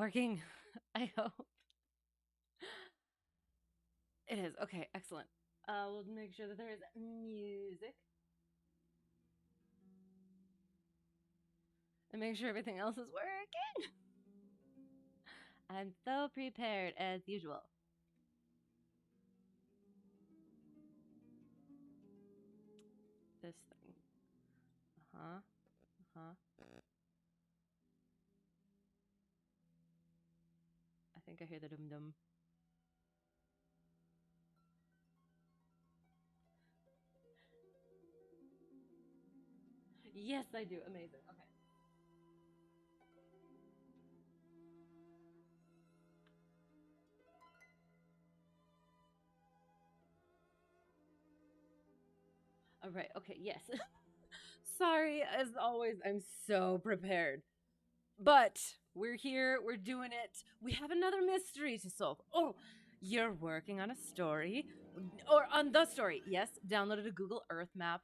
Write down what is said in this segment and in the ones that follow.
working? I hope. It is. Okay, excellent. We'll make sure that there is music and make sure everything else is working. I'm so prepared as usual. This thing. Uh-huh. Uh-huh. I think I hear the dum dum. Yes, I do. Amazing. Okay. All right. Okay. Yes. Sorry, as always, I'm so prepared. But we're here, we're doing it. We have another mystery to solve. Oh, you're working on a story, or on the story. Yes, downloaded a Google Earth map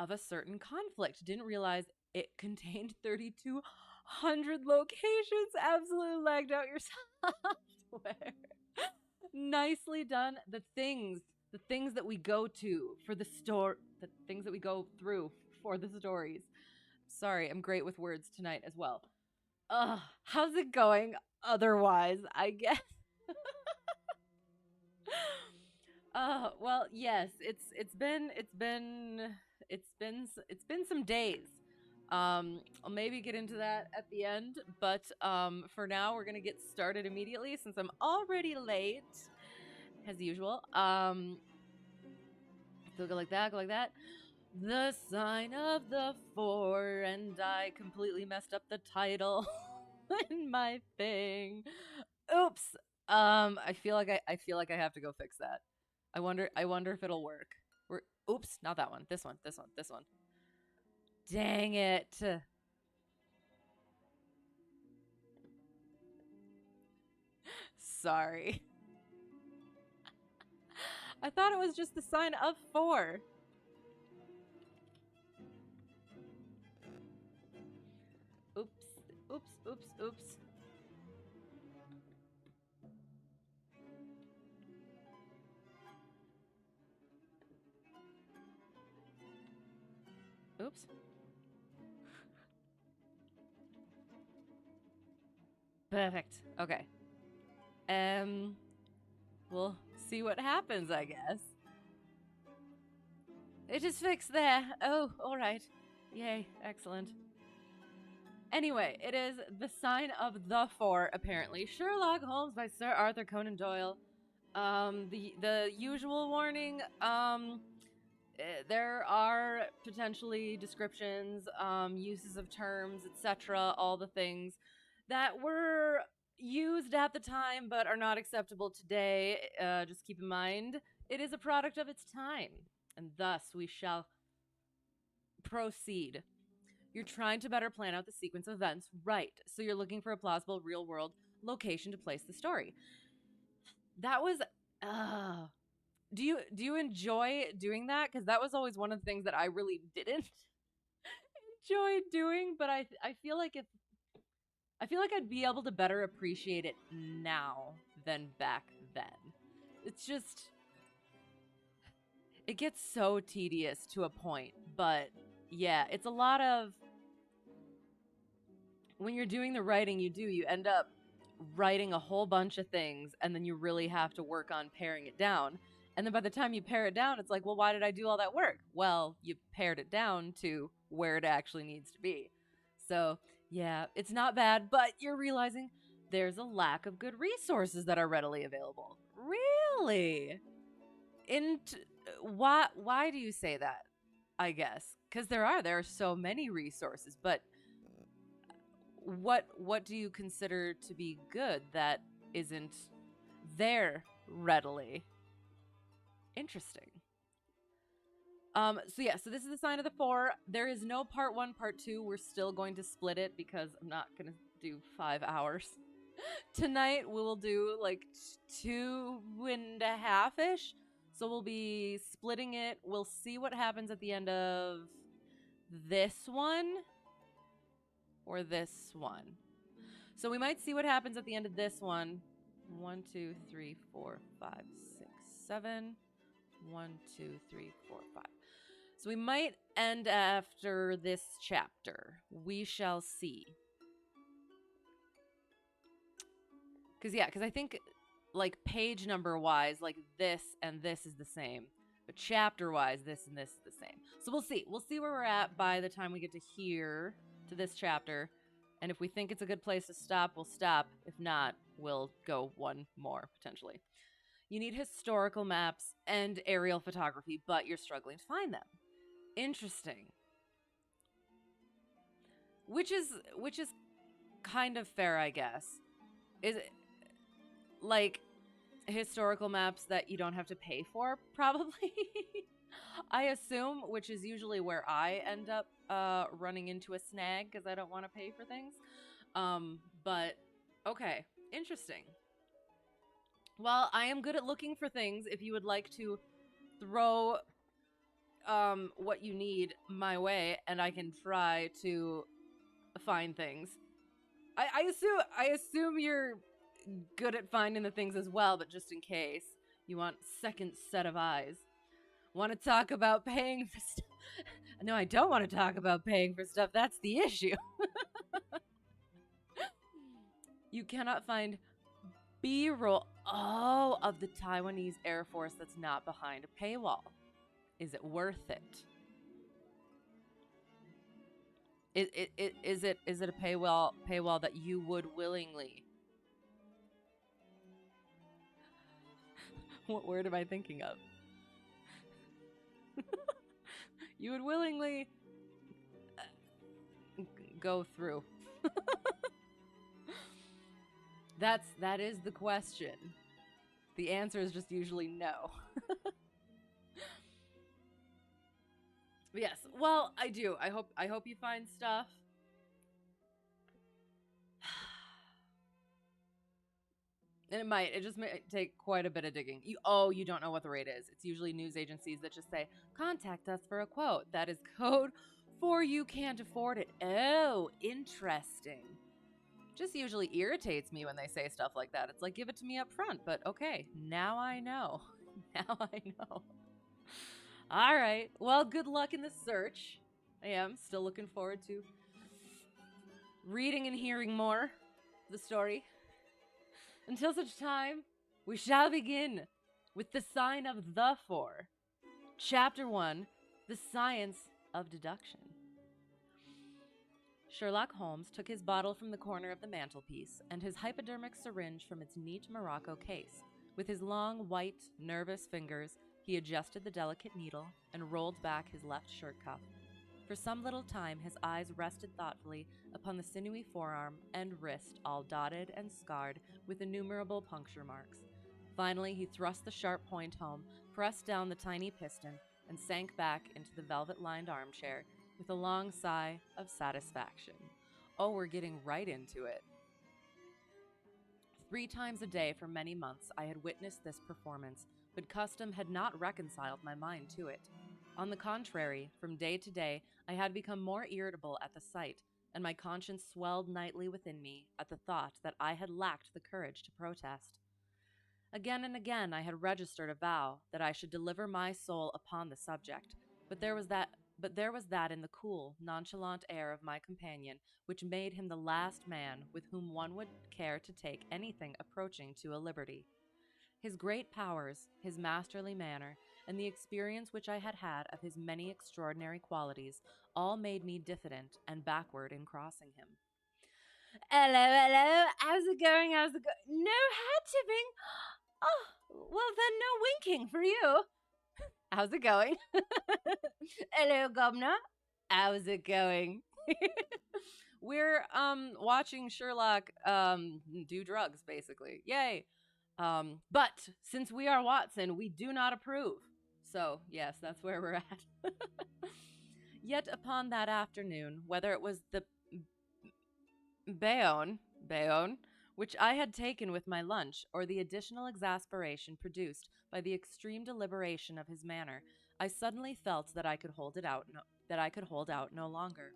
of a certain conflict. Didn't realize it contained 3,200 locations. Absolutely lagged out your software. Nicely done. The things that we go to for the store, the things that we go through for the stories. Sorry, I'm great with words tonight as well. How's it going otherwise, I guess? Well, yes, it's been some days. I'll maybe get into that at the end, but for now we're gonna get started immediately since I'm already late, as usual. So go like that, go like that. The sign of the four, and I completely messed up the title in my thing. Oops. I feel like I have to go fix that. I wonder if it'll work. We're, oops, not that one. This one. This one. This one. Dang it. Sorry. I thought it was just the sign of four. Oops. Oops. Oops. Oops. Oops. Perfect. Okay. Um we'll see what happens, I guess. It is fixed there. Oh, all right. Yay, excellent. Anyway, it is The Sign of the Four, apparently. Sherlock Holmes by Sir Arthur Conan Doyle. The usual warning. There are potentially descriptions, uses of terms, etc., all the things that were used at the time but are not acceptable today. Just keep in mind, it is a product of its time, and thus we shall proceed. You're trying to better plan out the sequence of events, right? So you're looking for a plausible real world location to place the story. That was uh do you enjoy doing that? Because that was always one of the things that I really didn't enjoy doing, but I feel like I'd be able to better appreciate it now than back then. It's just it gets so tedious to a point, but yeah, it's a lot of when you're doing the writing, you end up writing a whole bunch of things and then you really have to work on paring it down. And then by the time you pare it down, it's like, well, why did I do all that work? Well, you pared it down to where it actually needs to be. So, yeah, it's not bad, but you're realizing there's a lack of good resources that are readily available. Really? In why do you say that? I guess cuz there are so many resources, but what do you consider to be good that isn't there readily? Interesting. So yeah, so this is the sign of the four. There is no part one, part two. We're still going to split it because I'm not gonna do 5 hours. Tonight we will do like 2.5 ish. So we'll be splitting it. We'll see what happens at the end of this one or this one. So we might see what happens at the end of this one. 1, 2, 3, 4, 5, 6, 7. 1, 2, 3, 4, 5. So we might end after this chapter. We shall see. Because I think, like, page number wise, like, this and this is the same. But chapter wise, this and this is the same. So we'll see. We'll see where we're at by the time we get to here, to this chapter. And if we think it's a good place to stop, we'll stop. If not, we'll go one more, potentially. You need historical maps and aerial photography, but you're struggling to find them. Interesting. Which is kind of fair, I guess. Is it like historical maps that you don't have to pay for, probably? I assume, which is usually where I end up running into a snag because I don't want to pay for things. But okay, interesting. Well, I am good at looking for things. If you would like to throw what you need my way, and I can try to find things. I assume you're good at finding the things as well, but just in case you want second set of eyes. Want to talk about paying for stuff? No, I don't want to talk about paying for stuff. That's the issue. You cannot find B-roll of the Taiwanese Air Force that's not behind a paywall. Is it worth it? Is it a paywall that you would willingly? What word am I thinking of? You would willingly go through. That is the question. The answer is just usually no. But yes, well, I do. I hope you find stuff. And it just might take quite a bit of digging. You don't know what the rate is. It's usually news agencies that just say, contact us for a quote. That is code for you can't afford it. Oh, interesting. Just usually irritates me when they say stuff like that. It's like, give it to me up front. But okay, now I know. Now I know. All right. Well, good luck in the search. I am still looking forward to reading and hearing more of the story. Until such time, we shall begin with the sign of the four. Chapter 1, The Science of Deduction. Sherlock Holmes took his bottle from the corner of the mantelpiece and his hypodermic syringe from its neat morocco case. With his long, white, nervous fingers, he adjusted the delicate needle and rolled back his left shirt cuff. For some little time, his eyes rested thoughtfully upon the sinewy forearm and wrist, all dotted and scarred with innumerable puncture marks. Finally, he thrust the sharp point home, pressed down the tiny piston, and sank back into the velvet-lined armchair with a long sigh of satisfaction. Oh, we're getting right into it. 3 times a day for many months I had witnessed this performance, but custom had not reconciled my mind to it. On the contrary, from day to day, I had become more irritable at the sight, and my conscience swelled nightly within me at the thought that I had lacked the courage to protest. Again and again I had registered a vow that I should deliver my soul upon the subject, but there was that in the cool, nonchalant air of my companion which made him the last man with whom one would care to take anything approaching to a liberty. His great powers, his masterly manner, and the experience which I had had of his many extraordinary qualities all made me diffident and backward in crossing him. Hello, how's it going, No hat tipping? Oh, well then no winking for you. How's it going? Hello, Governor. How's it going? We're watching Sherlock do drugs, basically. Yay. But since we are Watson, we do not approve. So, yes, that's where we're at. Yet upon that afternoon, whether it was the Bayonne, which I had taken with my lunch, or the additional exasperation produced by the extreme deliberation of his manner, I suddenly felt that I could hold out no longer.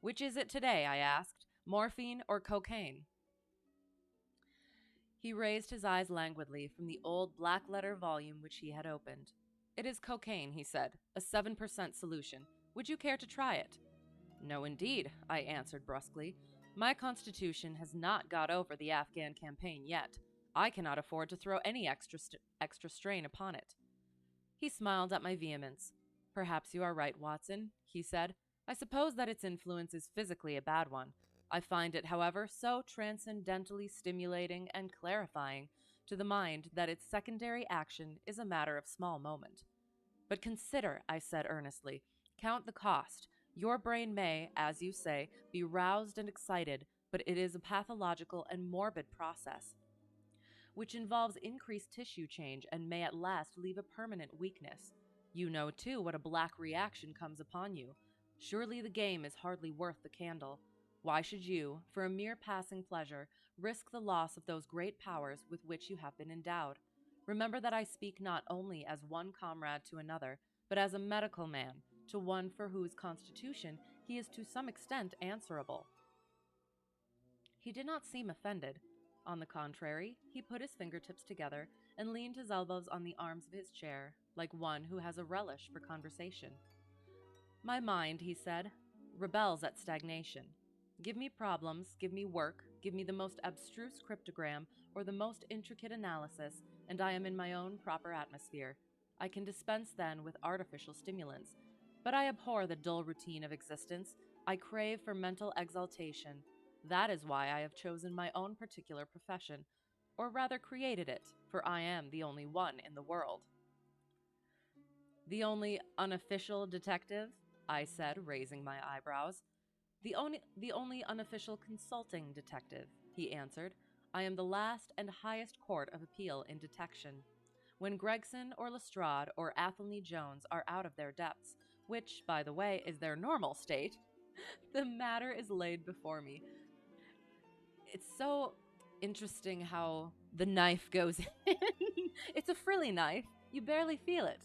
Which is it today? I asked. Morphine or cocaine? He raised his eyes languidly from the old black letter volume which he had opened. It is cocaine, he said, a 7% solution. Would you care to try it? No, indeed, I answered brusquely. My constitution has not got over the Afghan campaign yet. I cannot afford to throw any extra strain upon it. He smiled at my vehemence. Perhaps you are right, Watson, he said. I suppose that its influence is physically a bad one. I find it, however, so transcendently stimulating and clarifying to the mind that its secondary action is a matter of small moment. But consider, I said earnestly, count the cost. Your brain may, as you say, be roused and excited, but it is a pathological and morbid process, which involves increased tissue change and may at last leave a permanent weakness. You know, too, what a black reaction comes upon you. Surely the game is hardly worth the candle. Why should you, for a mere passing pleasure, risk the loss of those great powers with which you have been endowed? Remember that I speak not only as one comrade to another, but as a medical man to one for whose constitution he is to some extent answerable. He did not seem offended. On the contrary, he put his fingertips together and leaned his elbows on the arms of his chair, like one who has a relish for conversation. My mind, he said, rebels at stagnation. Give me problems, give me work, give me the most abstruse cryptogram or the most intricate analysis, and I am in my own proper atmosphere. I can dispense then with artificial stimulants. But I abhor the dull routine of existence. I crave for mental exaltation. That is why I have chosen my own particular profession, or rather created it, for I am the only one in the world. The only unofficial detective? I said, raising my eyebrows. The only unofficial consulting detective, he answered. I am the last and highest court of appeal in detection. When Gregson or Lestrade or Athelney Jones are out of their depths, which, by the way, is their normal state, the matter is laid before me. It's so interesting how the knife goes in. It's a frilly knife. You barely feel it.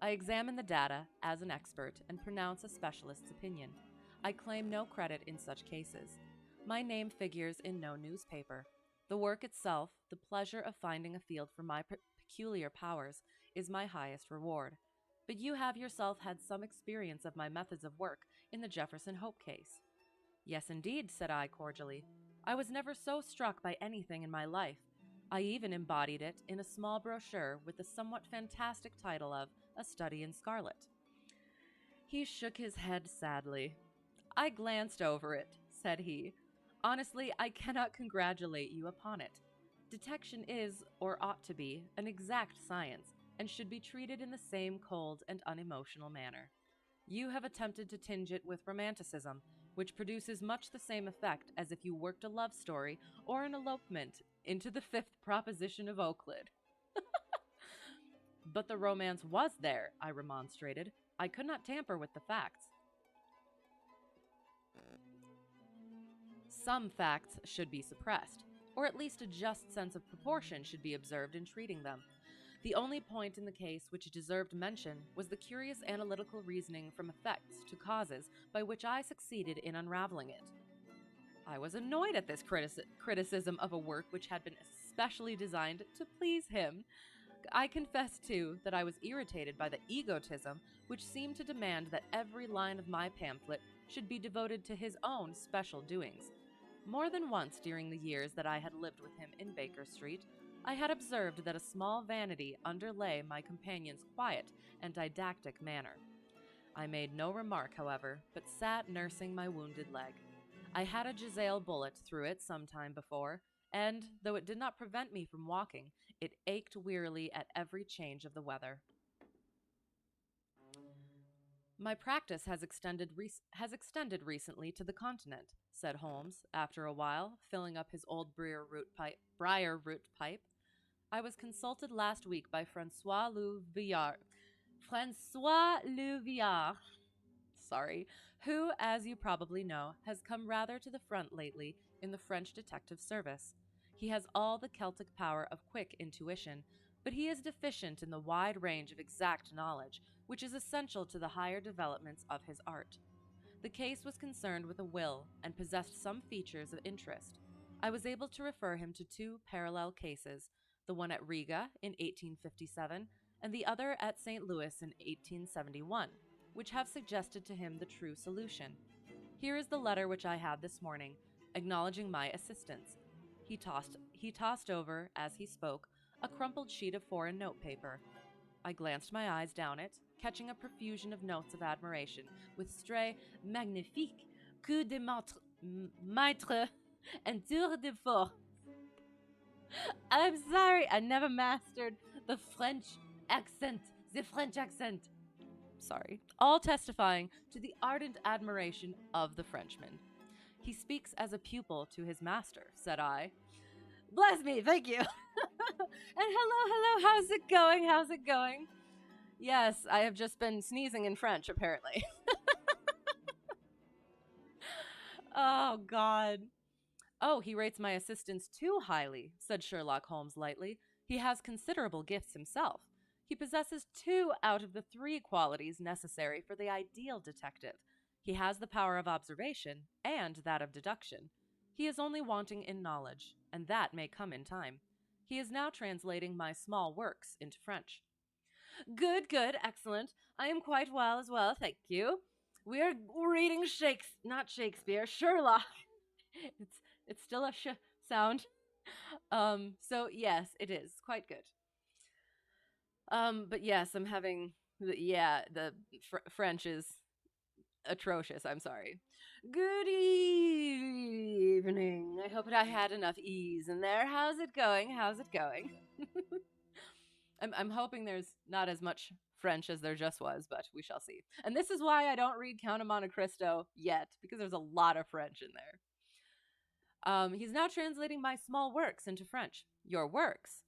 I examine the data as an expert and pronounce a specialist's opinion. I claim no credit in such cases. My name figures in no newspaper. The work itself, the pleasure of finding a field for my peculiar powers, is my highest reward. But you have yourself had some experience of my methods of work in the Jefferson Hope case. Yes, indeed, said I cordially. I was never so struck by anything in my life. I even embodied it in a small brochure with the somewhat fantastic title of A Study in Scarlet. He shook his head sadly. I glanced over it, said he. Honestly, I cannot congratulate you upon it. Detection is, or ought to be, an exact science, and should be treated in the same cold and unemotional manner. You have attempted to tinge it with romanticism, which produces much the same effect as if you worked a love story or an elopement into the fifth proposition of Euclid. But the romance was there, I remonstrated. I could not tamper with the facts. Some facts should be suppressed, or at least a just sense of proportion should be observed in treating them. The only point in the case which deserved mention was the curious analytical reasoning from effects to causes by which I succeeded in unraveling it. I was annoyed at this criticism of a work which had been especially designed to please him. I confess, too, that I was irritated by the egotism which seemed to demand that every line of my pamphlet should be devoted to his own special doings. More than once during the years that I had lived with him in Baker Street, I had observed that a small vanity underlay my companion's quiet and didactic manner. I made no remark, however, but sat nursing my wounded leg. I had a Giselle bullet through it some time before, and, though it did not prevent me from walking, it ached wearily at every change of the weather. My practice has extended recently to the continent, said Holmes, after a while, filling up his old briar root pipe. I was consulted last week by Francois Louviard, who, as you probably know, has come rather to the front lately in the French detective service. He has all the Celtic power of quick intuition, but he is deficient in the wide range of exact knowledge, which is essential to the higher developments of his art. The case was concerned with a will and possessed some features of interest. I was able to refer him to two parallel cases, the one at Riga in 1857 and the other at St. Louis in 1871, which have suggested to him the true solution. Here is the letter which I had this morning, acknowledging my assistance. He tossed over, as he spoke, a crumpled sheet of foreign notepaper. I glanced my eyes down it, catching a profusion of notes of admiration, with stray magnifique, coup de maître, and tour de force. I'm sorry, I never mastered the French accent. The French accent. Sorry. All testifying to the ardent admiration of the Frenchman. He speaks as a pupil to his master, said I. Bless me, thank you. And hello, how's it going? How's it going? Yes, I have just been sneezing in French, apparently. Oh, God. Oh, he rates my assistance too highly, said Sherlock Holmes lightly. He has considerable gifts himself. He possesses 2 out of the 3 qualities necessary for the ideal detective. He has the power of observation and that of deduction. He is only wanting in knowledge, and that may come in time. He is now translating my small works into French. Good, excellent. I am quite well as well, thank you. We are reading not Shakespeare, Sherlock. It's it's still a sound. So yes, it is quite good. But yes, I'm having the French is atrocious. I'm sorry. Good evening. I hope I had enough ease in there. How's it going? I'm hoping there's not as much French as there just was, but we shall see. And this is why I don't read Count of Monte Cristo yet, because there's a lot of French in there. He's now translating my small works into French. Your works?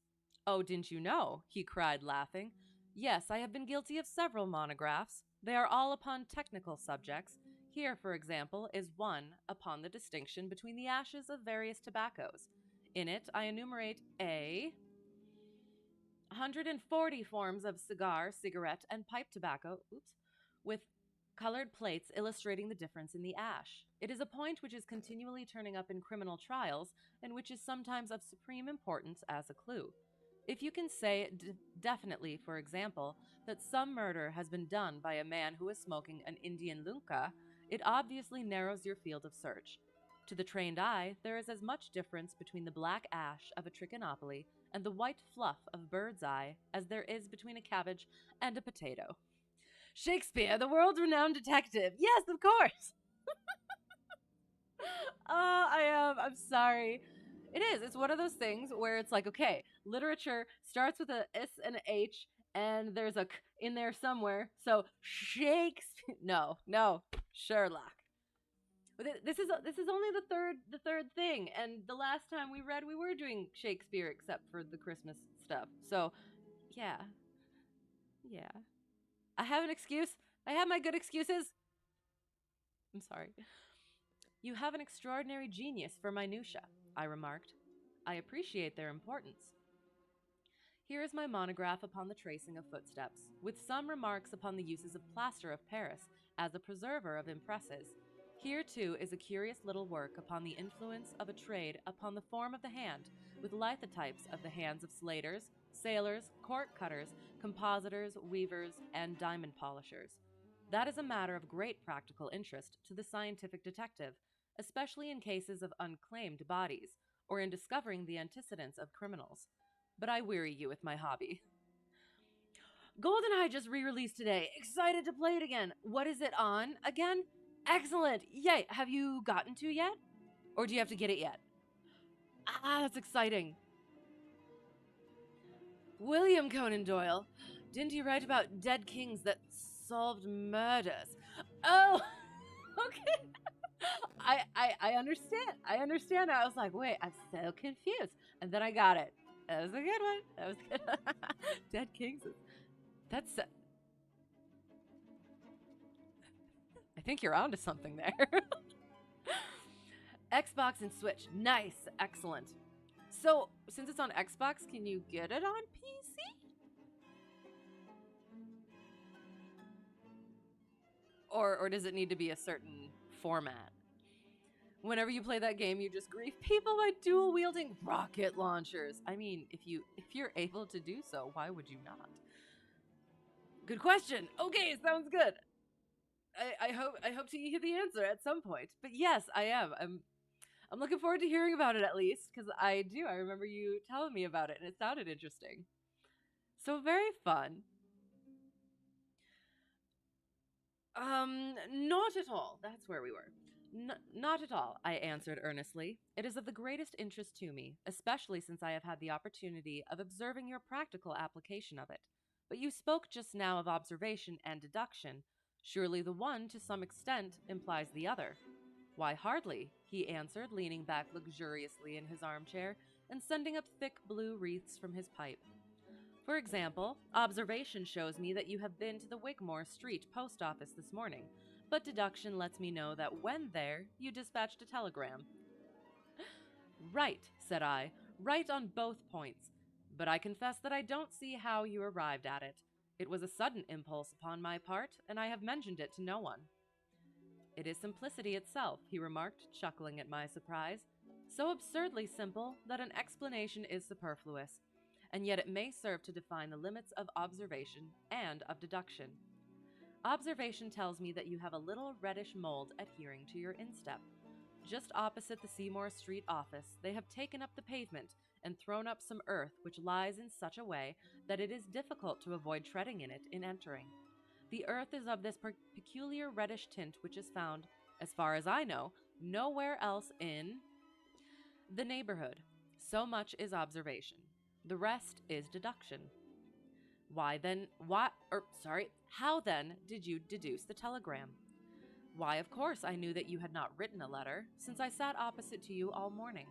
Oh, didn't you know? He cried, laughing. Yes, I have been guilty of several monographs. They are all upon technical subjects. Here, for example, is one upon the distinction between the ashes of various tobaccos. In it, I enumerate 140 forms of cigar, cigarette, and pipe tobacco, with colored plates illustrating the difference in the ash. It is a point which is continually turning up in criminal trials and which is sometimes of supreme importance as a clue. If you can say definitely, for example, that some murder has been done by a man who is smoking an Indian lunka, it obviously narrows your field of search. To the trained eye, there is as much difference between the black ash of a trichinopoly and the white fluff of bird's eye as there is between a cabbage and a potato. Shakespeare, the world-renowned detective. Yes, of course. I'm sorry. It is. It's one of those things where it's like, okay, literature starts with a S and an H, and there's a K in there somewhere. So Shakespeare. No, Sherlock. This is only the third thing, and the last time we read, we were doing Shakespeare except for the Christmas stuff. So, yeah. I have an excuse. I have my good excuses. I'm sorry. You have an extraordinary genius for minutiae, I remarked. I appreciate their importance. Here is my monograph upon the tracing of footsteps, with some remarks upon the uses of plaster of Paris as a preserver of impresses. Here, too, is a curious little work upon the influence of a trade upon the form of the hand, with lithotypes of the hands of slaters, sailors, cork cutters, compositors, weavers, and diamond polishers. That is a matter of great practical interest to the scientific detective, especially in cases of unclaimed bodies, or in discovering the antecedents of criminals. But I weary you with my hobby. GoldenEye just re-released today. Excited to play it again. What is it on again? Excellent. Yay. Have you gotten to yet? Or do you have to get it yet? That's exciting. William Conan Doyle. Didn't he write about dead kings that solved murders? Oh, okay. I understand. I was like, wait, I'm so confused. And then I got it. That was a good one. That was good. Dead kings. That's. I think you're onto something there. Xbox and Switch. Nice. Excellent. So, since it's on Xbox, can you get it on PC? Or does it need to be a certain format? Whenever you play that game, you just grief people by dual wielding rocket launchers. I mean, if you're able to do so, why would you not? Good question. Okay, sounds good. I hope to hear the answer at some point. But yes, I am. I'm looking forward to hearing about it at least because I do. I remember you telling me about it and it sounded interesting. So very fun. Not at all. That's where we were. Not at all, I answered earnestly. It is of the greatest interest to me, especially since I have had the opportunity of observing your practical application of it. But you spoke just now of observation and deduction. Surely the one, to some extent, implies the other. Why, hardly, he answered, leaning back luxuriously in his armchair and sending up thick blue wreaths from his pipe. For example, observation shows me that you have been to the Wigmore Street post office this morning, but deduction lets me know that when there, you dispatched a telegram. Right, said I, right on both points, but I confess that I don't see how you arrived at it. It was a sudden impulse upon my part, and I have mentioned it to no one. It is simplicity itself, he remarked, chuckling at my surprise. So absurdly simple that an explanation is superfluous, and yet it may serve to define the limits of observation and of deduction. Observation tells me that you have a little reddish mold adhering to your instep. Just opposite the Seymour Street office, they have taken up the pavement and thrown up some earth which lies in such a way that it is difficult to avoid treading in it in entering. The earth is of this peculiar reddish tint which is found, as far as I know, nowhere else in the neighborhood. So much is observation. The rest is deduction. How then did you deduce the telegram? Why, of course, I knew that you had not written a letter, since I sat opposite to you all morning.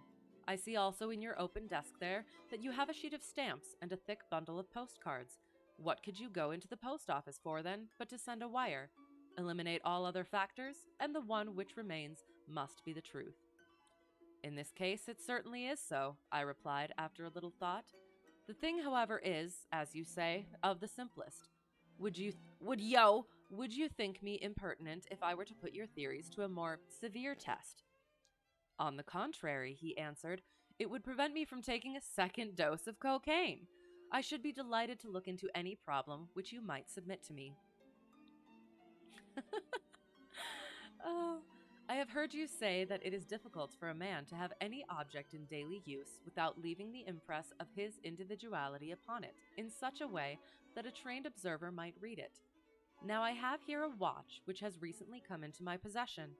I see also in your open desk there that you have a sheet of stamps and a thick bundle of postcards. What could you go into the post office for, then, but to send a wire? Eliminate all other factors, and the one which remains must be the truth. In this case, it certainly is so, I replied after a little thought. The thing, however, is, as you say, of the simplest. Would you think me impertinent if I were to put your theories to a more severe test? On the contrary, he answered, it would prevent me from taking a second dose of cocaine. I should be delighted to look into any problem which you might submit to me. Oh, I have heard you say that it is difficult for a man to have any object in daily use without leaving the impress of his individuality upon it in such a way that a trained observer might read it. Now I have here a watch which has recently come into my possession.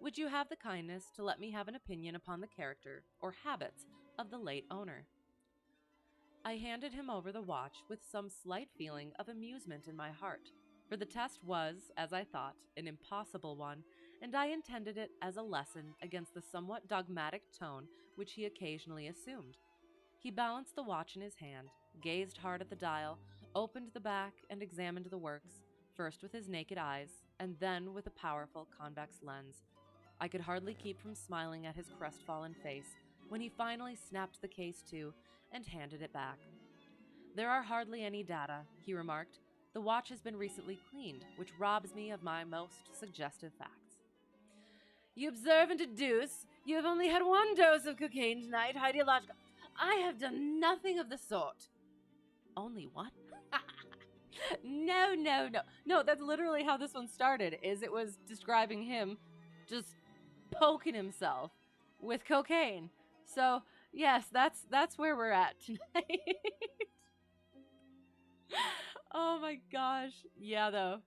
Would you have the kindness to let me have an opinion upon the character or habits of the late owner? I handed him over the watch with some slight feeling of amusement in my heart, for the test was, as I thought, an impossible one, and I intended it as a lesson against the somewhat dogmatic tone which he occasionally assumed. He balanced the watch in his hand, gazed hard at the dial, opened the back, and examined the works, first with his naked eyes, and then with a powerful convex lens. I could hardly keep from smiling at his crestfallen face when he finally snapped the case to and handed it back. There are hardly any data, he remarked. The watch has been recently cleaned, which robs me of my most suggestive facts. You observe and deduce. You have only had one dose of cocaine tonight, ideological. I have done nothing of the sort. Only one? No. No, that's literally how this one started, is it was describing him just poking himself with cocaine. So, yes, that's where we're at tonight. Oh my gosh. Yeah, though.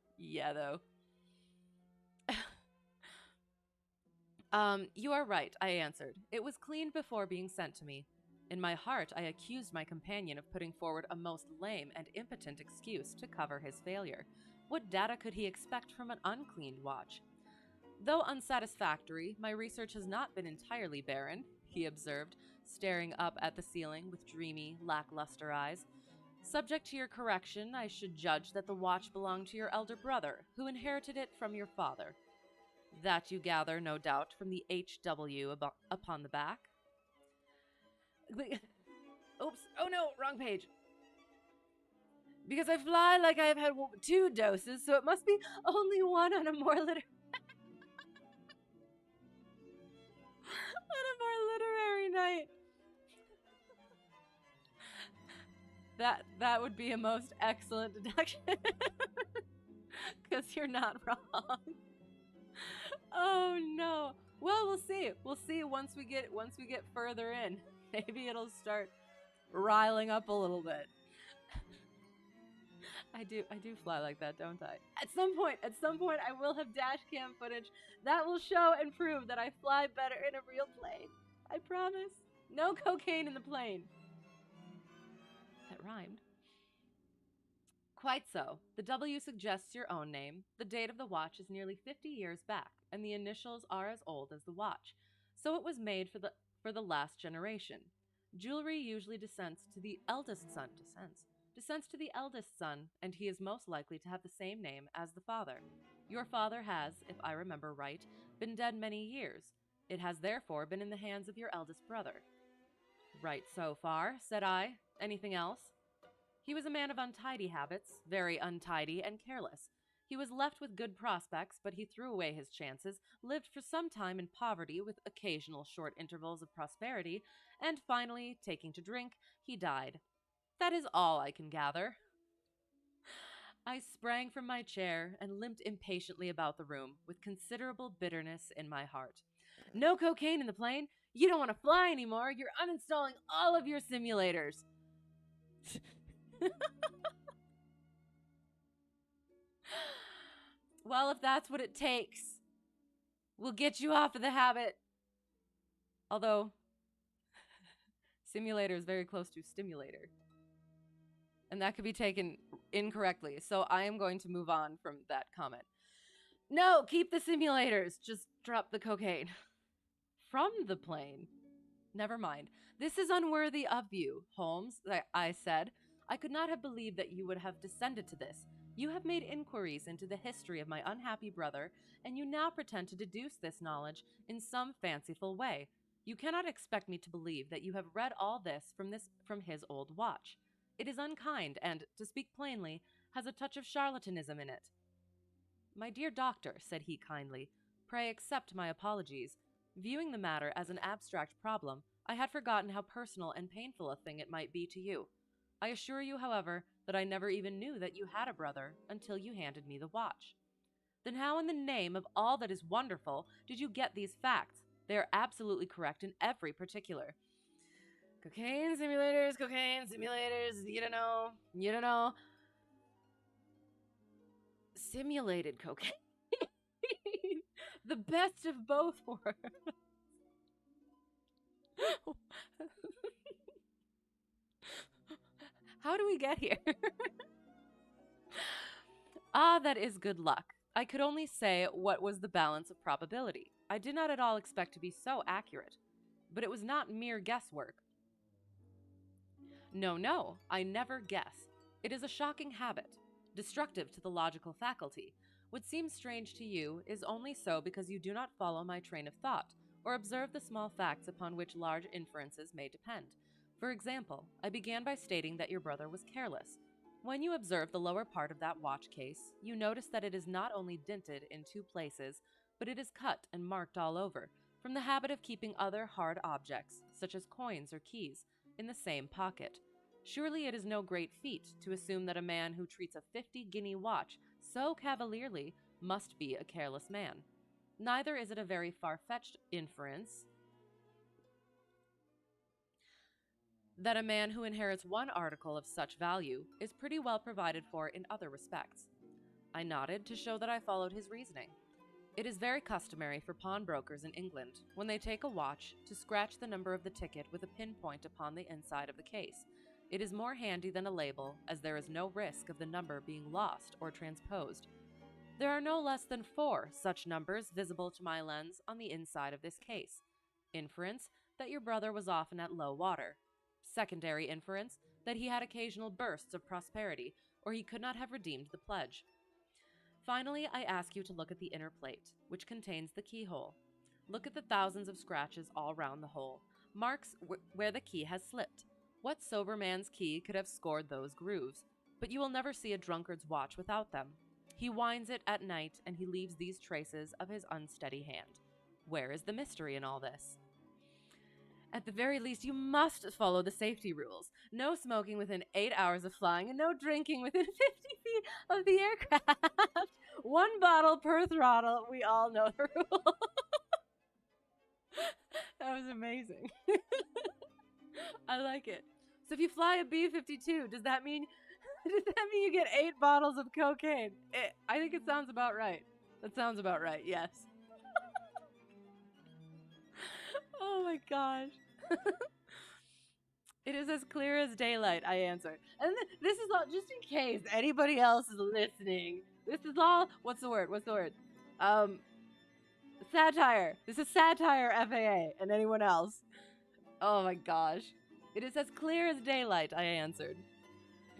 You are right, I answered. It was cleaned before being sent to me. In my heart, I accused my companion of putting forward a most lame and impotent excuse to cover his failure. What data could he expect from an uncleaned watch? Though unsatisfactory, my research has not been entirely barren, he observed, staring up at the ceiling with dreamy, lackluster eyes. Subject to your correction, I should judge that the watch belonged to your elder brother, who inherited it from your father. That you gather, no doubt, from the HW upon the back. Oops, oh no, wrong page. Because I fly like I have had 2 doses, so it must be only one on a more liter... night. That would be a most excellent deduction. Because you're not wrong. Oh no. Well, we'll see. We'll see once we get further in. Maybe it'll start riling up a little bit. I do fly like that, don't I? At some point, I will have dash cam footage that will show and prove that I fly better in a real plane. I promise. No cocaine in the plane. That rhymed. Quite so. The W suggests your own name. The date of the watch is nearly 50 years back, and the initials are as old as the watch. So it was made for the last generation. Jewelry usually descends to the eldest son, and he is most likely to have the same name as the father. Your father has, if I remember right, been dead many years. It has therefore been in the hands of your eldest brother. Right so far, said I. Anything else? He was a man of untidy habits, very untidy and careless. He was left with good prospects, but he threw away his chances, lived for some time in poverty with occasional short intervals of prosperity, and finally, taking to drink, he died. That is all I can gather. I sprang from my chair and limped impatiently about the room, with considerable bitterness in my heart. No cocaine in the plane? You don't want to fly anymore. You're uninstalling all of your simulators. Well, if that's what it takes, we'll get you off of the habit. Although, simulator is very close to stimulator. And that could be taken incorrectly. So I am going to move on from that comment. No, keep the simulators. Just drop the cocaine. From the plane. Never mind. This is unworthy of you, Holmes, I said. I could not have believed that you would have descended to this. You have made inquiries into the history of my unhappy brother, and you now pretend to deduce this knowledge in some fanciful way. You cannot expect me to believe that you have read all this from his old watch. It is unkind and, to speak plainly, has a touch of charlatanism in it. My dear doctor, said he kindly, pray accept my apologies. Viewing the matter as an abstract problem, I had forgotten how personal and painful a thing it might be to you. I assure you, however, that I never even knew that you had a brother until you handed me the watch. Then how in the name of all that is wonderful did you get these facts? They are absolutely correct in every particular. Cocaine simulators, you don't know. Simulated cocaine. The best of both worlds. How do we get here? Ah, that is good luck. I could only say what was the balance of probability. I did not at all expect to be so accurate. But it was not mere guesswork. No, I never guess. It is a shocking habit, destructive to the logical faculty. What seems strange to you is only so because you do not follow my train of thought, or observe the small facts upon which large inferences may depend. For example, I began by stating that your brother was careless. When you observe the lower part of that watch case, you notice that it is not only dinted in 2 places, but it is cut and marked all over, from the habit of keeping other hard objects, such as coins or keys, in the same pocket. Surely it is no great feat to assume that a man who treats a 50-guinea watch so cavalierly must be a careless man. Neither is it a very far-fetched inference that a man who inherits one article of such value is pretty well provided for in other respects. I nodded to show that I followed his reasoning. It is very customary for pawnbrokers in England, when they take a watch, to scratch the number of the ticket with a pinpoint upon the inside of the case. It is more handy than a label, as there is no risk of the number being lost or transposed. There are no less than 4 such numbers visible to my lens on the inside of this case. Inference, that your brother was often at low water. Secondary inference, that he had occasional bursts of prosperity, or he could not have redeemed the pledge. Finally, I ask you to look at the inner plate, which contains the keyhole. Look at the thousands of scratches all round the hole, marks where the key has slipped. What sober man's key could have scored those grooves? But you will never see a drunkard's watch without them. He winds it at night, and he leaves these traces of his unsteady hand. Where is the mystery in all this? At the very least, you must follow the safety rules. No smoking within 8 hours of flying, and no drinking within 50 feet of the aircraft. One bottle per throttle. We all know the rule. That was amazing. I like it. So if you fly a B-52, does that mean you get 8 bottles of cocaine? I think it sounds about right. That sounds about right. Yes. Oh my gosh. It is as clear as daylight, I answered. And this is all, just in case anybody else is listening. This is all, what's the word? Um, Satire. This is satire, FAA, and anyone else. Oh my gosh. It is as clear as daylight, I answered.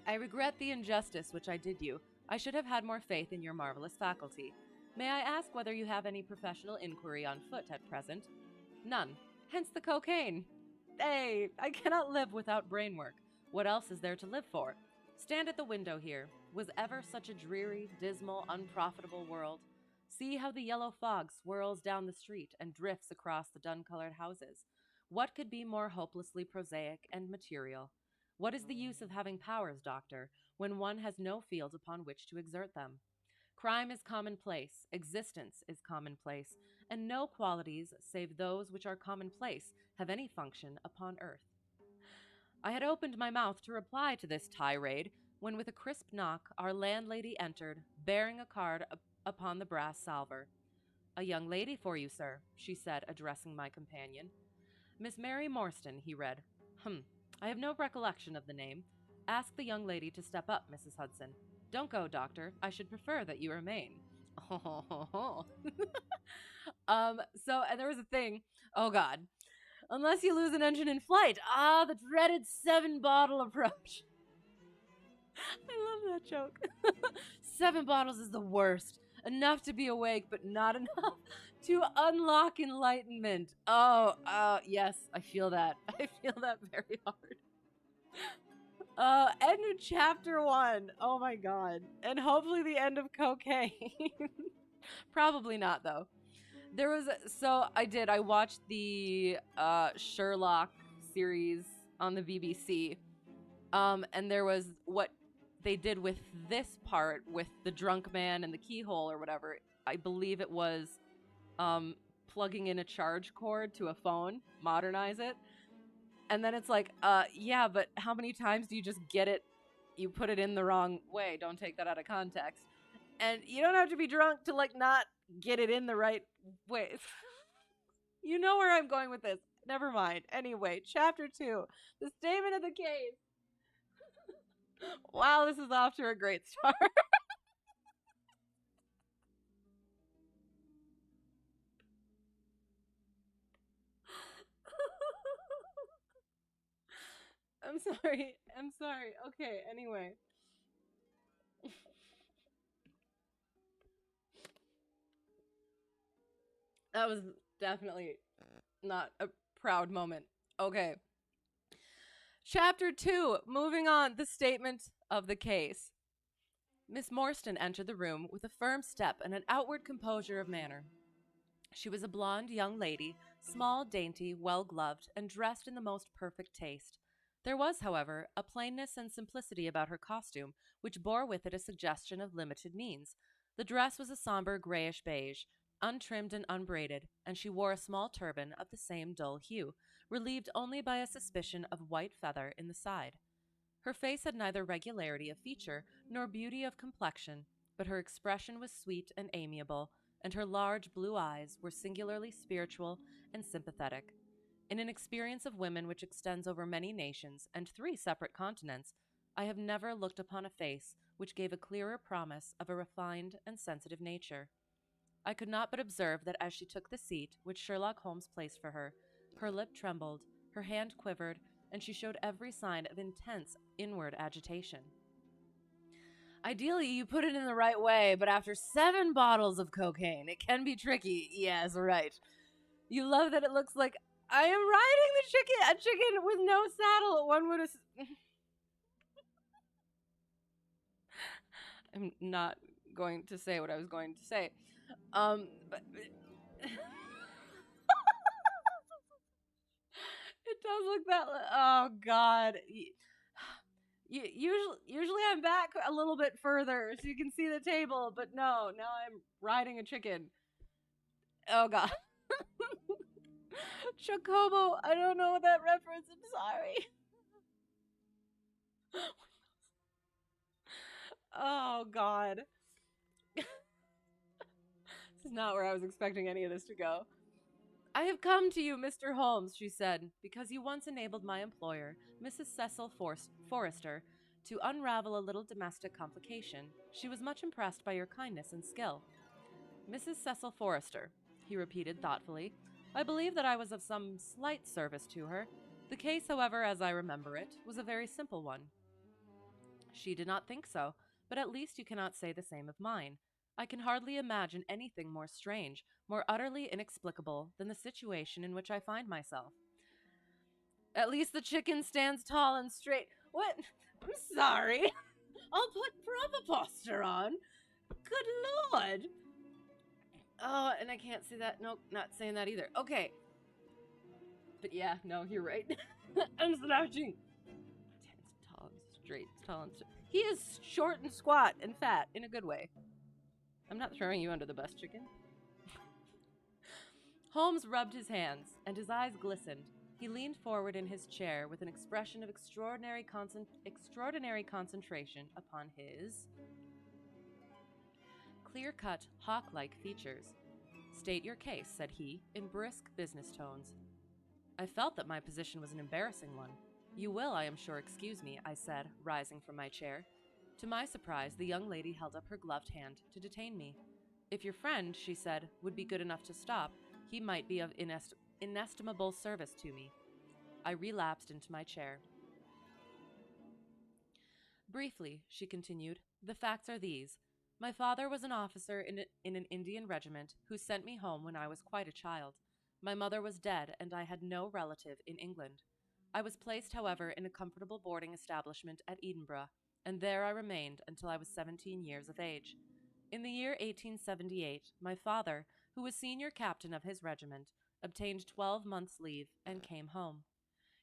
I regret the injustice which I did you. I should have had more faith in your marvelous faculty. May I ask whether you have any professional inquiry on foot at present? None. Hence the cocaine. Hey, I cannot live without brain work. What else is there to live for? Stand at the window here. Was ever such a dreary, dismal, unprofitable world? See how the yellow fog swirls down the street and drifts across the dun-colored houses. What could be more hopelessly prosaic and material? What is the use of having powers, doctor, when one has no field upon which to exert them? Crime is commonplace, existence is commonplace, and no qualities save those which are commonplace have any function upon earth. I had opened my mouth to reply to this tirade when, with a crisp knock, our landlady entered, bearing a card upon the brass salver. "A young lady for you, sir," she said, addressing my companion. "Miss Mary Morstan," he read. I have no recollection of the name. Ask the young lady to step up, Mrs. Hudson. Don't go, doctor. I should prefer that you remain. And there was a thing. Oh, God. Unless you lose an engine in flight. Ah, the dreaded 7-bottle approach. I love that joke. 7 bottles is the worst. Enough to be awake, but not enough to unlock enlightenment. Yes, I feel that. I feel that very hard. End of chapter 1. Oh my god. And hopefully the end of cocaine. Probably not, though. I watched the Sherlock series on the BBC. And there was what they did with this part with the drunk man and the keyhole or whatever. I believe it was plugging in a charge cord to a phone, modernize it. And then it's like, yeah, but how many times do you just get it? You put it in the wrong way. Don't take that out of context. And you don't have to be drunk to, like, not get it in the right way. You know where I'm going with this. Never mind. Anyway, chapter 2, the statement of the case. Wow, this is off to a great start. I'm sorry. Okay, anyway. That was definitely not a proud moment. Okay. Chapter 2, moving on, the statement of the case. Miss Morstan entered the room with a firm step and an outward composure of manner. She was a blonde young lady, small, dainty, well-gloved, and dressed in the most perfect taste. There was, however, a plainness and simplicity about her costume which bore with it a suggestion of limited means. The dress was a somber grayish beige, untrimmed and unbraided, and she wore a small turban of the same dull hue, relieved only by a suspicion of white feather in the side. Her face had neither regularity of feature nor beauty of complexion, but her expression was sweet and amiable, and her large blue eyes were singularly spiritual and sympathetic. In an experience of women which extends over many nations and 3 separate continents, I have never looked upon a face which gave a clearer promise of a refined and sensitive nature. I could not but observe that as she took the seat which Sherlock Holmes placed for her, her lip trembled, her hand quivered, and she showed every sign of intense inward agitation. Ideally, you put it in the right way, but after 7 bottles of cocaine, it can be tricky. Yes, right. You love that it looks like I am riding a chicken with no saddle. One would have... I'm not going to say what I was going to say. But does look that. Oh God. Usually I'm back a little bit further so you can see the table, but no, now I'm riding a chicken. Oh God. Chocobo, I don't know that reference. I'm sorry. Oh God. This is not where I was expecting any of this to go. I have come to you, Mr. Holmes, she said, because you once enabled my employer, Mrs. Cecil Forrester, to unravel a little domestic complication. She was much impressed by your kindness and skill. Mrs. Cecil Forrester, he repeated thoughtfully. I believe that I was of some slight service to her. The case, however, as I remember it, was a very simple one. She did not think so, but at least you cannot say the same of mine. I can hardly imagine anything more strange, more utterly inexplicable than the situation in which I find myself. At least the chicken stands tall and straight. What? I'm sorry. I'll put proper posture on. Good Lord. Oh, and I can't say that. Nope, not saying that either. Okay. But yeah, no, you're right. I'm slouching. Stands tall and straight. Tall and straight. He is short and squat and fat in a good way. I'm not throwing you under the bus, chicken. Holmes rubbed his hands, and his eyes glistened. He leaned forward in his chair with an expression of extraordinary concentration upon his clear-cut, hawk-like features. State your case, said he, in brisk business tones. I felt that my position was an embarrassing one. You will, I am sure, excuse me, I said, rising from my chair. To my surprise, the young lady held up her gloved hand to detain me. If your friend, she said, would be good enough to stop, he might be of inestimable service to me. I relapsed into my chair. Briefly, she continued, the facts are these. My father was an officer in an Indian regiment who sent me home when I was quite a child. My mother was dead, and I had no relative in England. I was placed, however, in a comfortable boarding establishment at Edinburgh, and there I remained until I was 17 years of age. In the year 1878, my father, who was senior captain of his regiment, obtained 12 months' leave and came home.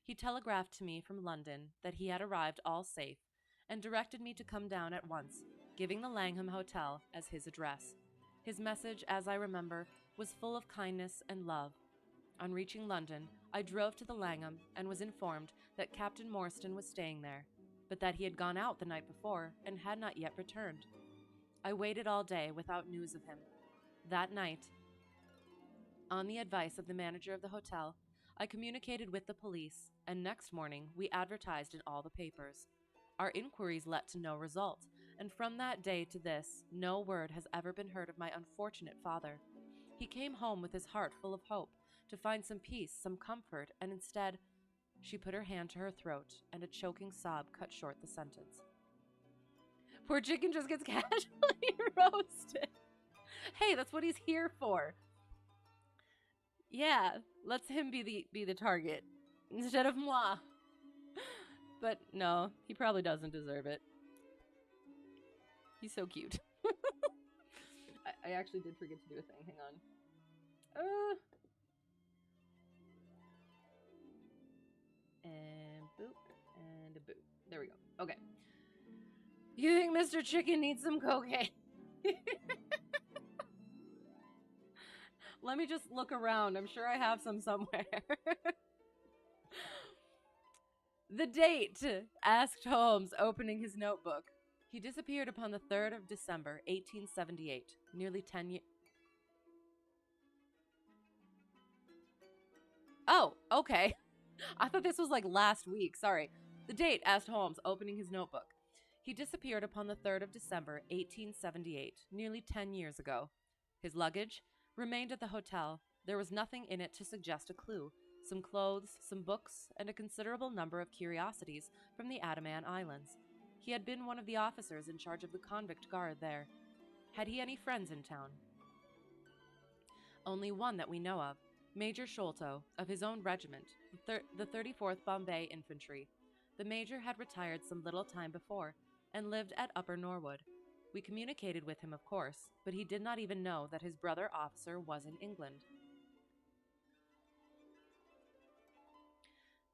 He telegraphed to me from London that he had arrived all safe, and directed me to come down at once, giving the Langham Hotel as his address. His message, as I remember, was full of kindness and love. On reaching London, I drove to the Langham and was informed that Captain Morstan was staying there, but that he had gone out the night before and had not yet returned. I waited all day without news of him. That night, on the advice of the manager of the hotel, I communicated with the police, and next morning we advertised in all the papers. Our inquiries led to no result, and from that day to this, no word has ever been heard of my unfortunate father. He came home with his heart full of hope, to find some peace, some comfort, and instead, she put her hand to her throat, and a choking sob cut short the sentence. Poor chicken just gets casually roasted. Hey, that's what he's here for. Yeah, let's him be the target instead of moi. But no, he probably doesn't deserve it. He's so cute. I actually did forget to do a thing. Hang on. And boop. And a boop. There we go. Okay. You think Mr. Chicken needs some cocaine? Let me just look around. I'm sure I have some somewhere. The date, asked Holmes, opening his notebook. He disappeared upon the 3rd of December, 1878, nearly 10 years. Oh, okay. I thought this was like last week. Sorry. The date, asked Holmes, opening his notebook. He disappeared upon the 3rd of December, 1878, nearly 10 years ago. His luggage remained at the hotel. There was nothing in it to suggest a clue. Some clothes, some books, and a considerable number of curiosities from the Andaman Islands. He had been one of the officers in charge of the convict guard there. Had he any friends in town? Only one that we know of, Major Sholto, of his own regiment, the 34th Bombay Infantry. The major had retired some little time before, and lived at Upper Norwood. We communicated with him, of course, but he did not even know that his brother officer was in England.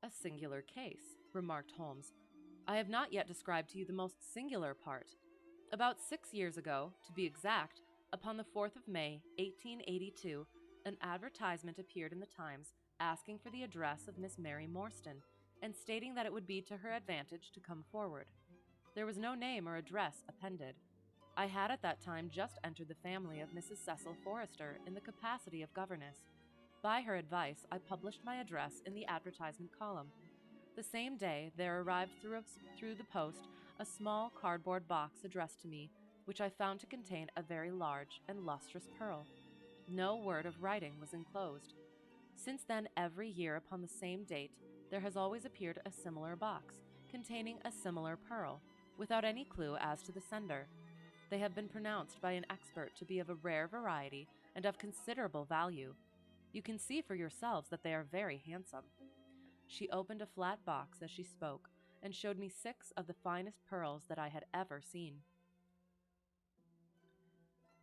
A singular case, remarked Holmes. I have not yet described to you the most singular part. About 6 years ago, to be exact, upon the 4th of May, 1882, an advertisement appeared in the Times asking for the address of Miss Mary Morstan, and stating that it would be to her advantage to come forward. There was no name or address appended. I had at that time just entered the family of Mrs. Cecil Forrester in the capacity of governess. By her advice, I published my address in the advertisement column. The same day, there arrived through the post a small cardboard box addressed to me, which I found to contain a very large and lustrous pearl. No word of writing was enclosed. Since then, every year upon the same date, there has always appeared a similar box, containing a similar pearl, without any clue as to the sender. They have been pronounced by an expert to be of a rare variety and of considerable value. You can see for yourselves that they are very handsome. She opened a flat box as she spoke, and showed me 6 of the finest pearls that I had ever seen.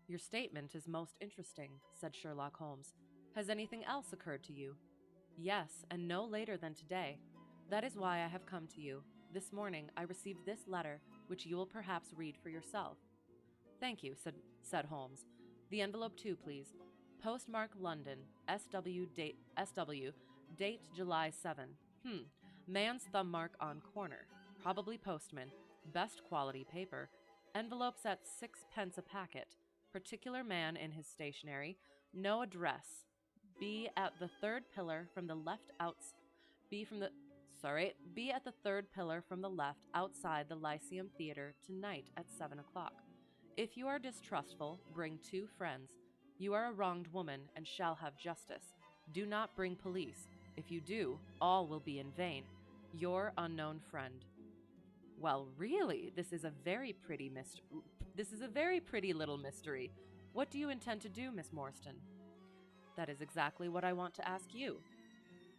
Your statement is most interesting, said Sherlock Holmes. Has anything else occurred to you? Yes, and no later than today. That is why I have come to you. This morning I received this letter, which you will perhaps read for yourself. Thank you, said Holmes. The envelope too, please. Postmark London, SW, date July 7. Man's thumb mark on corner. Probably postman. Best quality paper. Envelopes at 6 pence a packet. Particular man in his stationery. No address. Be at the third pillar from the left Be at the third pillar from the left outside the Lyceum Theater tonight at 7 o'clock. If you are distrustful, bring 2 friends. You are a wronged woman and shall have justice. Do not bring police. If you do, all will be in vain. Your unknown friend. Well, really, this is a very pretty little mystery. What do you intend to do, Miss Morstan? That is exactly what I want to ask you.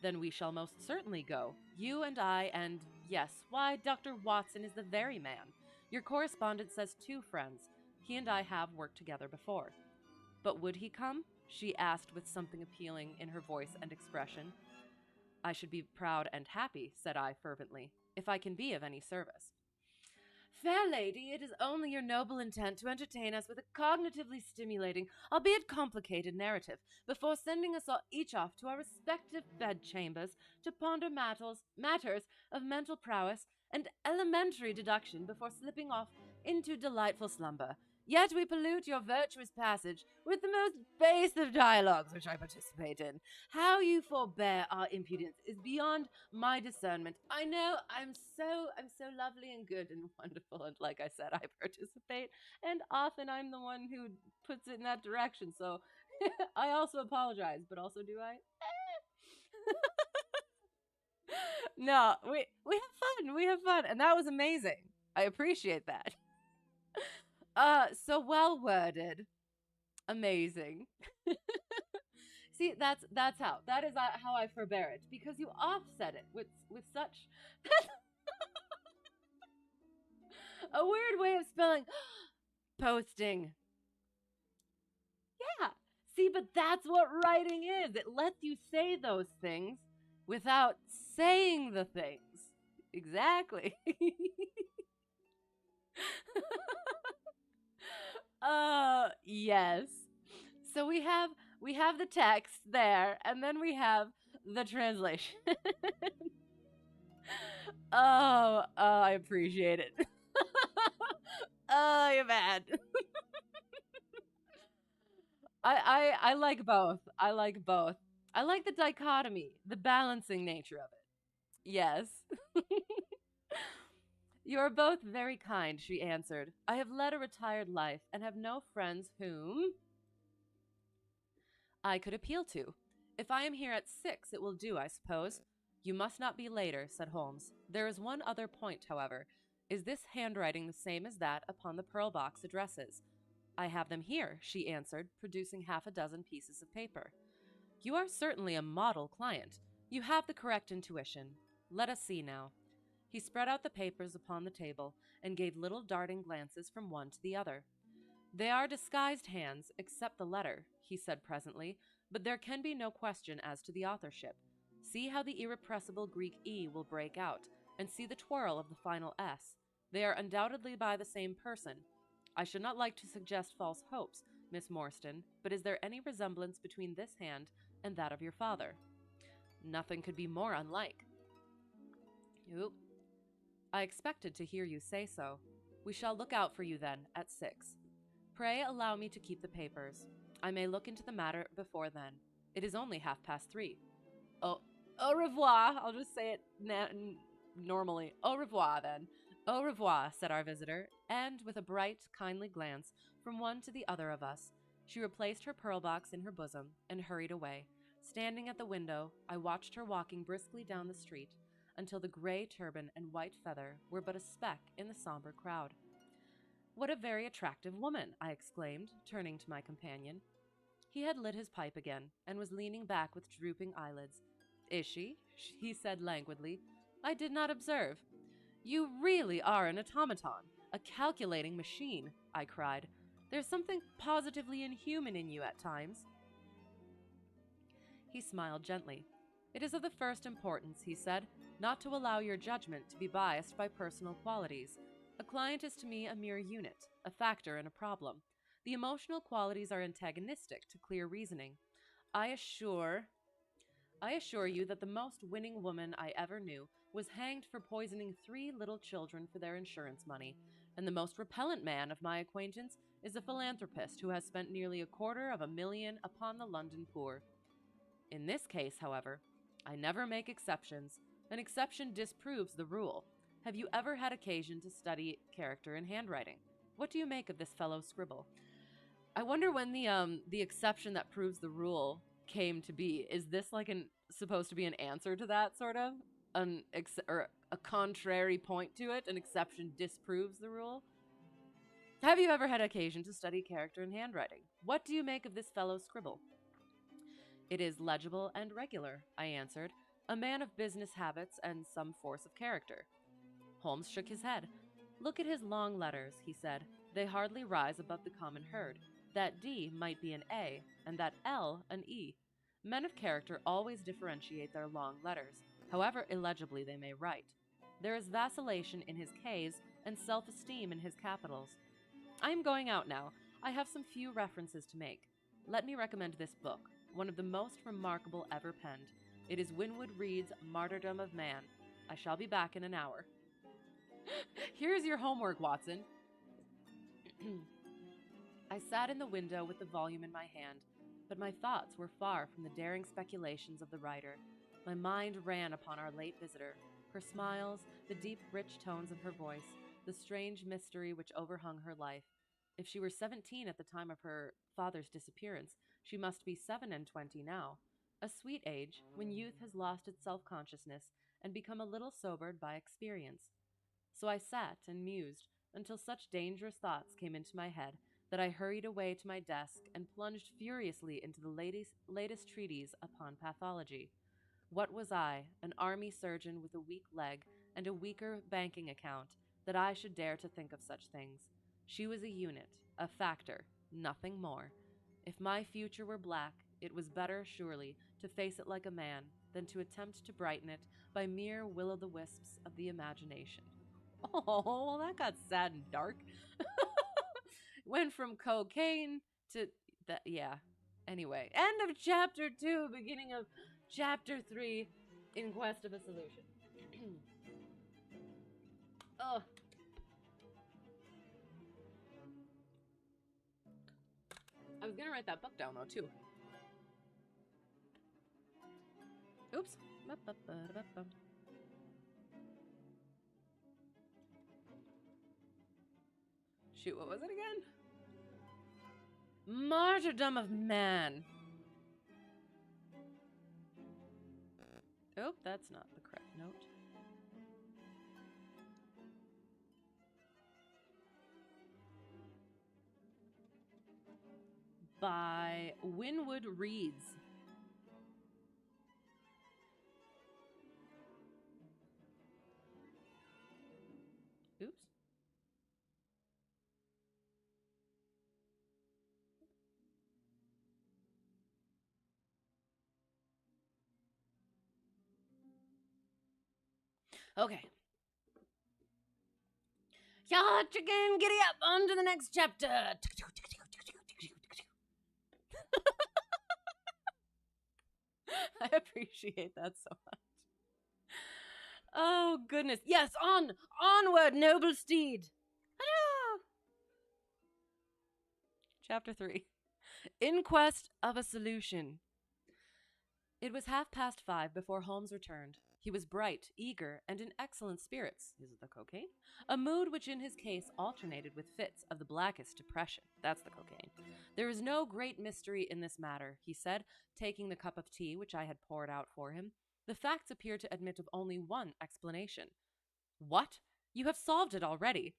Then we shall most certainly go. You and I and, yes, why, Dr. Watson is the very man. Your correspondent says 2 friends. He and I have worked together before. But would he come? She asked with something appealing in her voice and expression. I should be proud and happy, said I fervently, if I can be of any service. Fair lady, it is only your noble intent to entertain us with a cognitively stimulating, albeit complicated narrative, before sending us each off to our respective bedchambers to ponder matters of mental prowess and elementary deduction before slipping off into delightful slumber. Yet we pollute your virtuous passage with the most base of dialogues which I participate in. How you forbear our impudence is beyond my discernment. I know I'm so lovely and good and wonderful, and like I said, I participate, and often I'm the one who puts it in that direction, so I also apologize, but also do I? No, we have fun, and that was amazing. I appreciate that. So well worded. Amazing. See, that is how I forbear it, because you offset it with such a weird way of spelling posting. Yeah. See, but that's what writing is. It lets you say those things without saying the things. Exactly. Yes. So we have the text there, and then we have the translation. I appreciate it. Oh, you're bad. I like both. I like both. I like the dichotomy, the balancing nature of it. Yes. You are both very kind, she answered. I have led a retired life and have no friends whom I could appeal to. If I am here at 6, it will do, I suppose. You must not be later, said Holmes. There is one other point, however. Is this handwriting the same as that upon the pearl box addresses? I have them here, she answered, producing 6 pieces of paper. You are certainly a model client. You have the correct intuition. Let us see now. He spread out the papers upon the table and gave little darting glances from one to the other. They are disguised hands, except the letter, he said presently, but there can be no question as to the authorship. See how the irrepressible Greek E will break out, and see the twirl of the final S. They are undoubtedly by the same person. I should not like to suggest false hopes, Miss Morstan, but is there any resemblance between this hand and that of your father? Nothing could be more unlike. Oop. I expected to hear you say so. We shall look out for you then, at 6. Pray allow me to keep the papers. I may look into the matter before then. It is only 3:30. Au revoir. I'll just say it normally. Au revoir, then. Au revoir, said our visitor, and with a bright, kindly glance from one to the other of us, she replaced her pearl box in her bosom and hurried away. Standing at the window, I watched her walking briskly down the street until the gray turban and white feather were but a speck in the somber crowd. What a very attractive woman, I exclaimed, turning to my companion. He had lit his pipe again and was leaning back with drooping eyelids. Is she? He said languidly. I did not observe. You really are an automaton, a calculating machine, I cried. There's something positively inhuman in you at times. He smiled gently. It is of the first importance, he said, not to allow your judgment to be biased by personal qualities. A client is to me a mere unit, a factor in a problem. The emotional qualities are antagonistic to clear reasoning. I assure you that the most winning woman I ever knew was hanged for poisoning 3 little children for their insurance money, and the most repellent man of my acquaintance is a philanthropist who has spent nearly $250,000 upon the London poor. In this case, however, I never make exceptions. An exception disproves the rule. Have you ever had occasion to study character in handwriting? What do you make of this fellow's scribble? I wonder when the exception that proves the rule came to be. Is this like supposed to be an answer to that, sort of? Or a contrary point to it? An exception disproves the rule? Have you ever had occasion to study character in handwriting? What do you make of this fellow's scribble? It is legible and regular, I answered, a man of business habits and some force of character. Holmes shook his head. Look at his long letters, he said. They hardly rise above the common herd. That D might be an A, and that L an E. Men of character always differentiate their long letters, however illegibly they may write. There is vacillation in his K's and self-esteem in his capitals. I am going out now. I have some few references to make. Let me recommend this book, one of the most remarkable ever penned. It is Winwood Reade's Martyrdom of Man. I shall be back in an hour. Here's your homework, Watson. I sat in the window with the volume in my hand, but my thoughts were far from the daring speculations of the writer. My mind ran upon our late visitor, her smiles, the deep, rich tones of her voice, the strange mystery which overhung her life. If she were 17 at the time of her father's disappearance, she must be 27 now. A sweet age, when youth has lost its self-consciousness and become a little sobered by experience. So I sat and mused until such dangerous thoughts came into my head that I hurried away to my desk and plunged furiously into the latest treatise upon pathology. What was I, an army surgeon with a weak leg and a weaker banking account, that I should dare to think of such things? She was a unit, a factor, nothing more. If my future were black, it was better, surely, to face it like a man than to attempt to brighten it by mere will-o'-the-wisps of the imagination. Oh, well, that got sad and dark. Went from cocaine to that, yeah. Anyway, end of chapter 2, beginning of chapter 3, in quest of a solution. Oh. I was gonna write that book down though too. Oops. Shoot, what was it again? Martyrdom of Man. Oh, that's not the correct note. By Winwood Reads. Oops. Okay. Yeah, chicken, giddy up, on to the next chapter. I appreciate that so much. Oh, goodness. Yes, onward, noble steed. Ta-da! Chapter 3. In quest of a solution. It was 5:30 before Holmes returned. He was bright, eager, and in excellent spirits. Is it the cocaine? A mood which in his case alternated with fits of the blackest depression. That's the cocaine. There is no great mystery in this matter, he said, taking the cup of tea which I had poured out for him. The facts appear to admit of only one explanation. What? You have solved it already?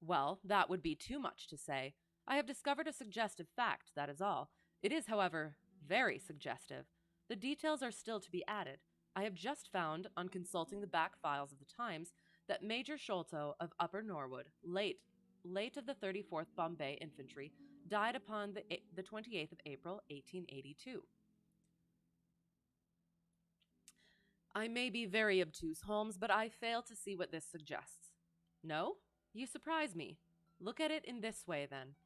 Well, that would be too much to say. I have discovered a suggestive fact, that is all. It is, however, very suggestive. The details are still to be added. I have just found, on consulting the back files of the Times, that Major Sholto of Upper Norwood, late of the 34th Bombay Infantry, died upon the 28th of April, 1882. I may be very obtuse, Holmes, but I fail to see what this suggests. No? You surprise me. Look at it in this way, then.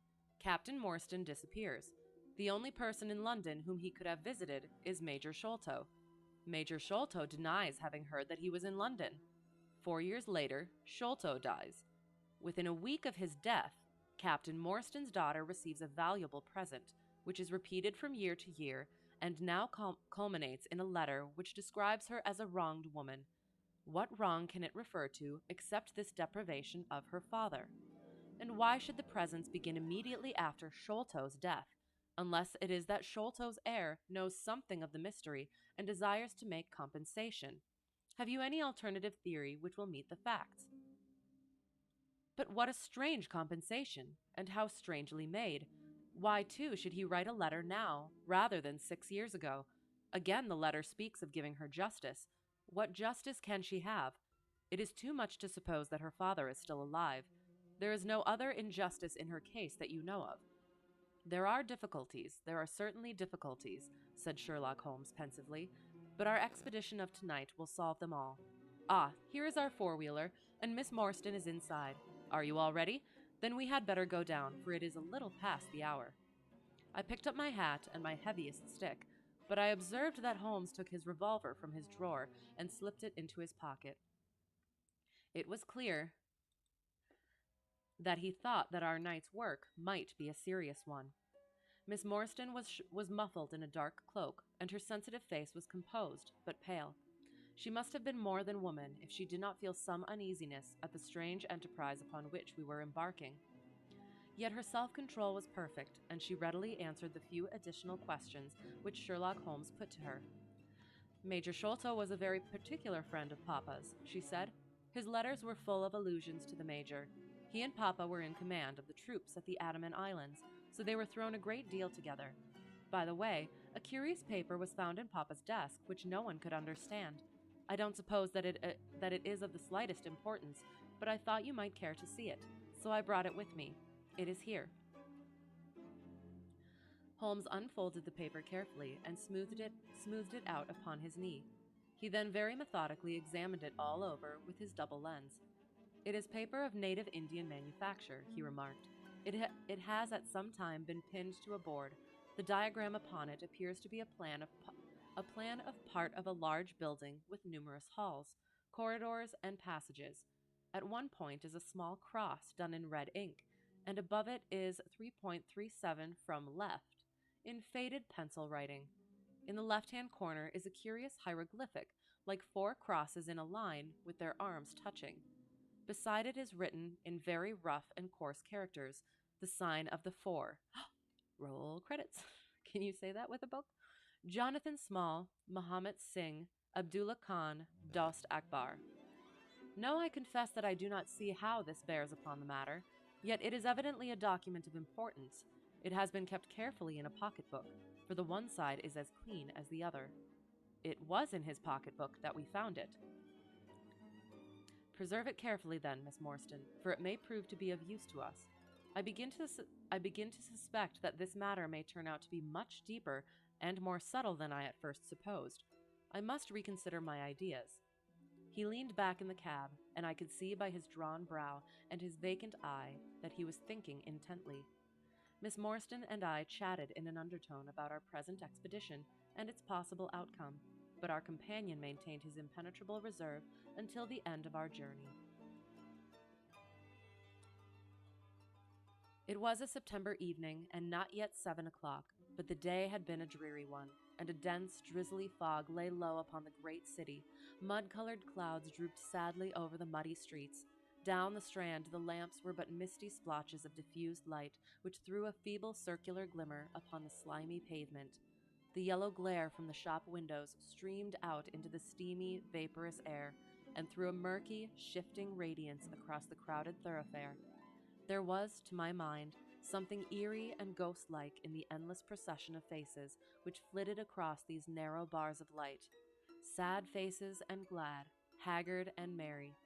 Captain Morstan disappears. The only person in London whom he could have visited is Major Sholto. Major Sholto denies having heard that he was in London. 4 years later, Sholto dies. Within a week of his death, Captain Morstan's daughter receives a valuable present, which is repeated from year to year and now culminates in a letter which describes her as a wronged woman. What wrong can it refer to except this deprivation of her father? And why should the presents begin immediately after Sholto's death, unless it is that Sholto's heir knows something of the mystery and desires to make compensation? Have you any alternative theory which will meet the facts? But what a strange compensation, and how strangely made. Why, too, should he write a letter now, rather than 6 years ago? Again, the letter speaks of giving her justice. What justice can she have? It is too much to suppose that her father is still alive. There is no other injustice in her case that you know of. There are certainly difficulties, said Sherlock Holmes pensively, but our expedition of tonight will solve them all. Ah, here is our four-wheeler, and Miss Morstan is inside. Are you all ready? Then we had better go down, for it is a little past the hour. I picked up my hat and my heaviest stick, but I observed that Holmes took his revolver from his drawer and slipped it into his pocket. It was clear that he thought that our night's work might be a serious one. Miss Morstan was muffled in a dark cloak, and her sensitive face was composed, but pale. She must have been more than woman if she did not feel some uneasiness at the strange enterprise upon which we were embarking. Yet her self-control was perfect, and she readily answered the few additional questions which Sherlock Holmes put to her. Major Sholto was a very particular friend of Papa's, she said. His letters were full of allusions to the Major. He and Papa were in command of the troops at the Andaman Islands, so they were thrown a great deal together. By the way, a curious paper was found in Papa's desk which no one could understand. I don't suppose that it is of the slightest importance, but I thought you might care to see it, so I brought it with me. It is here. Holmes unfolded the paper carefully and smoothed it out upon his knee. He then very methodically examined it all over with his double lens. It is paper of native Indian manufacture, he remarked. It has at some time been pinned to a board. The diagram upon it appears to be a plan of part of a large building with numerous halls, corridors, and passages. At one point is a small cross done in red ink, and above it is 3.37 from left, in faded pencil writing. In the left-hand corner is a curious hieroglyphic, like four crosses in a line with their arms touching. Beside it is written, in very rough and coarse characters, the sign of the four. Roll credits. Can you say that with a book? Jonathan Small, Muhammad Singh, Abdullah Khan, Dost Akbar. No, I confess that I do not see how this bears upon the matter, yet it is evidently a document of importance. It has been kept carefully in a pocketbook, for the one side is as clean as the other. It was in his pocketbook that we found it. Preserve it carefully then, Miss Morstan, for it may prove to be of use to us. I begin to suspect that this matter may turn out to be much deeper and more subtle than I at first supposed. I must reconsider my ideas. He leaned back in the cab, and I could see by his drawn brow and his vacant eye that he was thinking intently. Miss Morstan and I chatted in an undertone about our present expedition and its possible outcome, but our companion maintained his impenetrable reserve until the end of our journey. It was a September evening, and not yet 7 o'clock, but the day had been a dreary one, and a dense, drizzly fog lay low upon the great city. Mud-colored clouds drooped sadly over the muddy streets. Down the Strand the lamps were but misty splotches of diffused light, which threw a feeble circular glimmer upon the slimy pavement. The yellow glare from the shop windows streamed out into the steamy, vaporous air, and threw a murky, shifting radiance across the crowded thoroughfare. There was, to my mind, something eerie and ghost-like in the endless procession of faces which flitted across these narrow bars of light. Sad faces and glad, haggard and merry.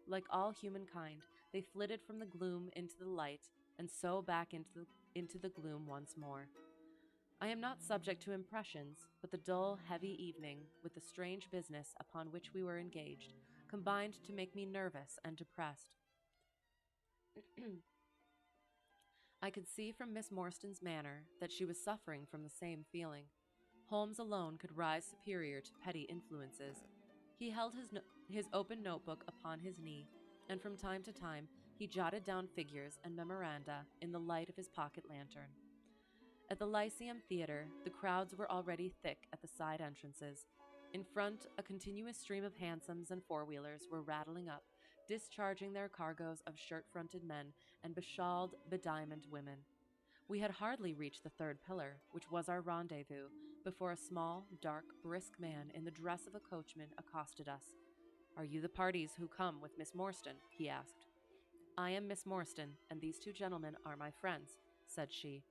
Like all humankind, they flitted from the gloom into the light, and so back into the gloom once more. I am not subject to impressions, but the dull, heavy evening, with the strange business upon which we were engaged, combined to make me nervous and depressed. I could see from Miss Morstan's manner that she was suffering from the same feeling. Holmes alone could rise superior to petty influences. He held his open notebook upon his knee, and from time to time he jotted down figures and memoranda in the light of his pocket lantern. At the Lyceum Theater, the crowds were already thick at the side entrances. In front, a continuous stream of hansoms and four-wheelers were rattling up, discharging their cargoes of shirt-fronted men and beshawled, bediamonded women. We had hardly reached the third pillar, which was our rendezvous, before a small, dark, brisk man in the dress of a coachman accosted us. "Are you the parties who come with Miss Morstan?" he asked. "I am Miss Morstan, and these two gentlemen are my friends," said she.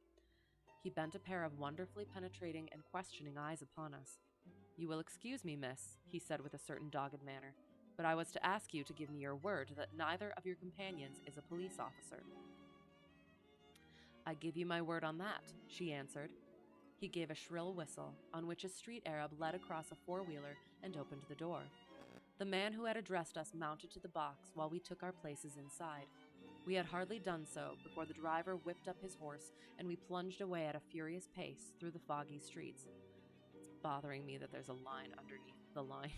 He bent a pair of wonderfully penetrating and questioning eyes upon us. "You will excuse me, miss," he said with a certain dogged manner, "but I was to ask you to give me your word that neither of your companions is a police officer." "I give you my word on that," she answered. He gave a shrill whistle, on which a street Arab led across a four-wheeler and opened the door. The man who had addressed us mounted to the box while we took our places inside. We had hardly done so before the driver whipped up his horse, and we plunged away at a furious pace through the foggy streets. It's bothering me that there's a line underneath the line.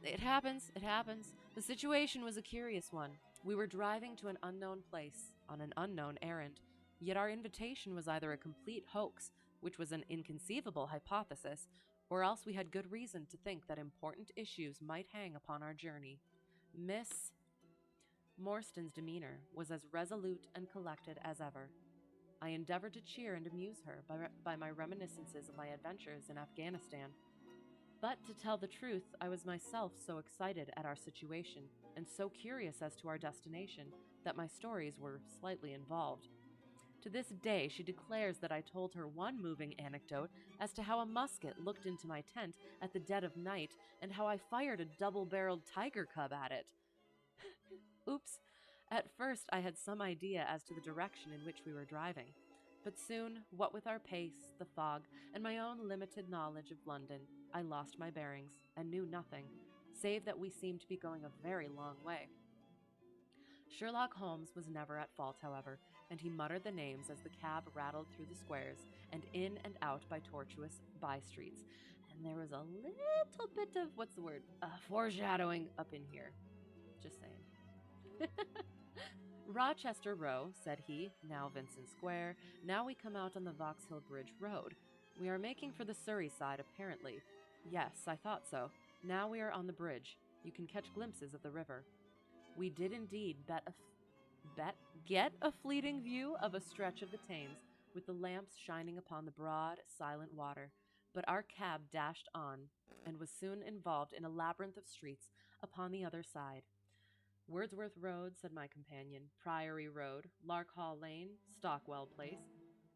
It happens. The situation was a curious one. We were driving to an unknown place, on an unknown errand, yet our invitation was either a complete hoax, which was an inconceivable hypothesis, or else we had good reason to think that important issues might hang upon our journey. Miss Morstan's demeanor was as resolute and collected as ever. I endeavored to cheer and amuse her by my reminiscences of my adventures in Afghanistan. But to tell the truth, I was myself so excited at our situation and so curious as to our destination that my stories were slightly involved. To this day, she declares that I told her one moving anecdote as to how a musket looked into my tent at the dead of night and how I fired a double-barreled tiger cub at it. Oops. At first, I had some idea as to the direction in which we were driving. But soon, what with our pace, the fog, and my own limited knowledge of London, I lost my bearings and knew nothing, save that we seemed to be going a very long way. Sherlock Holmes was never at fault, however, and he muttered the names as the cab rattled through the squares and in and out by tortuous by-streets. And there was a little bit of, foreshadowing up in here. Just saying. "Rochester Row," said he, "now Vincent Square. Now we come out on the Vauxhall Bridge Road. We are making for the Surrey side, apparently. Yes, I thought so. Now we are on the bridge. You can catch glimpses of the river." We did indeed get a fleeting view of a stretch of the Thames, with the lamps shining upon the broad, silent water, but our cab dashed on, and was soon involved in a labyrinth of streets upon the other side. "Wordsworth Road," said my companion, "Priory Road, Larkhall Lane, Stockwell Place,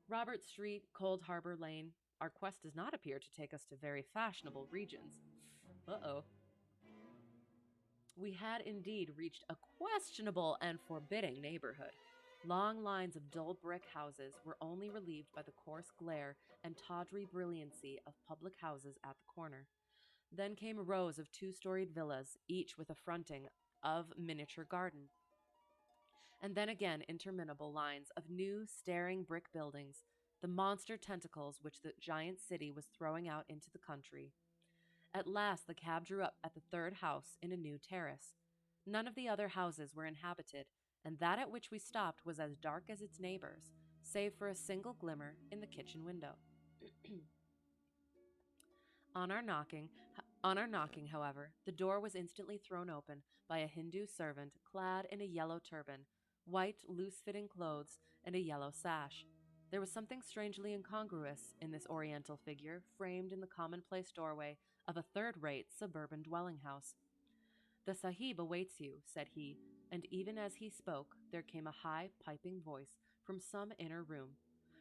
Robert Street, Cold Harbor Lane. Our quest does not appear to take us to very fashionable regions." Uh-oh. We had indeed reached a questionable and forbidding neighborhood. Long lines of dull brick houses were only relieved by the coarse glare and tawdry brilliancy of public houses at the corner. Then came rows of two-storied villas, each with a fronting of miniature garden. And then again interminable lines of new, staring brick buildings, the monster tentacles which the giant city was throwing out into the country. At last the cab drew up at the third house in a new terrace. None of the other houses were inhabited, and that at which we stopped was as dark as its neighbors, save for a single glimmer in the kitchen window. On our knocking, however, the door was instantly thrown open by a Hindu servant clad in a yellow turban, white, loose-fitting clothes, and a yellow sash. There was something strangely incongruous in this oriental figure framed in the commonplace doorway of a third-rate suburban dwelling-house. "The Sahib awaits you," said he, and even as he spoke, there came a high, piping voice from some inner room.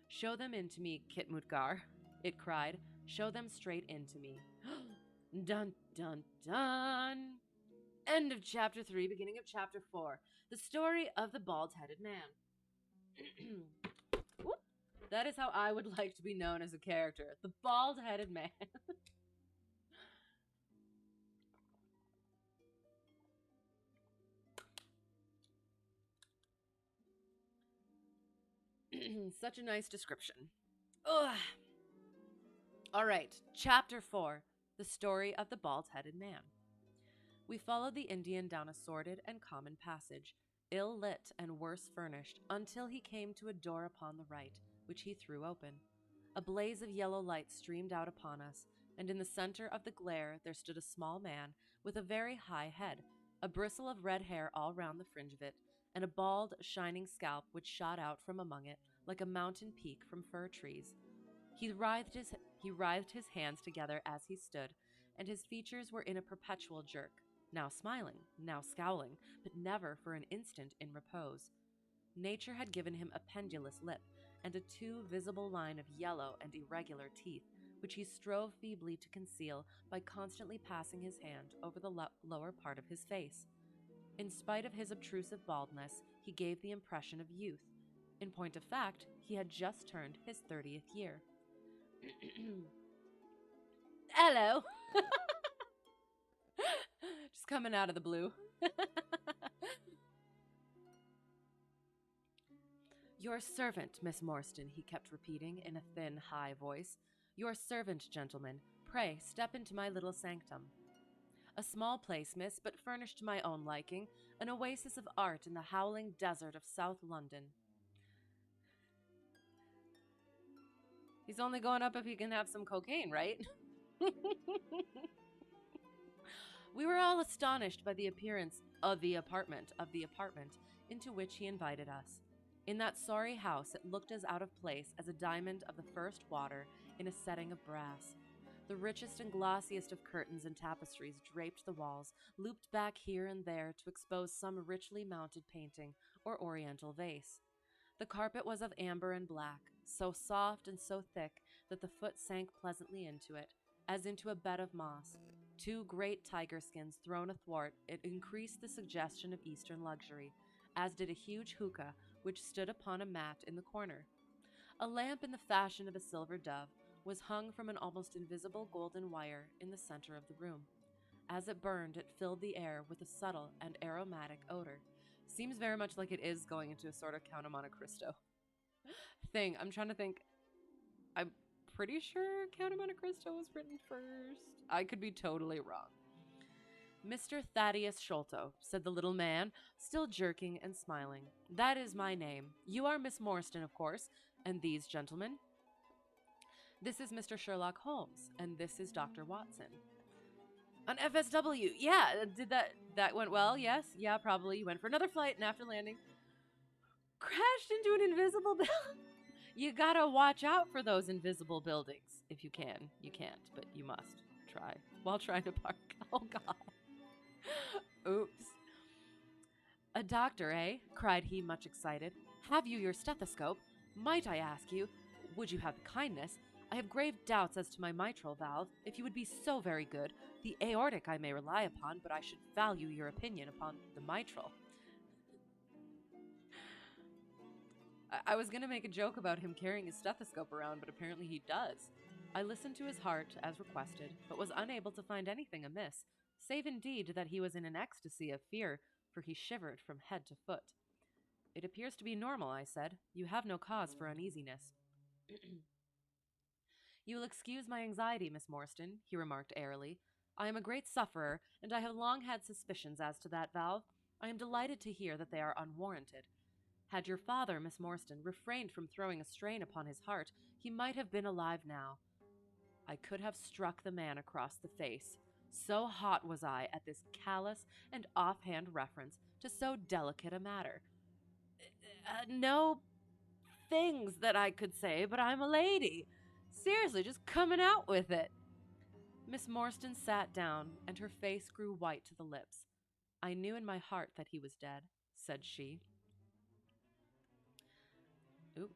"Show them in to me, Kitmutgar," it cried. "Show them straight into me." Dun, dun, dun! End of chapter 3, beginning of chapter 4. The story of the bald-headed man. That is how I would like to be known as a character. The bald-headed man. Such a nice description. Ugh. All right, chapter 4. The story of the bald-headed man. We followed the Indian down a sordid and common passage, ill-lit and worse furnished, until he came to a door upon the right, which he threw open. A blaze of yellow light streamed out upon us, and in the center of the glare there stood a small man with a very high head, a bristle of red hair all round the fringe of it, and a bald, shining scalp which shot out from among it like a mountain peak from fir trees. He writhed his hands together as he stood, and his features were in a perpetual jerk, now smiling, now scowling, but never for an instant in repose. Nature had given him a pendulous lip, and a too visible line of yellow and irregular teeth, which he strove feebly to conceal by constantly passing his hand over the lower part of his face. In spite of his obtrusive baldness, he gave the impression of youth. In point of fact, he had just turned his 30th year. Hello! Just coming out of the blue. "Your servant, Miss Morstan," he kept repeating in a thin, high voice. "Your servant, gentlemen. Pray, step into my little sanctum. A small place, miss, but furnished to my own liking, an oasis of art in the howling desert of South London." He's only going up if he can have some cocaine, right? We were all astonished by the appearance of the apartment into which he invited us. In that sorry house it looked as out of place as a diamond of the first water in a setting of brass. The richest and glossiest of curtains and tapestries draped the walls, looped back here and there to expose some richly mounted painting or oriental vase. The carpet was of amber and black, so soft and so thick that the foot sank pleasantly into it, as into a bed of moss. Two great tiger skins thrown athwart it increased the suggestion of Eastern luxury, as did a huge hookah which stood upon a mat in the corner. A lamp in the fashion of a silver dove was hung from an almost invisible golden wire in the center of the room. As it burned, it filled the air with a subtle and aromatic odor. Seems very much like it is going into a sort of Count of Monte Cristo thing. I'm trying to think. I'm pretty sure Count of Monte Cristo was written first. I could be totally wrong. "Mr. Thaddeus Sholto," said the little man, still jerking and smiling. "That is my name. You are Miss Morstan, of course. And these gentlemen?" "This is Mr. Sherlock Holmes, and this is Dr. Watson." "On FSW. Yeah, did that went well? Yes? Yeah, probably. You went for another flight, and after landing, crashed into an invisible building." You gotta watch out for those invisible buildings. If you can. You can't, but you must try while trying to park. Oh, God. Oops. "A doctor, eh?" cried he, much excited. "Have you your stethoscope? Might I ask you, would you have the kindness? I have grave doubts as to my mitral valve. If you would be so very good, the aortic I may rely upon, but I should value your opinion upon the mitral." I was going to make a joke about him carrying his stethoscope around, but apparently he does. I listened to his heart, as requested, but was unable to find anything amiss, save indeed that he was in an ecstasy of fear, for he shivered from head to foot. It appears to be normal, I said. You have no cause for uneasiness. You will excuse my anxiety, Miss Morstan, he remarked airily. I am a great sufferer, and I have long had suspicions as to that valve. I am delighted to hear that they are unwarranted. Had your father, Miss Morstan, refrained from throwing a strain upon his heart, he might have been alive now. I could have struck the man across the face. So hot was I at this callous and offhand reference to so delicate a matter. No things that I could say, but I'm a lady. Seriously, just coming out with it. Miss Morstan sat down, and her face grew white to the lips. I knew in my heart that he was dead, said she. Ooh.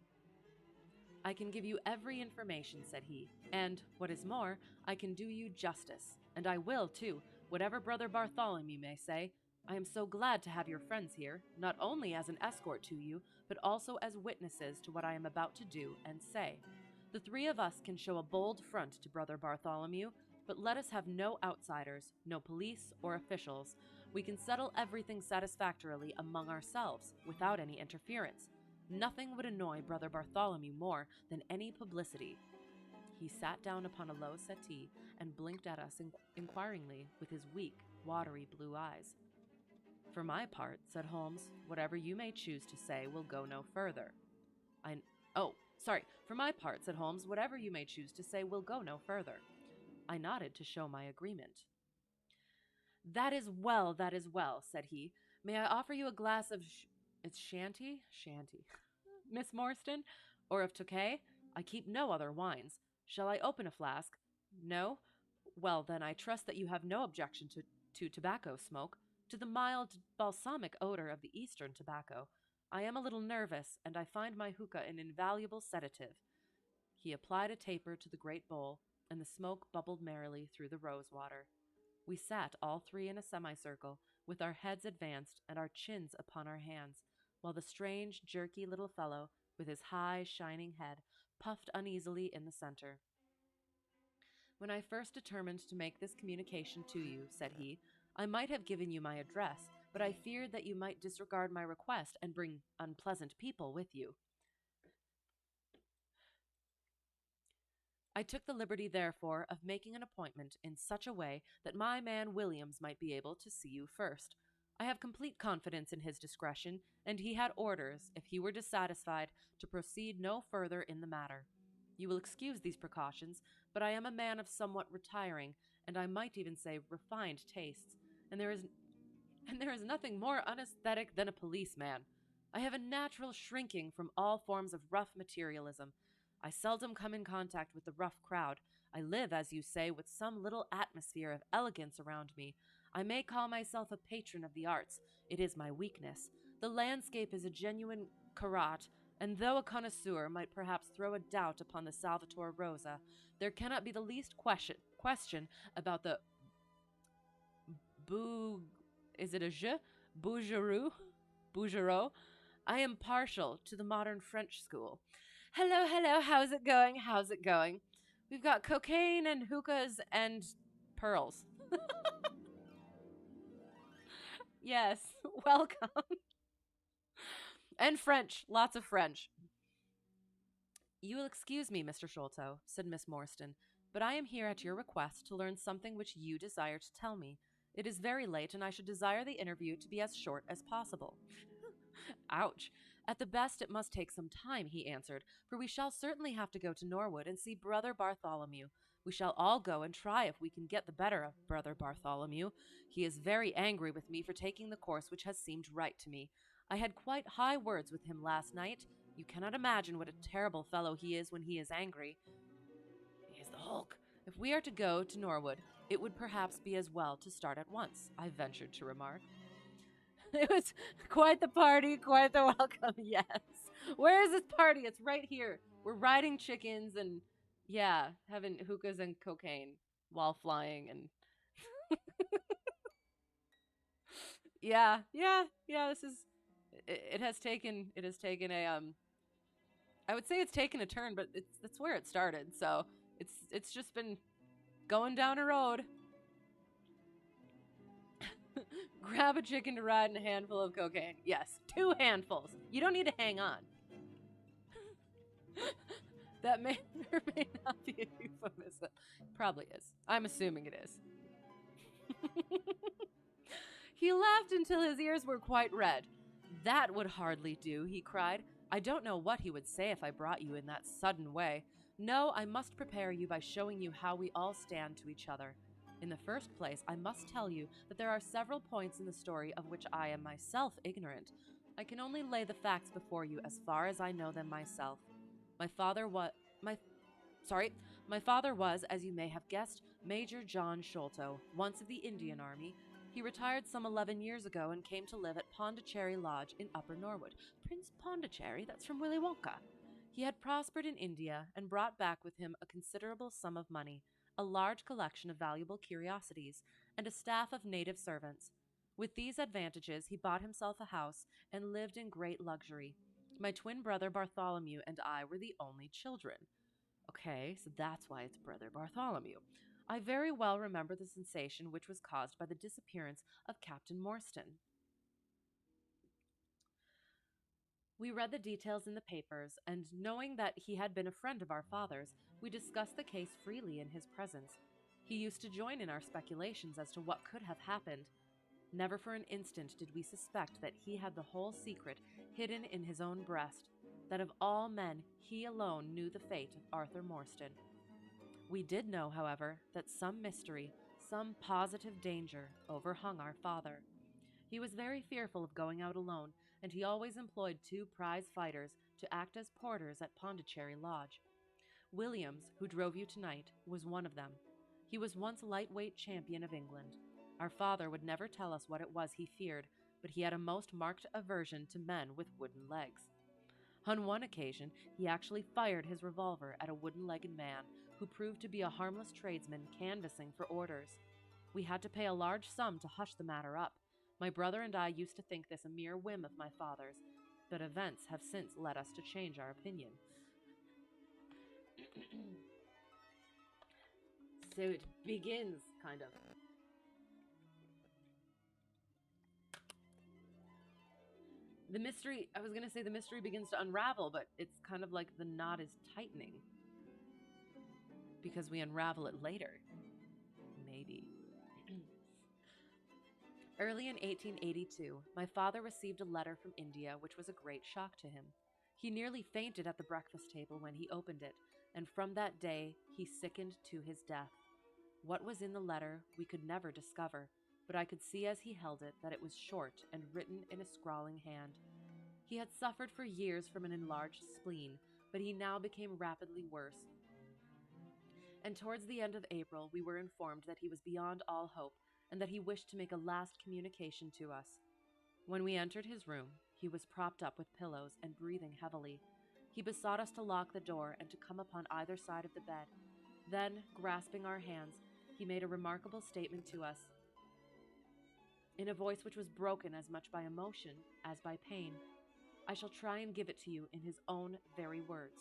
I can give you every information, said he, and, what is more, I can do you justice, and I will, too, whatever Brother Bartholomew may say. I am so glad to have your friends here, not only as an escort to you, but also as witnesses to what I am about to do and say. The three of us can show a bold front to Brother Bartholomew, but let us have no outsiders, no police or officials. We can settle everything satisfactorily among ourselves, without any interference. Nothing would annoy Brother Bartholomew more than any publicity. He sat down upon a low settee and blinked at us inquiringly with his weak, watery blue eyes. For my part, said Holmes, whatever you may choose to say will go no further. For my part, said Holmes, whatever you may choose to say will go no further. I nodded to show my agreement. That is well, said he. May I offer you a glass of it's shanty? Shanty. Miss Morstan? Or of Tokay? I keep no other wines. Shall I open a flask? No? Well, then, I trust that you have no objection to tobacco smoke, to the mild, balsamic odor of the Eastern tobacco. I am a little nervous, and I find my hookah an invaluable sedative. He applied a taper to the great bowl, and the smoke bubbled merrily through the rose water. We sat all three in a semicircle, with our heads advanced and our chins upon our hands, while the strange, jerky little fellow, with his high, shining head, puffed uneasily in the center. When I first determined to make this communication to you, said he, I might have given you my address, but I feared that you might disregard my request and bring unpleasant people with you. I took the liberty, therefore, of making an appointment in such a way that my man Williams might be able to see you first. I have complete confidence in his discretion, and he had orders, if he were dissatisfied, to proceed no further in the matter. You will excuse these precautions, but I am a man of somewhat retiring, and I might even say refined tastes, and there is nothing more unaesthetic than a policeman. I have a natural shrinking from all forms of rough materialism. I seldom come in contact with the rough crowd. I live, as you say, with some little atmosphere of elegance around me. I may call myself a patron of the arts. It is my weakness. The landscape is a genuine Corot, and though a connoisseur might perhaps throw a doubt upon the Salvator Rosa, there cannot be the least question about the is it a je? Bougereau? I am partial to the modern French school. Hello, how's it going? We've got cocaine and hookahs and pearls. Yes, welcome. And French, lots of French. You will excuse me, Mr. Sholto, said Miss Morstan, but I am here at your request to learn something which you desire to tell me. It is very late, and I should desire the interview to be as short as possible. Ouch. At the best, it must take some time, he answered, for we shall certainly have to go to Norwood and see Brother Bartholomew. We shall all go and try if we can get the better of Brother Bartholomew. He is very angry with me for taking the course which has seemed right to me. I had quite high words with him last night. You cannot imagine what a terrible fellow he is when he is angry. He is the Hulk. If we are to go to Norwood, it would perhaps be as well to start at once, I ventured to remark. It was quite the party, quite the welcome, yes. Where is this party? It's right here. We're riding chickens and, having hookahs and cocaine while flying and... this is... It has taken a, I would say it's taken a turn, but that's where it started, so It's just been going down a road. Grab a chicken to ride and a handful of cocaine. Yes, 2 handfuls. You don't need to hang on. That may or may not be a euphemism. Probably is. I'm assuming it is. He laughed until his ears were quite red. That would hardly do, he cried. I don't know what he would say if I brought you in that sudden way. No, I must prepare you by showing you how we all stand to each other. In the first place, I must tell you that there are several points in the story of which I am myself ignorant. I can only lay the facts before you as far as I know them myself. My father was, as you may have guessed, Major John Sholto, once of the Indian Army. He retired some 11 years ago and came to live at Pondicherry Lodge in Upper Norwood. Prince Pondicherry, that's from Willy Wonka. He had prospered in India and brought back with him a considerable sum of money, a large collection of valuable curiosities, and a staff of native servants. With these advantages, he bought himself a house and lived in great luxury. My twin brother Bartholomew and I were the only children. Okay, so that's why it's Brother Bartholomew. I very well remember the sensation which was caused by the disappearance of Captain Morstan. We read the details in the papers, and knowing that he had been a friend of our father's, we discussed the case freely in his presence. He used to join in our speculations as to what could have happened. Never for an instant did we suspect that he had the whole secret hidden in his own breast, that of all men he alone knew the fate of Arthur Morstan. We did know, however, that some mystery, some positive danger, overhung our father. He was very fearful of going out alone, and he always employed 2 prize fighters to act as porters at Pondicherry Lodge. Williams, who drove you tonight, was one of them. He was once lightweight champion of England. Our father would never tell us what it was he feared, but he had a most marked aversion to men with wooden legs. On one occasion, he actually fired his revolver at a wooden-legged man who proved to be a harmless tradesman canvassing for orders. We had to pay a large sum to hush the matter up. My brother and I used to think this a mere whim of my father's, but events have since led us to change our opinion. So it begins, kind of. The mystery begins to unravel, but it's kind of like the knot is tightening. Because we unravel it later. Maybe. Early in 1882, my father received a letter from India which was a great shock to him. He nearly fainted at the breakfast table when he opened it, and from that day he sickened to his death. What was in the letter we could never discover, but I could see as he held it that it was short and written in a scrawling hand. He had suffered for years from an enlarged spleen, but he now became rapidly worse. And towards the end of April, we were informed that he was beyond all hope, and that he wished to make a last communication to us. When we entered his room, he was propped up with pillows and breathing heavily. He besought us to lock the door and to come upon either side of the bed. Then, grasping our hands, he made a remarkable statement to us, in a voice which was broken as much by emotion as by pain. I shall try and give it to you in his own very words.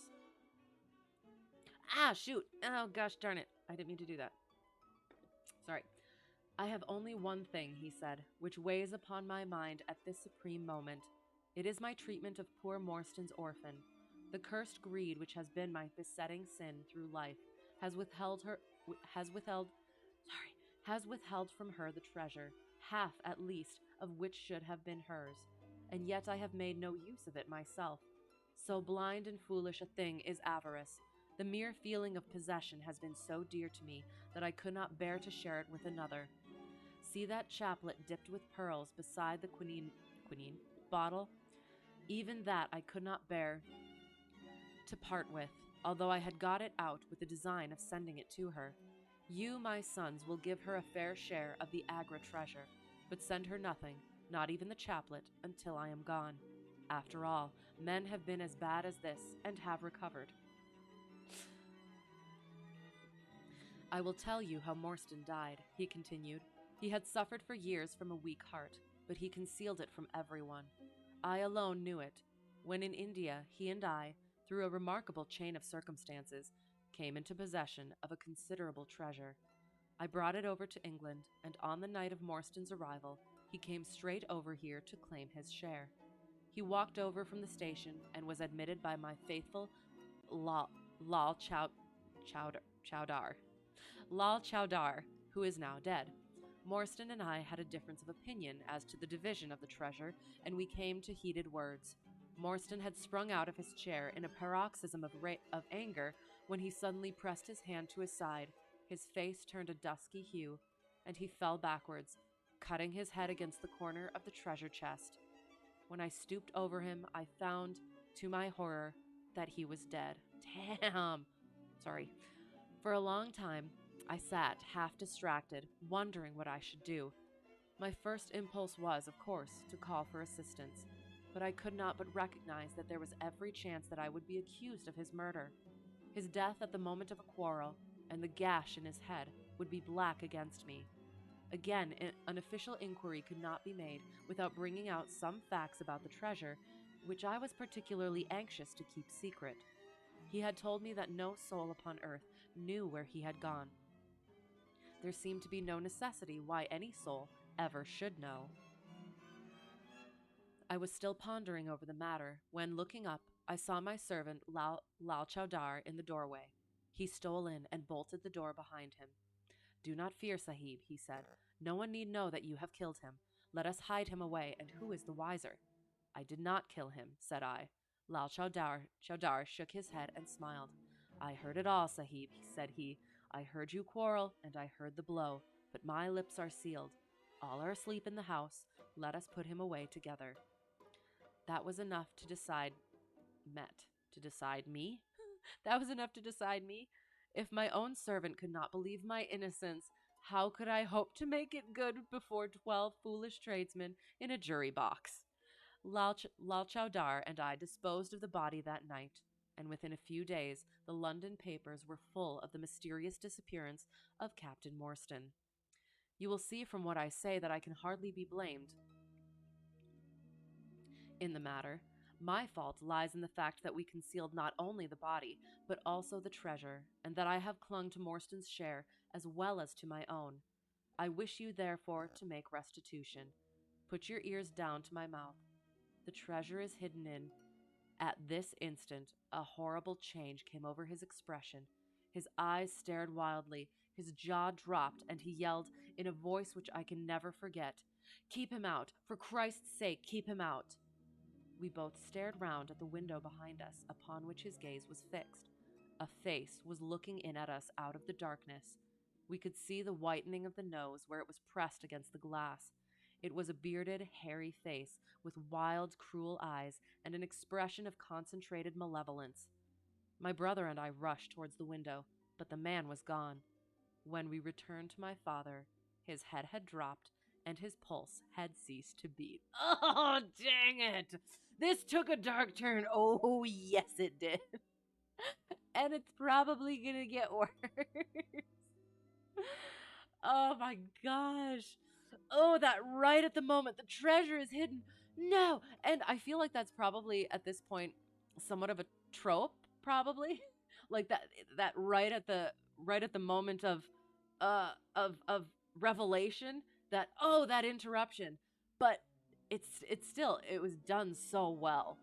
Ah, shoot! Oh, gosh darn it. I didn't mean to do that. Sorry. I have only one thing, he said, which weighs upon my mind at this supreme moment. It is my treatment of poor Morstan's orphan. The cursed greed which has been my besetting sin through life has withheld from her the treasure, half at least of which should have been hers, and yet I have made no use of it myself. So blind and foolish a thing is avarice. The mere feeling of possession has been so dear to me that I could not bear to share it with another. See that chaplet dipped with pearls beside the quinine bottle? Even that I could not bear to part with, although I had got it out with the design of sending it to her. You, my sons, will give her a fair share of the Agra treasure, but send her nothing, not even the chaplet, until I am gone. After all, men have been as bad as this, and have recovered. I will tell you how Morstan died, he continued. He had suffered for years from a weak heart, but he concealed it from everyone. I alone knew it. When in India, he and I, through a remarkable chain of circumstances, came into possession of a considerable treasure. I brought it over to England, and on the night of Morstan's arrival, he came straight over here to claim his share. He walked over from the station and was admitted by my faithful Lal, Lal Chowdar, Lal Chowdar, who is now dead. Morstan and I had a difference of opinion as to the division of the treasure, and we came to heated words. Morstan had sprung out of his chair in a paroxysm of anger when he suddenly pressed his hand to his side. His face turned a dusky hue, and he fell backwards, cutting his head against the corner of the treasure chest. When I stooped over him, I found, to my horror, that he was dead. Damn! Sorry. For a long time, I sat, half distracted, wondering what I should do. My first impulse was, of course, to call for assistance, but I could not but recognize that there was every chance that I would be accused of his murder. His death at the moment of a quarrel, and the gash in his head, would be black against me. Again, an official inquiry could not be made without bringing out some facts about the treasure, which I was particularly anxious to keep secret. He had told me that no soul upon earth knew where he had gone. There seemed to be no necessity why any soul ever should know. I was still pondering over the matter when, looking up, I saw my servant Lal Chowdar in the doorway. He stole in and bolted the door behind him. "Do not fear, Sahib," he said. "No one need know that you have killed him. Let us hide him away, and who is the wiser?" "I did not kill him," said I. Lal Chowdar shook his head and smiled. "I heard it all, Sahib," said he. "I heard you quarrel, and I heard the blow, but my lips are sealed. All are asleep in the house. Let us put him away together." That was enough to decide me? That was enough to decide me? If my own servant could not believe my innocence, how could I hope to make it good before 12 foolish tradesmen in a jury box? Lal Chowdar and I disposed of the body that night, and within a few days the London papers were full of the mysterious disappearance of Captain Morstan. You will see from what I say that I can hardly be blamed in the matter. My fault lies in the fact that we concealed not only the body, but also the treasure, and that I have clung to Morstan's share as well as to my own. I wish you, therefore, to make restitution. Put your ears down to my mouth. The treasure is hidden in... At this instant, a horrible change came over his expression. His eyes stared wildly, his jaw dropped, and he yelled, in a voice which I can never forget, "Keep him out! For Christ's sake, keep him out!" We both stared round at the window behind us, upon which his gaze was fixed. A face was looking in at us out of the darkness. We could see the whitening of the nose where it was pressed against the glass. It was a bearded, hairy face, with wild, cruel eyes, and an expression of concentrated malevolence. My brother and I rushed towards the window, but the man was gone. When we returned to my father, his head had dropped, and his pulse had ceased to beat. Oh, dang it! This took a dark turn. Oh, yes, it did. And it's probably gonna get worse. Oh my gosh. Oh, that right at the moment the treasure is hidden. No. And I feel like that's probably at this point somewhat of a trope, probably. Like that right at the moment of revelation, that interruption. But it's still, it was done so well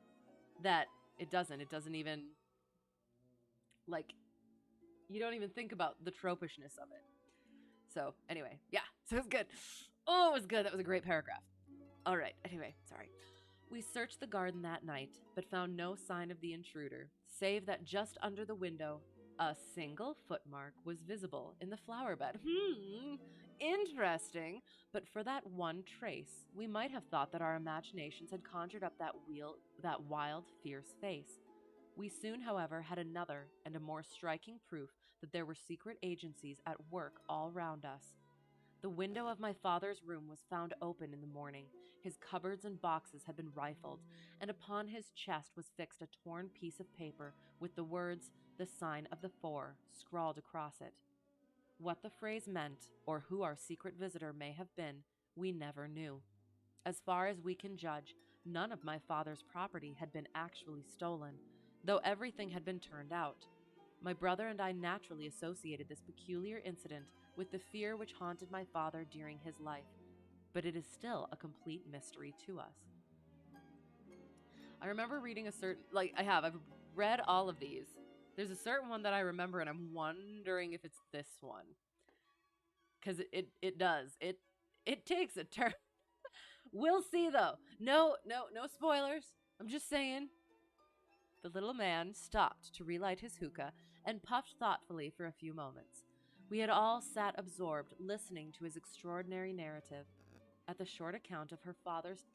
that it doesn't even, like, you don't even think about the tropishness of it. So anyway, yeah, so it was good. Oh, it was good. That was a great paragraph. All right, anyway, sorry. We searched the garden that night, but found no sign of the intruder, save that just under the window, a single footmark was visible in the flower bed. Interesting. But for that one trace, we might have thought that our imaginations had conjured up that wild, fierce face. We soon, however, had another and a more striking proof that there were secret agencies at work all round us. The window of my father's room was found open in the morning. His cupboards and boxes had been rifled, and upon his chest was fixed a torn piece of paper with the words, "The sign of the four," scrawled across it. What the phrase meant, or who our secret visitor may have been, we never knew. As far as we can judge, none of my father's property had been actually stolen, though everything had been turned out. My brother and I naturally associated this peculiar incident with the fear which haunted my father during his life, but it is still a complete mystery to us. I remember reading a certain, I've read all of these. There's a certain one that I remember, and I'm wondering if it's this one. Because it does. It takes a turn. We'll see, though. No spoilers. I'm just saying. The little man stopped to relight his hookah and puffed thoughtfully for a few moments. We had all sat absorbed, listening to his extraordinary narrative. At the short account of her father's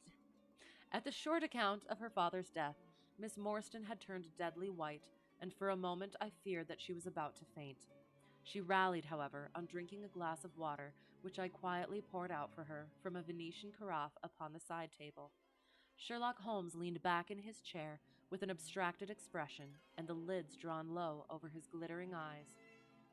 At the short account of her father's death, Miss Morstan had turned deadly white, and for a moment I feared that she was about to faint. She rallied, however, on drinking a glass of water, which I quietly poured out for her from a Venetian carafe upon the side table. Sherlock Holmes leaned back in his chair with an abstracted expression and the lids drawn low over his glittering eyes.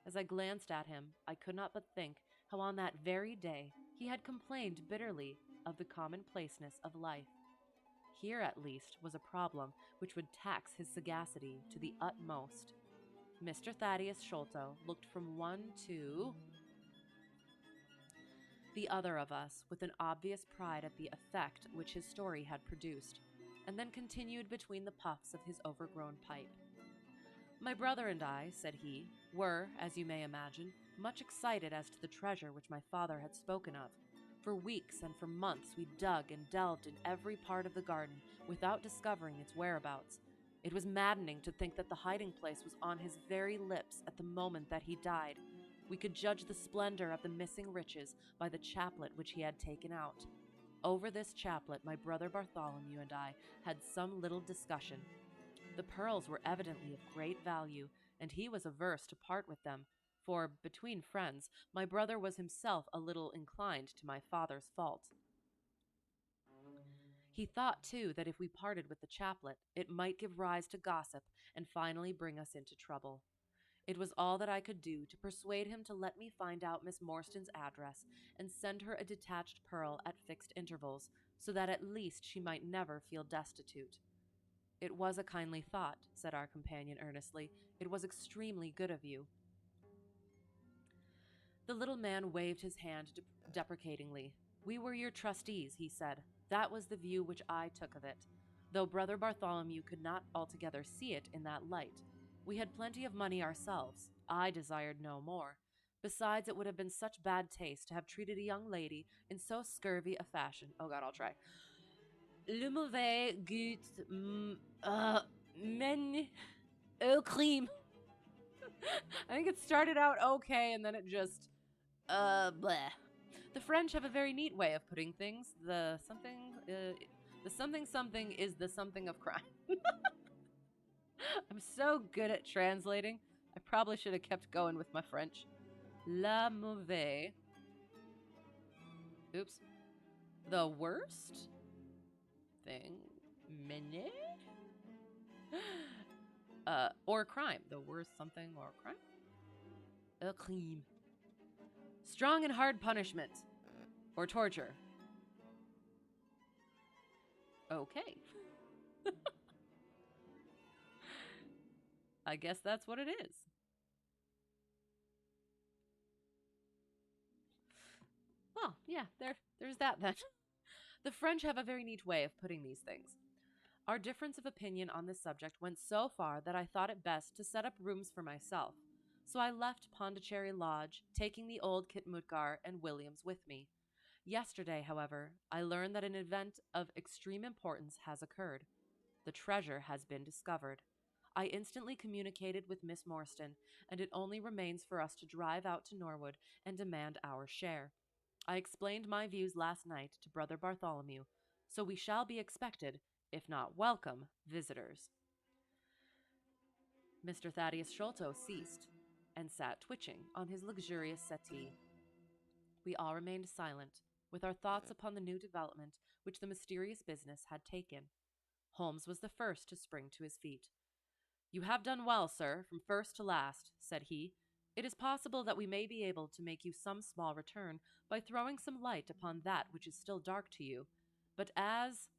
As I glanced at him, I could not but think how on that very day he had complained bitterly of the commonplaceness of life. Here, at least, was a problem which would tax his sagacity to the utmost. Mr. Thaddeus Sholto looked from one to the other of us with an obvious pride at the effect which his story had produced, and then continued between the puffs of his overgrown pipe. My brother and I, said he, were, as you may imagine, much excited as to the treasure which my father had spoken of. For weeks and for months we dug and delved in every part of the garden without discovering its whereabouts. It was maddening to think that the hiding place was on his very lips at the moment that he died. We could judge the splendor of the missing riches by the chaplet which he had taken out. Over this chaplet my brother Bartholomew and I had some little discussion. The pearls were evidently of great value, and he was averse to part with them, for, between friends, my brother was himself a little inclined to my father's fault. He thought, too, that if we parted with the chaplet, it might give rise to gossip and finally bring us into trouble. It was all that I could do to persuade him to let me find out Miss Morstan's address and send her a detached pearl at fixed intervals, so that at least she might never feel destitute. It was a kindly thought, said our companion earnestly. It was extremely good of you. The little man waved his hand deprecatingly. We were your trustees, he said. That was the view which I took of it, though Brother Bartholomew could not altogether see it in that light. We had plenty of money ourselves. I desired no more. Besides, it would have been such bad taste to have treated a young lady in so scurvy a fashion. Oh God, I'll try. Le mauvais goût, men, au crime. I think it started out okay, and then it just, bleh. The French have a very neat way of putting things. The something something is the something of crime. I'm so good at translating. I probably should have kept going with my French. La mauvaise. Oops. The worst thing. Mené? Or crime. The worst something or crime? A crime. Strong and hard punishment. Or torture. Okay. I guess that's what it is. Well, yeah, there's that then. The French have a very neat way of putting these things. Our difference of opinion on this subject went so far that I thought it best to set up rooms for myself. So I left Pondicherry Lodge, taking the old Khitmutgar and Williams with me. Yesterday, however, I learned that an event of extreme importance has occurred. The treasure has been discovered. I instantly communicated with Miss Morstan, and it only remains for us to drive out to Norwood and demand our share. I explained my views last night to Brother Bartholomew, so we shall be expected, if not welcome, visitors. Mr. Thaddeus Sholto ceased and sat twitching on his luxurious settee. We all remained silent, with our thoughts upon the new development which the mysterious business had taken. Holmes was the first to spring to his feet. You have done well, sir, from first to last, said he. It is possible that we may be able to make you some small return by throwing some light upon that which is still dark to you. But as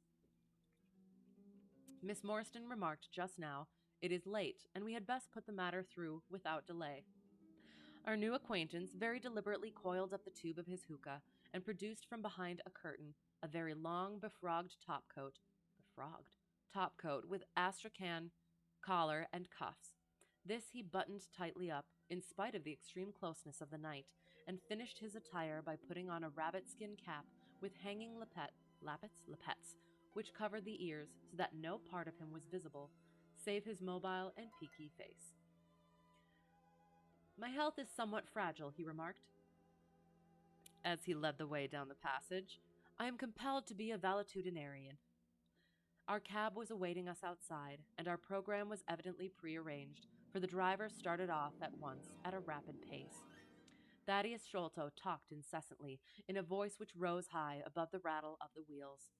Miss Morstan remarked just now, It is late, and we had best put the matter through without delay. Our new acquaintance very deliberately coiled up the tube of his hookah and produced from behind a curtain a very long, befrogged topcoat with astrakhan collar and cuffs. This he buttoned tightly up, in spite of the extreme closeness of the night, and finished his attire by putting on a rabbit skin cap with hanging lappets, which covered the ears so that no part of him was visible, save his mobile and peaky face. My health is somewhat fragile, he remarked, as he led the way down the passage. I am compelled to be a valetudinarian. Our cab was awaiting us outside, and our program was evidently prearranged, for the driver started off at once at a rapid pace. Thaddeus Sholto talked incessantly, in a voice which rose high above the rattle of the wheels.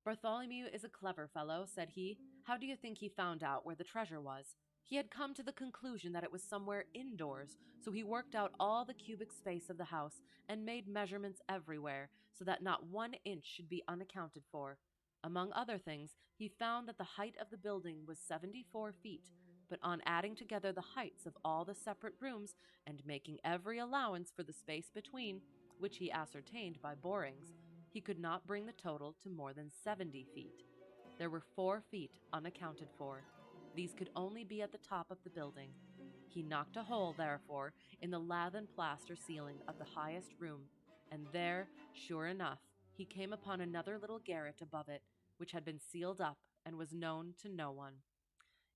Bartholomew is a clever fellow, said he. How do you think he found out where the treasure was? He had come to the conclusion that it was somewhere indoors, so he worked out all the cubic space of the house and made measurements everywhere, so that not 1 inch should be unaccounted for. Among other things, he found that the height of the building was 74 feet, but on adding together the heights of all the separate rooms and making every allowance for the space between, which he ascertained by borings, he could not bring the total to more than 70 feet. There were 4 feet unaccounted for. These could only be at the top of the building. He knocked a hole, therefore, in the lath and plaster ceiling of the highest room, and there, sure enough, he came upon another little garret above it, which had been sealed up and was known to no one.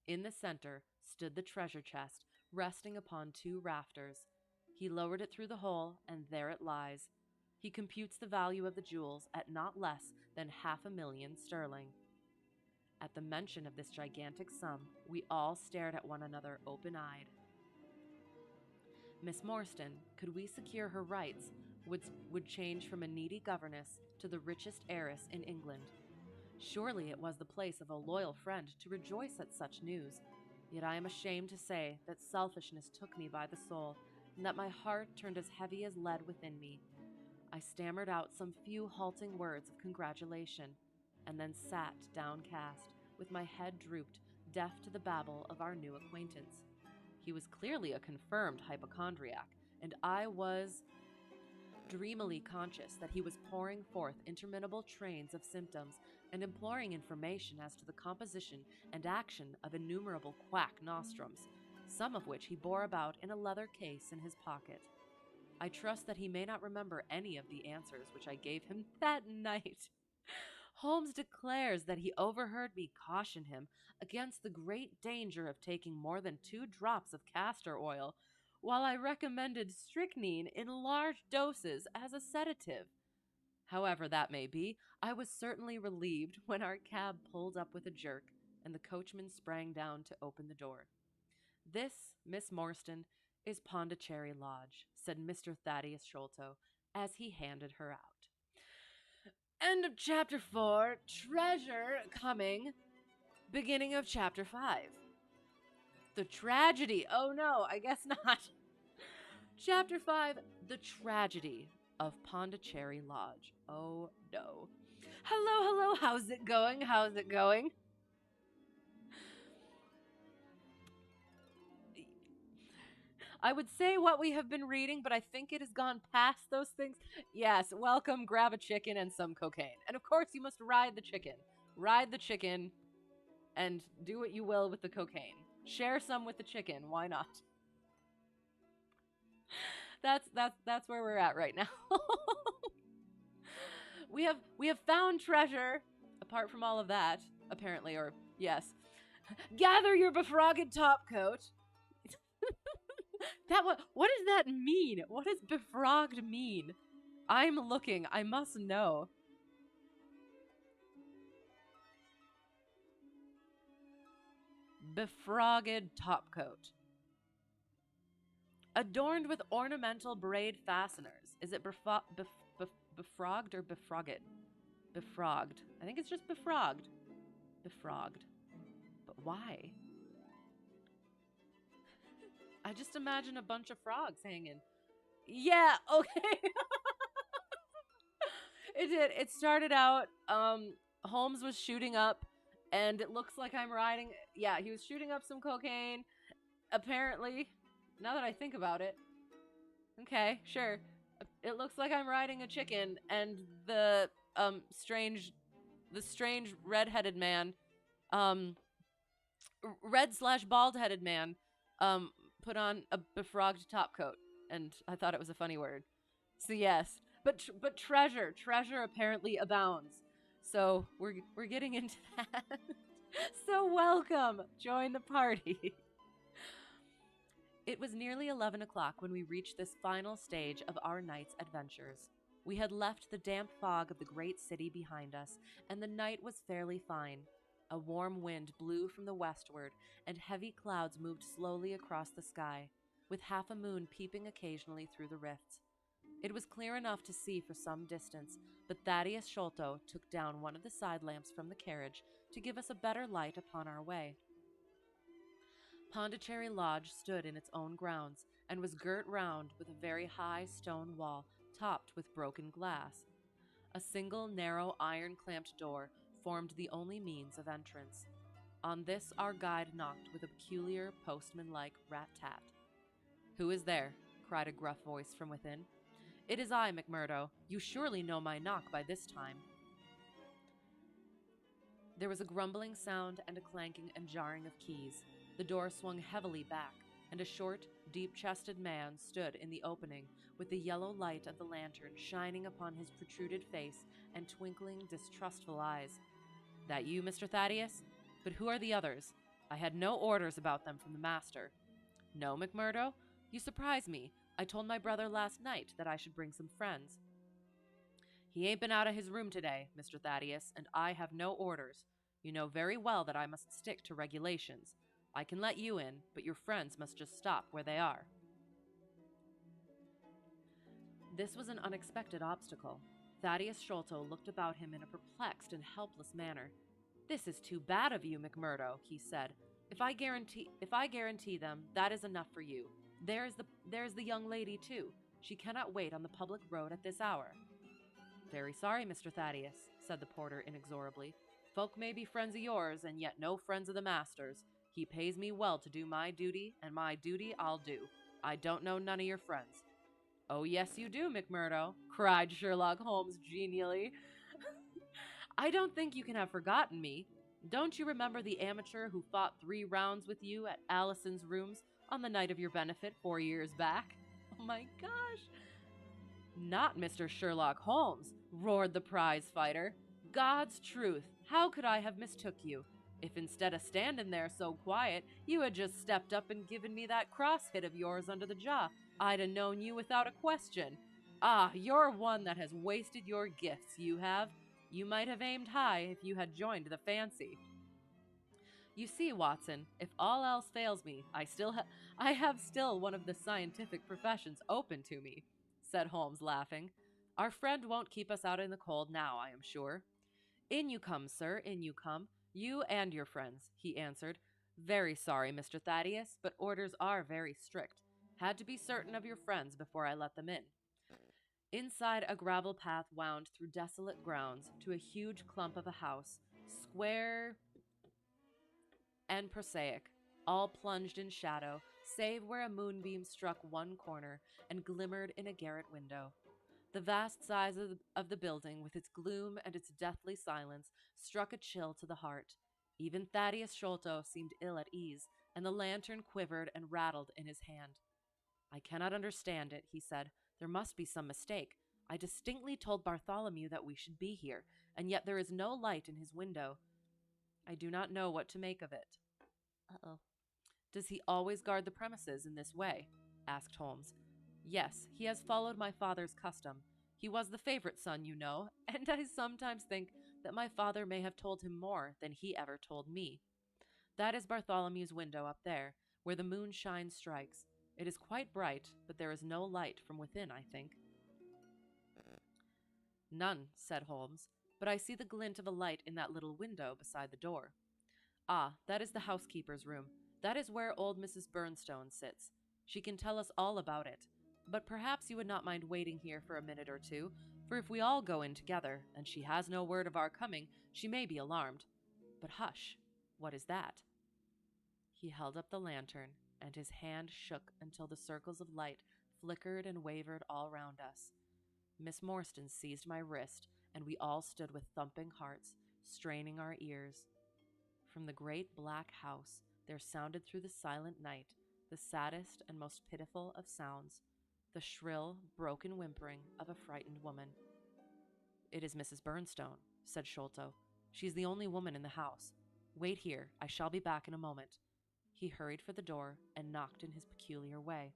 In the center stood the treasure chest, resting upon 2 rafters. He lowered it through the hole, and there it lies. He computes the value of the jewels at not less than 500,000 sterling. At the mention of this gigantic sum, we all stared at one another open-eyed. Miss Morstan, could we secure her rights, would change from a needy governess to the richest heiress in England. Surely it was the place of a loyal friend to rejoice at such news. Yet I am ashamed to say that selfishness took me by the soul, and that my heart turned as heavy as lead within me. I stammered out some few halting words of congratulation, and then sat downcast, with my head drooped, deaf to the babble of our new acquaintance. He was clearly a confirmed hypochondriac, and I was dreamily conscious that he was pouring forth interminable trains of symptoms and imploring information as to the composition and action of innumerable quack nostrums, some of which he bore about in a leather case in his pocket. I trust that he may not remember any of the answers which I gave him that night. Holmes declares that he overheard me caution him against the great danger of taking more than 2 drops of castor oil, while I recommended strychnine in large doses as a sedative. However that may be, I was certainly relieved when our cab pulled up with a jerk, and the coachman sprang down to open the door. This, Miss Morstan, is Pondicherry Lodge, said Mr. Thaddeus Sholto, as he handed her out. End of chapter 4, treasure coming. Beginning of chapter 5. The tragedy. Oh no, I guess not. Chapter 5, the tragedy of Pondicherry Lodge. Oh no. Hello, how's it going? I would say what we have been reading, but I think it has gone past those things. Yes, welcome, grab a chicken and some cocaine. And of course, you must ride the chicken. Ride the chicken and do what you will with the cocaine. Share some with the chicken, why not? That's where we're at right now. we have found treasure, apart from all of that, apparently, or yes. Gather your befrogged topcoat. What does that mean? What does befrogged mean? I'm looking. I must know. Befrogged topcoat. Adorned with ornamental braid fasteners. Is it befrogged or befrogged? Befrogged. I think it's just befrogged. Befrogged. But why? I just imagine a bunch of frogs hanging. Yeah, okay. It did. It started out, Holmes was shooting up, and it looks like I'm riding. Yeah, he was shooting up some cocaine, apparently. Now that I think about it. Okay, sure. It looks like I'm riding a chicken, and strange, the strange red-headed man, um, red/bald-headed man, um, put on a befrogged topcoat, and I thought it was a funny word. So yes, but treasure apparently abounds. So we're getting into that. So welcome, join the party. It was nearly 11 o'clock when we reached this final stage of our night's adventures. We had left the damp fog of the great city behind us, and the night was fairly fine. A warm wind blew from the westward, and heavy clouds moved slowly across the sky, with half a moon peeping occasionally through the rifts. It was clear enough to see for some distance, but Thaddeus Sholto took down one of the side lamps from the carriage to give us a better light upon our way. Pondicherry Lodge stood in its own grounds, and was girt round with a very high stone wall topped with broken glass. A single narrow iron-clamped door formed the only means of entrance. On this our guide knocked with a peculiar postman-like rat-tat. "Who is there?" cried a gruff voice from within. "It is I, McMurdo. You surely know my knock by this time." There was a grumbling sound and a clanking and jarring of keys. The door swung heavily back, and a short, deep-chested man stood in the opening with the yellow light of the lantern shining upon his protruded face and twinkling, distrustful eyes. "That you, Mr. Thaddeus? But who are the others? I had no orders about them from the master." "No, McMurdo? You surprise me. I told my brother last night that I should bring some friends." "He ain't been out of his room today, Mr. Thaddeus, and I have no orders. You know very well that I must stick to regulations. I can let you in, but your friends must just stop where they are." This was an unexpected obstacle. Thaddeus Sholto looked about him in a perplexed and helpless manner. "This is too bad of you, McMurdo," he said. If I guarantee them, that is enough for you. There's the young lady, too. She cannot wait on the public road at this hour." "Very sorry, Mr. Thaddeus," said the porter inexorably. "Folk may be friends of yours, and yet no friends of the master's. He pays me well to do my duty, and my duty I'll do. I don't know none of your friends." "Oh, yes, you do, McMurdo," cried Sherlock Holmes genially. "I don't think you can have forgotten me. Don't you remember the amateur who fought 3 rounds with you at Allison's rooms on the night of your benefit 4 years back?" "Oh my gosh!" "Not Mr. Sherlock Holmes," roared the prize fighter. "God's truth, how could I have mistook you? If instead of standing there so quiet, you had just stepped up and given me that cross hit of yours under the jaw, I'd have known you without a question. Ah, you're one that has wasted your gifts, you have. You might have aimed high if you had joined the fancy." "You see, Watson, if all else fails me, I have still one of the scientific professions open to me," said Holmes, laughing. "Our friend won't keep us out in the cold now, I am sure." "In you come, sir, in you come. You and your friends," he answered. "Very sorry, Mr. Thaddeus, but orders are very strict. Had to be certain of your friends before I let them in." Inside, a gravel path wound through desolate grounds to a huge clump of a house, square and prosaic, all plunged in shadow, save where a moonbeam struck one corner and glimmered in a garret window. The vast size of the building, with its gloom and its deathly silence, struck a chill to the heart. Even Thaddeus Sholto seemed ill at ease, and the lantern quivered and rattled in his hand. "I cannot understand it," he said. "There must be some mistake. I distinctly told Bartholomew that we should be here, and yet there is no light in his window. I do not know what to make of it." "Uh-oh." "Does he always guard the premises in this way?" asked Holmes. "Yes, he has followed my father's custom. He was the favorite son, you know, and I sometimes think that my father may have told him more than he ever told me. That is Bartholomew's window up there, where the moonshine strikes. It is quite bright, but there is no light from within, I think." "None," said Holmes, "but I see the glint of a light in that little window beside the door." "Ah, that is the housekeeper's room. That is where old Mrs. Burnstone sits. She can tell us all about it. But perhaps you would not mind waiting here for a minute or two, for if we all go in together, and she has no word of our coming, she may be alarmed." But hush, what is that? He held up the lantern, and his hand shook until the circles of light flickered and wavered all round us. Miss Morstan seized my wrist, and we all stood with thumping hearts, straining our ears. From the great black house there sounded through the silent night the saddest and most pitiful of sounds, the shrill, broken whimpering of a frightened woman. "It is Mrs. Burnstone," said Sholto. "She's the only woman in the house. Wait here, I shall be back in a moment." He hurried for the door and knocked in his peculiar way.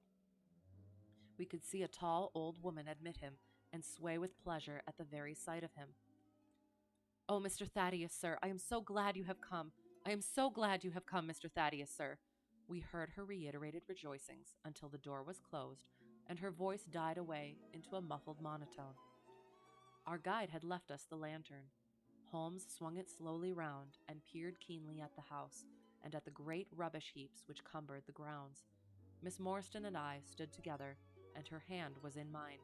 We could see a tall old woman admit him and sway with pleasure at the very sight of him. "Oh, Mr. Thaddeus, sir, I am so glad you have come. I am so glad you have come, Mr. Thaddeus, sir." We heard her reiterated rejoicings until the door was closed and her voice died away into a muffled monotone. Our guide had left us the lantern. Holmes swung it slowly round and peered keenly at the house and at the great rubbish heaps which cumbered the grounds. Miss Morstan and I stood together, and her hand was in mine.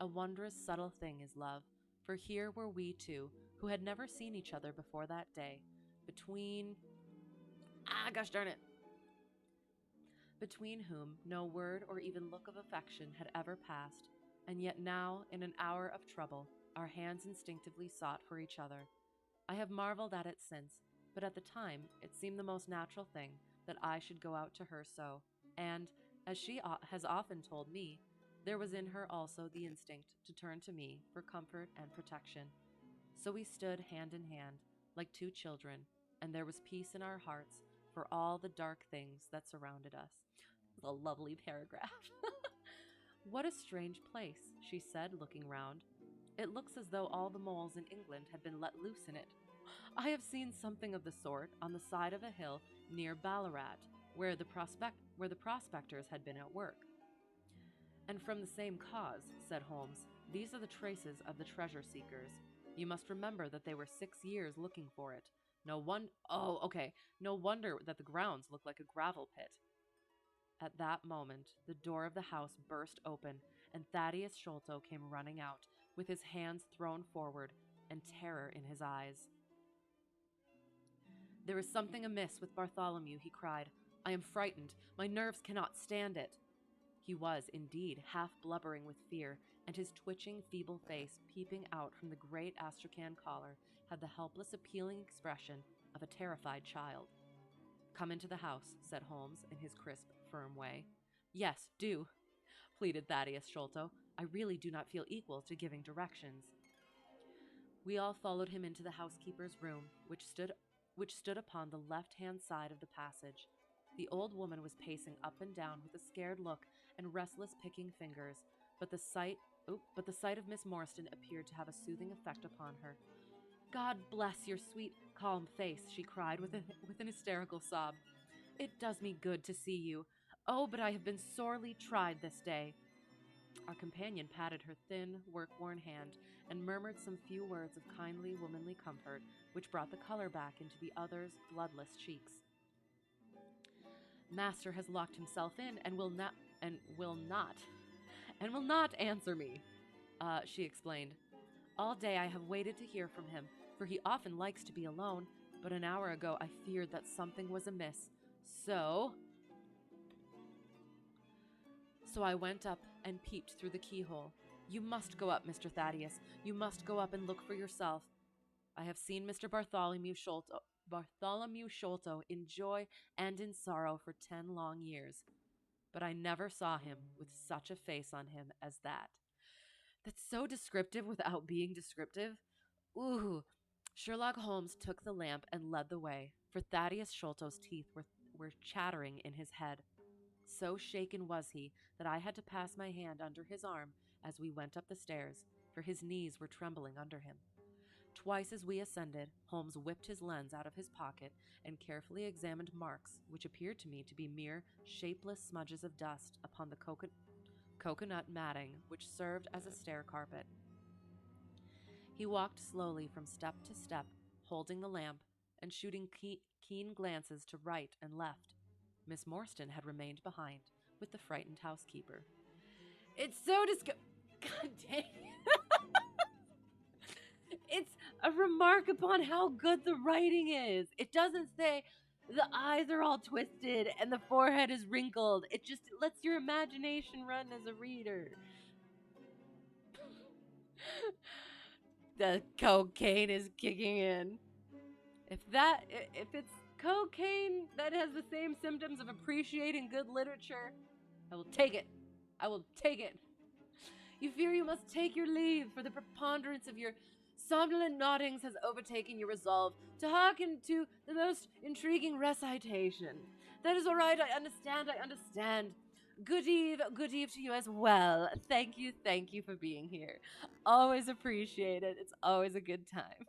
A wondrous subtle thing is love, for here were we two, who had never seen each other before that day, between whom no word or even look of affection had ever passed, and yet now, in an hour of trouble, our hands instinctively sought for each other. I have marveled at it since, but at the time it seemed the most natural thing that I should go out to her so, and, as she has often told me, there was in her also the instinct to turn to me for comfort and protection. So we stood hand in hand, like two children, and there was peace in our hearts for all the dark things that surrounded us. A lovely paragraph. "What a strange place," she said, looking round. "It looks as though all the moles in England had been let loose in it. I have seen something of the sort on the side of a hill near Ballarat, where the prospectors had been at work." "And from the same cause," said Holmes. "These are the traces of the treasure seekers. You must remember that they were 6 years looking for it. No wonder that the grounds look like a gravel pit." At that moment, the door of the house burst open, and Thaddeus Sholto came running out, with his hands thrown forward and terror in his eyes. "There is something amiss with Bartholomew," he cried. "I am frightened. My nerves cannot stand it." He was, indeed, half blubbering with fear, and his twitching, feeble face, peeping out from the great astrakhan collar, had the helpless, appealing expression of a terrified child. "Come into the house," said Holmes, in his crisp, firm way. "Yes, do," pleaded Thaddeus Sholto. "I really do not feel equal to giving directions." We all followed him into the housekeeper's room, which stood upon the left-hand side of the passage. The old woman was pacing up and down with a scared look and restless picking fingers, but the sight of Miss Morstan appeared to have a soothing effect upon her. "God bless your sweet, calm face," she cried with an hysterical sob. "It does me good to see you. Oh, but I have been sorely tried this day." Our companion patted her thin, work-worn hand and murmured some few words of kindly, womanly comfort, which brought the color back into the other's bloodless cheeks. "Master has locked himself in and will not answer me," she explained. "All day I have waited to hear from him, for he often likes to be alone, but an hour ago I feared that something was amiss. So I went up and peeped through the keyhole. You must go up, Mr. Thaddeus. You must go up and look for yourself. I have seen Mr. Bartholomew Sholto in joy and in sorrow for 10 long years, but I never saw him with such a face on him as that." That's so descriptive without being descriptive. Ooh. Sherlock Holmes took the lamp and led the way, for Thaddeus Sholto's teeth were chattering in his head. So shaken was he that I had to pass my hand under his arm as we went up the stairs, for his knees were trembling under him. Twice as we ascended, Holmes whipped his lens out of his pocket and carefully examined marks which appeared to me to be mere shapeless smudges of dust upon the coconut matting which served as a stair carpet. He walked slowly from step to step, holding the lamp and shooting keen glances to right and left. Miss Morstan had remained behind with the frightened housekeeper. "It's so God dang. a remark upon how good the writing is. It doesn't say the eyes are all twisted and the forehead is wrinkled. It just lets your imagination run as a reader. The cocaine is kicking in. If it's cocaine that has the same symptoms of appreciating good literature, I will take it. I will take it. You fear you must take your leave, for the preponderance of your somnolent noddings has overtaken your resolve to hearken to the most intriguing recitation. That is all right, I understand. Good eve to you as well. Thank you for being here. Always appreciate it. It's always a good time.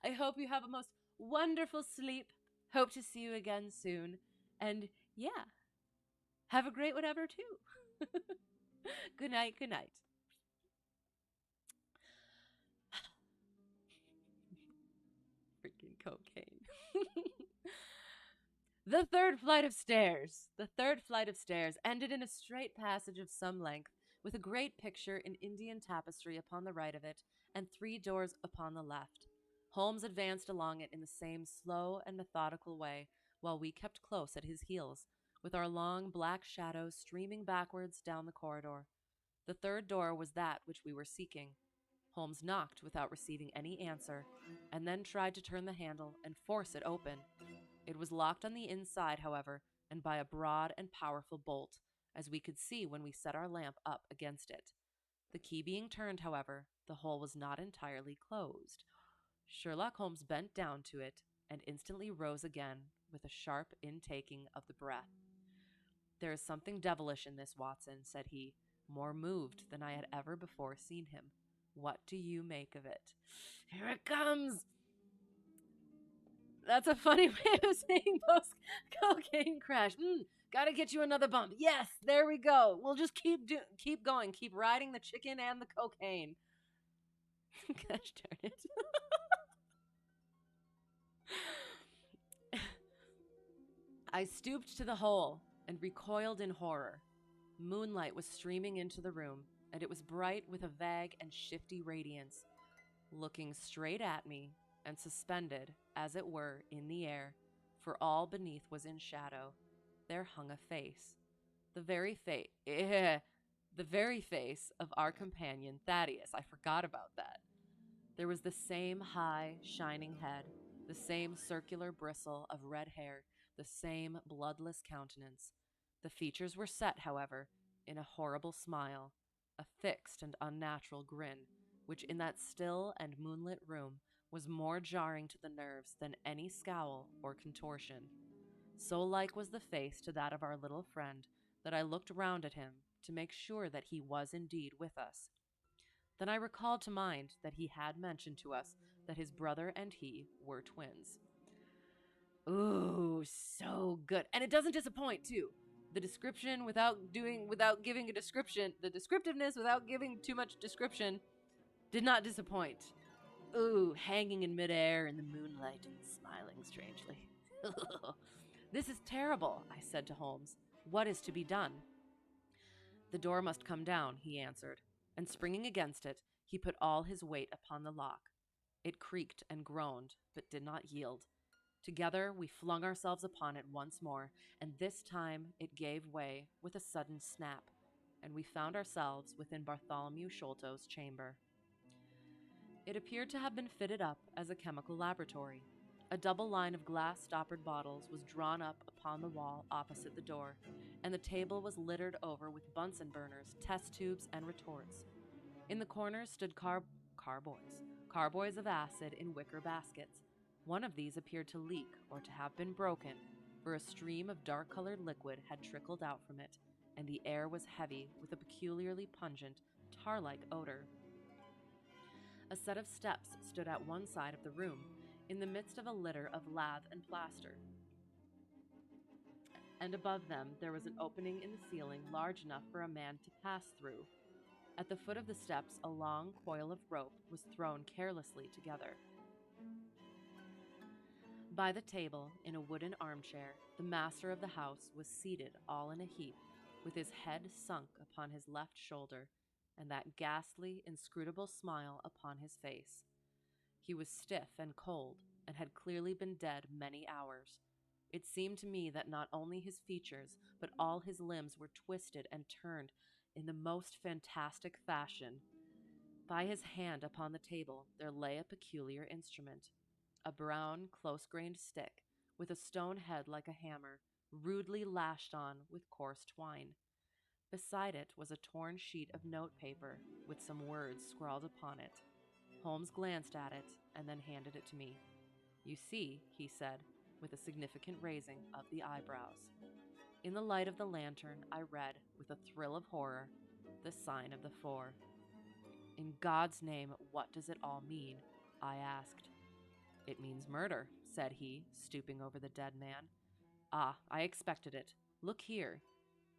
I hope you have a most wonderful sleep. Hope to see you again soon. And yeah, have a great whatever too. Good night, good night. Freaking cocaine. The third flight of stairs ended in a straight passage of some length, with a great picture in Indian tapestry upon the right of it, and 3 doors upon the left. Holmes advanced along it in the same slow and methodical way, while we kept close at his heels, with our long black shadows streaming backwards down the corridor. The third door was that which we were seeking. Holmes knocked without receiving any answer, and then tried to turn the handle and force it open. It was locked on the inside, however, and by a broad and powerful bolt, as we could see when we set our lamp up against it. The key being turned, however, the hole was not entirely closed. Sherlock Holmes bent down to it and instantly rose again with a sharp intaking of the breath. "There is something devilish in this, Watson," said he, more moved than I had ever before seen him. "What do you make of it?" "Here it comes!" That's a funny way of saying post cocaine crash. Gotta get you another bump. Yes, there we go. We'll just keep going, keep riding the chicken and the cocaine. Gosh darn it. I stooped to the hole and recoiled in horror. Moonlight was streaming into the room, and it was bright with a vague and shifty radiance. Looking straight at me, and suspended, as it were, in the air, for all beneath was in shadow, there hung a face. The very face of our companion Thaddeus. I forgot about that. There was the same high, shining head, the same circular bristle of red hair, the same bloodless countenance. The features were set, however, in a horrible smile, a fixed and unnatural grin, which in that still and moonlit room was more jarring to the nerves than any scowl or contortion. So like was the face to that of our little friend that I looked round at him to make sure that he was indeed with us. Then I recalled to mind that he had mentioned to us that his brother and he were twins. Ooh, so good. And it doesn't disappoint, too. The description without giving a description, the descriptiveness without giving too much description did not disappoint. Ooh, hanging in midair in the moonlight and smiling strangely. "This is terrible," I said to Holmes. "What is to be done?" "The door must come down," he answered, and springing against it, he put all his weight upon the lock. It creaked and groaned, but did not yield. Together we flung ourselves upon it once more, and this time it gave way with a sudden snap, and we found ourselves within Bartholomew Sholto's chamber. It appeared to have been fitted up as a chemical laboratory. A double line of glass-stoppered bottles was drawn up upon the wall opposite the door, and the table was littered over with Bunsen burners, test tubes, and retorts. In the corners stood carboys of acid in wicker baskets. One of these appeared to leak or to have been broken, for a stream of dark-colored liquid had trickled out from it, and the air was heavy with a peculiarly pungent, tar-like odor. A set of steps stood at one side of the room, in the midst of a litter of lath and plaster, and above them there was an opening in the ceiling large enough for a man to pass through. At the foot of the steps a long coil of rope was thrown carelessly together. By the table, in a wooden armchair, the master of the house was seated all in a heap, with his head sunk upon his left shoulder, and that ghastly, inscrutable smile upon his face. He was stiff and cold, and had clearly been dead many hours. It seemed to me that not only his features, but all his limbs were twisted and turned in the most fantastic fashion. By his hand upon the table there lay a peculiar instrument, a brown, close-grained stick, with a stone head like a hammer, rudely lashed on with coarse twine. Beside it was a torn sheet of notepaper with some words scrawled upon it. Holmes glanced at it and then handed it to me. "You see," he said, with a significant raising of the eyebrows. In the light of the lantern, I read, with a thrill of horror, the sign of the four. "In God's name, what does it all mean?" I asked. "It means murder," said he, stooping over the dead man. "Ah, I expected it. Look here."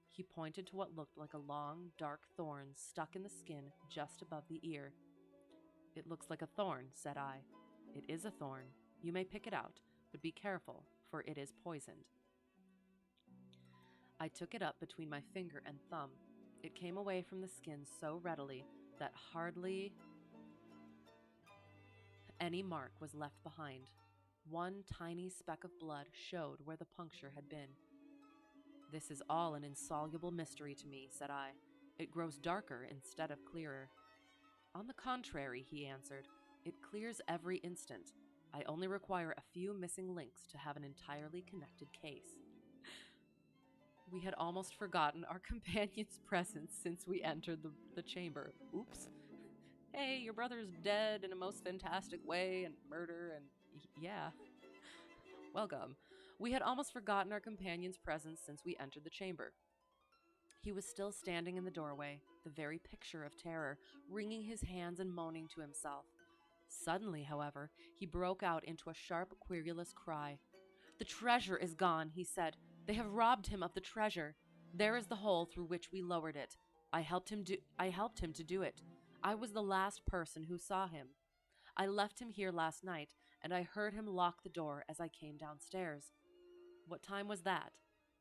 He pointed to what looked like a long, dark thorn stuck in the skin just above the ear. "It looks like a thorn," said I. "It is a thorn. You may pick it out, but be careful, for it is poisoned." I took it up between my finger and thumb. It came away from the skin so readily that hardly any mark was left behind. One tiny speck of blood showed where the puncture had been. "This is all an insoluble mystery to me," said I. "It grows darker instead of clearer." "On the contrary," he answered, "it clears every instant. I only require a few missing links to have an entirely connected case." We had almost forgotten our companion's presence since we entered the chamber. Oops. Hey, your brother's dead in a most fantastic way, and murder, and yeah. Welcome. We had almost forgotten our companion's presence since we entered the chamber. He was still standing in the doorway, the very picture of terror, wringing his hands and moaning to himself. Suddenly, however, he broke out into a sharp, querulous cry. "The treasure is gone," he said. "They have robbed him of the treasure. There is the hole through which we lowered it. I helped him to do it. I was the last person who saw him. I left him here last night, and I heard him lock the door as I came downstairs." "What time was that?"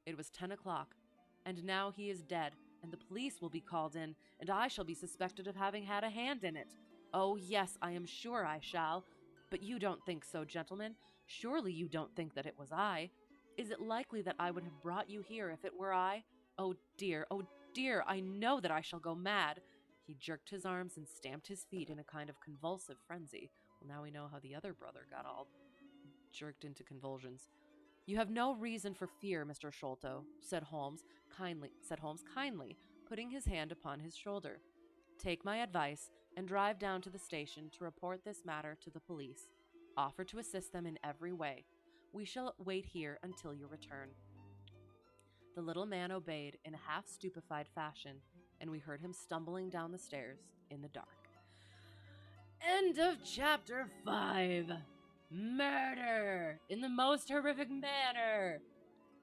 "It was 10 o'clock. And now he is dead, and the police will be called in, and I shall be suspected of having had a hand in it. Oh, yes, I am sure I shall. But you don't think so, gentlemen? Surely you don't think that it was I? Is it likely that I would have brought you here if it were I? Oh dear, I know that I shall go mad." He jerked his arms and stamped his feet in a kind of convulsive frenzy. Well, now we know how the other brother got all jerked into convulsions. "You have no reason for fear, Mr. Sholto," said Holmes kindly, putting his hand upon his shoulder. "Take my advice and drive down to the station to report this matter to the police. Offer to assist them in every way. We shall wait here until your return." The little man obeyed in a half-stupefied fashion, and we heard him stumbling down the stairs in the dark. End of chapter 5. Murder in the most horrific manner.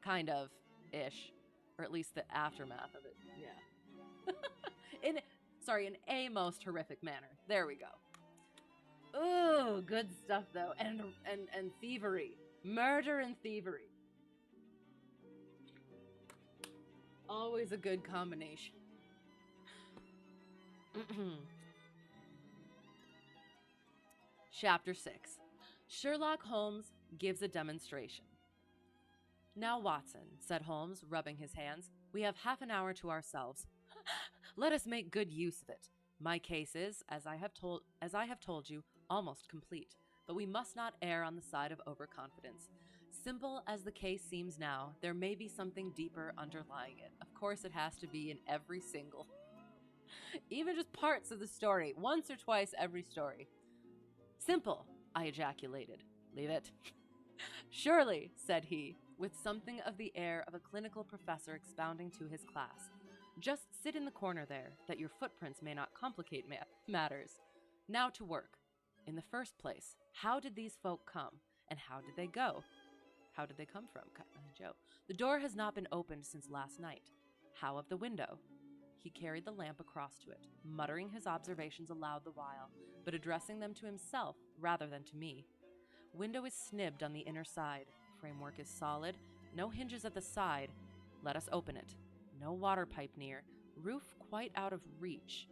Kind of, ish. Or at least the aftermath of it. Yeah. in a most horrific manner. There we go. Ooh, good stuff though. And thievery. Murder and thievery. Always a good combination. Chapter 6. Sherlock Holmes gives a demonstration. "Now, Watson," said Holmes, rubbing his hands, "we have half an hour to ourselves. Let us make good use of it. My case is, as I have told you, almost complete, but we must not err on the side of overconfidence. Simple as the case seems now, there may be something deeper underlying it. Of course, it has to be in every single, even just parts of the story, once or twice every story." "Simple," I ejaculated. "Leave it." "Surely," said he, with something of the air of a clinical professor expounding to his class. "Just sit in the corner there, that your footprints may not complicate matters. Now to work. In the first place, how did these folk come, and how did they go? How did they come from, Joe? The door has not been opened since last night. How of the window?" He carried the lamp across to it, muttering his observations aloud the while, but addressing them to himself rather than to me. "Window is snibbed on the inner side. Framework is solid. No hinges at the side. Let us open it. No water pipe near. Roof quite out of reach.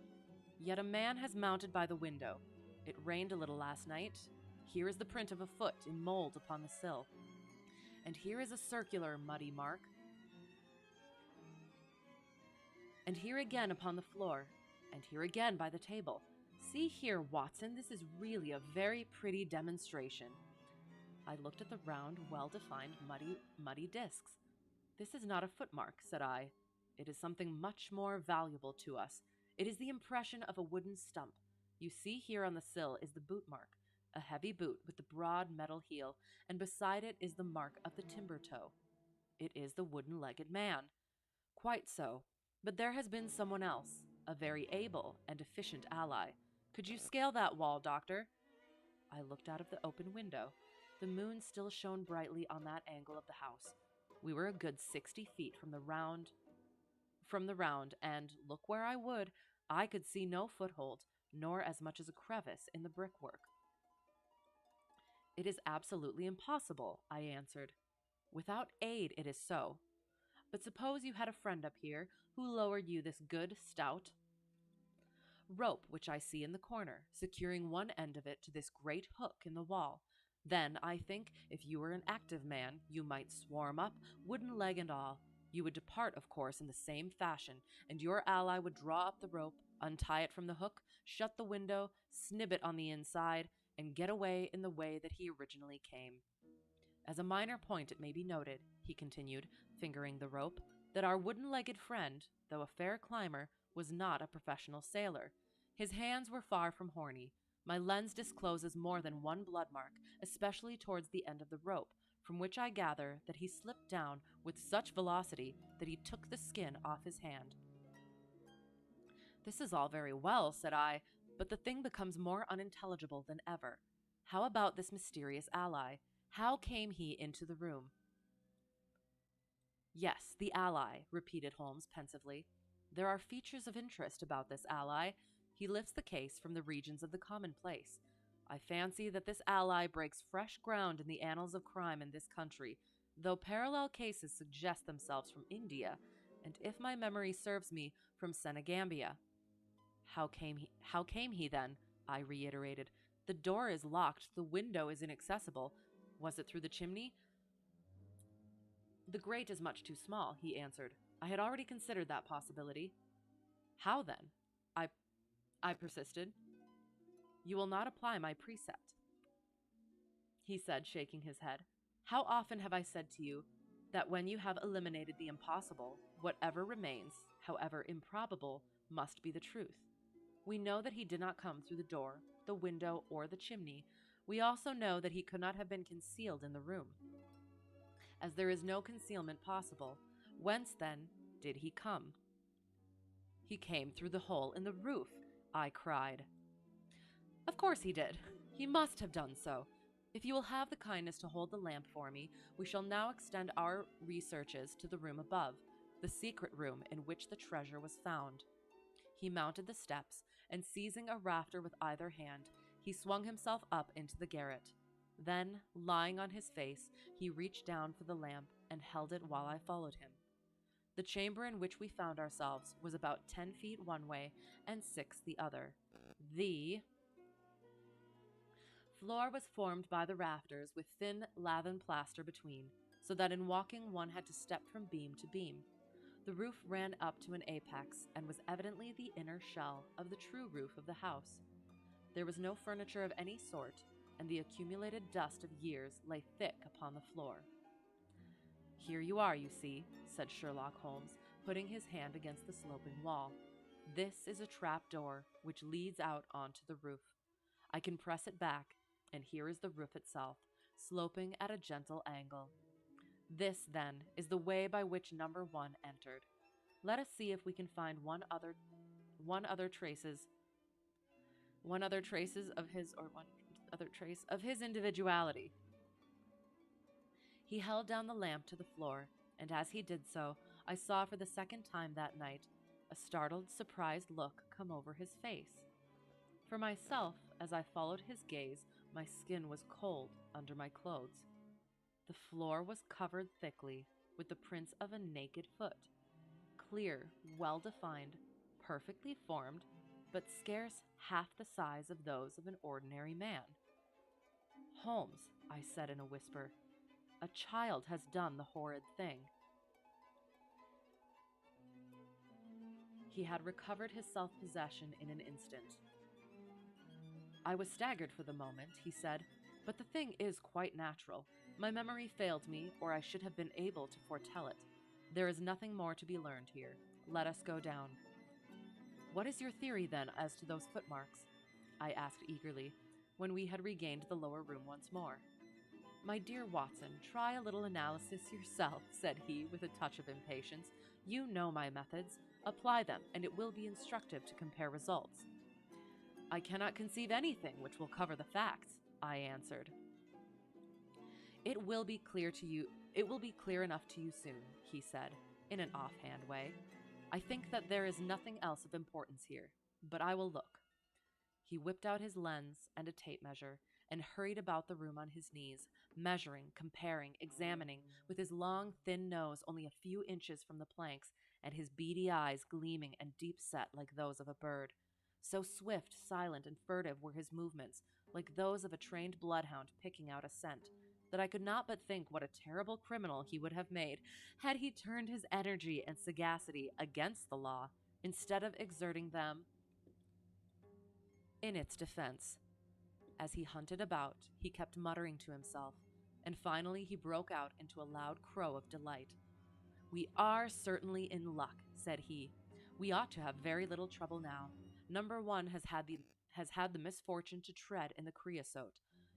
Yet a man has mounted by the window. It rained a little last night. Here is the print of a foot in mold upon the sill. And here is a circular muddy mark. And here again upon the floor. And here again by the table. See here, Watson, this is really a very pretty demonstration. I looked at the round, well-defined, muddy discs. This is not a footmark, said I. It is something much more valuable to us. It is the impression of a wooden stump. You see here on the sill is the boot mark, a heavy boot with the broad metal heel, and beside it is the mark of the timber toe. It is the wooden-legged man. Quite so. But there has been someone else, a very able and efficient ally. Could you scale that wall, Doctor? I looked out of the open window. The moon still shone brightly on that angle of the house. We were a good 60 feet from the round, and, look where I would, I could see no foothold, nor as much as a crevice in the brickwork. It is absolutely impossible, I answered. Without aid, it is so. But suppose you had a friend up here who lowered you this good, stout rope which I see in the corner, securing one end of it to this great hook in the wall. Then, I think, if you were an active man, you might swarm up, wooden leg and all. You would depart, of course, in the same fashion, and your ally would draw up the rope, untie it from the hook, shut the window, snib it on the inside, and get away in the way that he originally came. As a minor point it may be noted, he continued, fingering the rope, that our wooden-legged friend, though a fair climber, was not a professional sailor. His hands were far from horny. My lens discloses more than one blood mark, especially towards the end of the rope, from which I gather that he slipped down with such velocity that he took the skin off his hand. This is all very well, said I, but the thing becomes more unintelligible than ever. How about this mysterious ally? How came he into the room? Yes, the ally, repeated Holmes pensively. There are features of interest about this ally. He lifts the case from the regions of the commonplace. I fancy that this ally breaks fresh ground in the annals of crime in this country, though parallel cases suggest themselves from India, and if my memory serves me, from Senegambia. How came he then? I reiterated. The door is locked, the window is inaccessible. Was it through the chimney? The grate is much too small, he answered. I had already considered that possibility. How then? I persisted. You will not apply my precept, he said, shaking his head. How often have I said to you that when you have eliminated the impossible, whatever remains, however improbable, must be the truth? We know that he did not come through the door, the window, or the chimney. We also know that he could not have been concealed in the room, as there is no concealment possible. Whence, then, did he come? He came through the hole in the roof, I cried. Of course he did. He must have done so. If you will have the kindness to hold the lamp for me, we shall now extend our researches to the room above, the secret room in which the treasure was found. He mounted the steps, and seizing a rafter with either hand, he swung himself up into the garret. Then, lying on his face, he reached down for the lamp and held it while I followed him. The chamber in which we found ourselves was about 10 feet one way and 6 the other. The floor was formed by the rafters with thin lath plaster between, so that in walking one had to step from beam to beam. The roof ran up to an apex and was evidently the inner shell of the true roof of the house. There was no furniture of any sort, and the accumulated dust of years lay thick upon the floor. Here you are, you see, said Sherlock Holmes, putting his hand against the sloping wall. This is a trap door which leads out onto the roof. I can press it back, and here is the roof itself, sloping at a gentle angle. This, then, is the way by which number 1 entered. Let us see if we can find one other trace of his individuality. He held down the lamp to the floor, and as he did so, I saw for the second time that night a startled, surprised look come over his face. For myself, as I followed his gaze, my skin was cold under my clothes. The floor was covered thickly with the prints of a naked foot, clear, well-defined, perfectly formed, but scarce half the size of those of an ordinary man. Holmes, I said in a whisper, a child has done the horrid thing. He had recovered his self-possession in an instant. I was staggered for the moment, he said, but the thing is quite natural. My memory failed me, or I should have been able to foretell it. There is nothing more to be learned here. Let us go down. What is your theory, then, as to those footmarks? I asked eagerly, when we had regained the lower room once more. My dear Watson, try a little analysis yourself, said he, with a touch of impatience. You know my methods. Apply them, and it will be instructive to compare results. I cannot conceive anything which will cover the facts, I answered. It will be clear enough to you soon, he said, in an offhand way. I think that there is nothing else of importance here, but I will look. He whipped out his lens and a tape measure and hurried about the room on his knees, measuring, comparing, examining, with his long, thin nose only a few inches from the planks and his beady eyes gleaming and deep-set like those of a bird. So swift, silent, and furtive were his movements, like those of a trained bloodhound picking out a scent, that I could not but think what a terrible criminal he would have made had he turned his energy and sagacity against the law instead of exerting them in its defense. As he hunted about, he kept muttering to himself, and finally he broke out into a loud crow of delight. We are certainly in luck, said he. We ought to have very little trouble now. Number one has had the misfortune to tread in the creosote.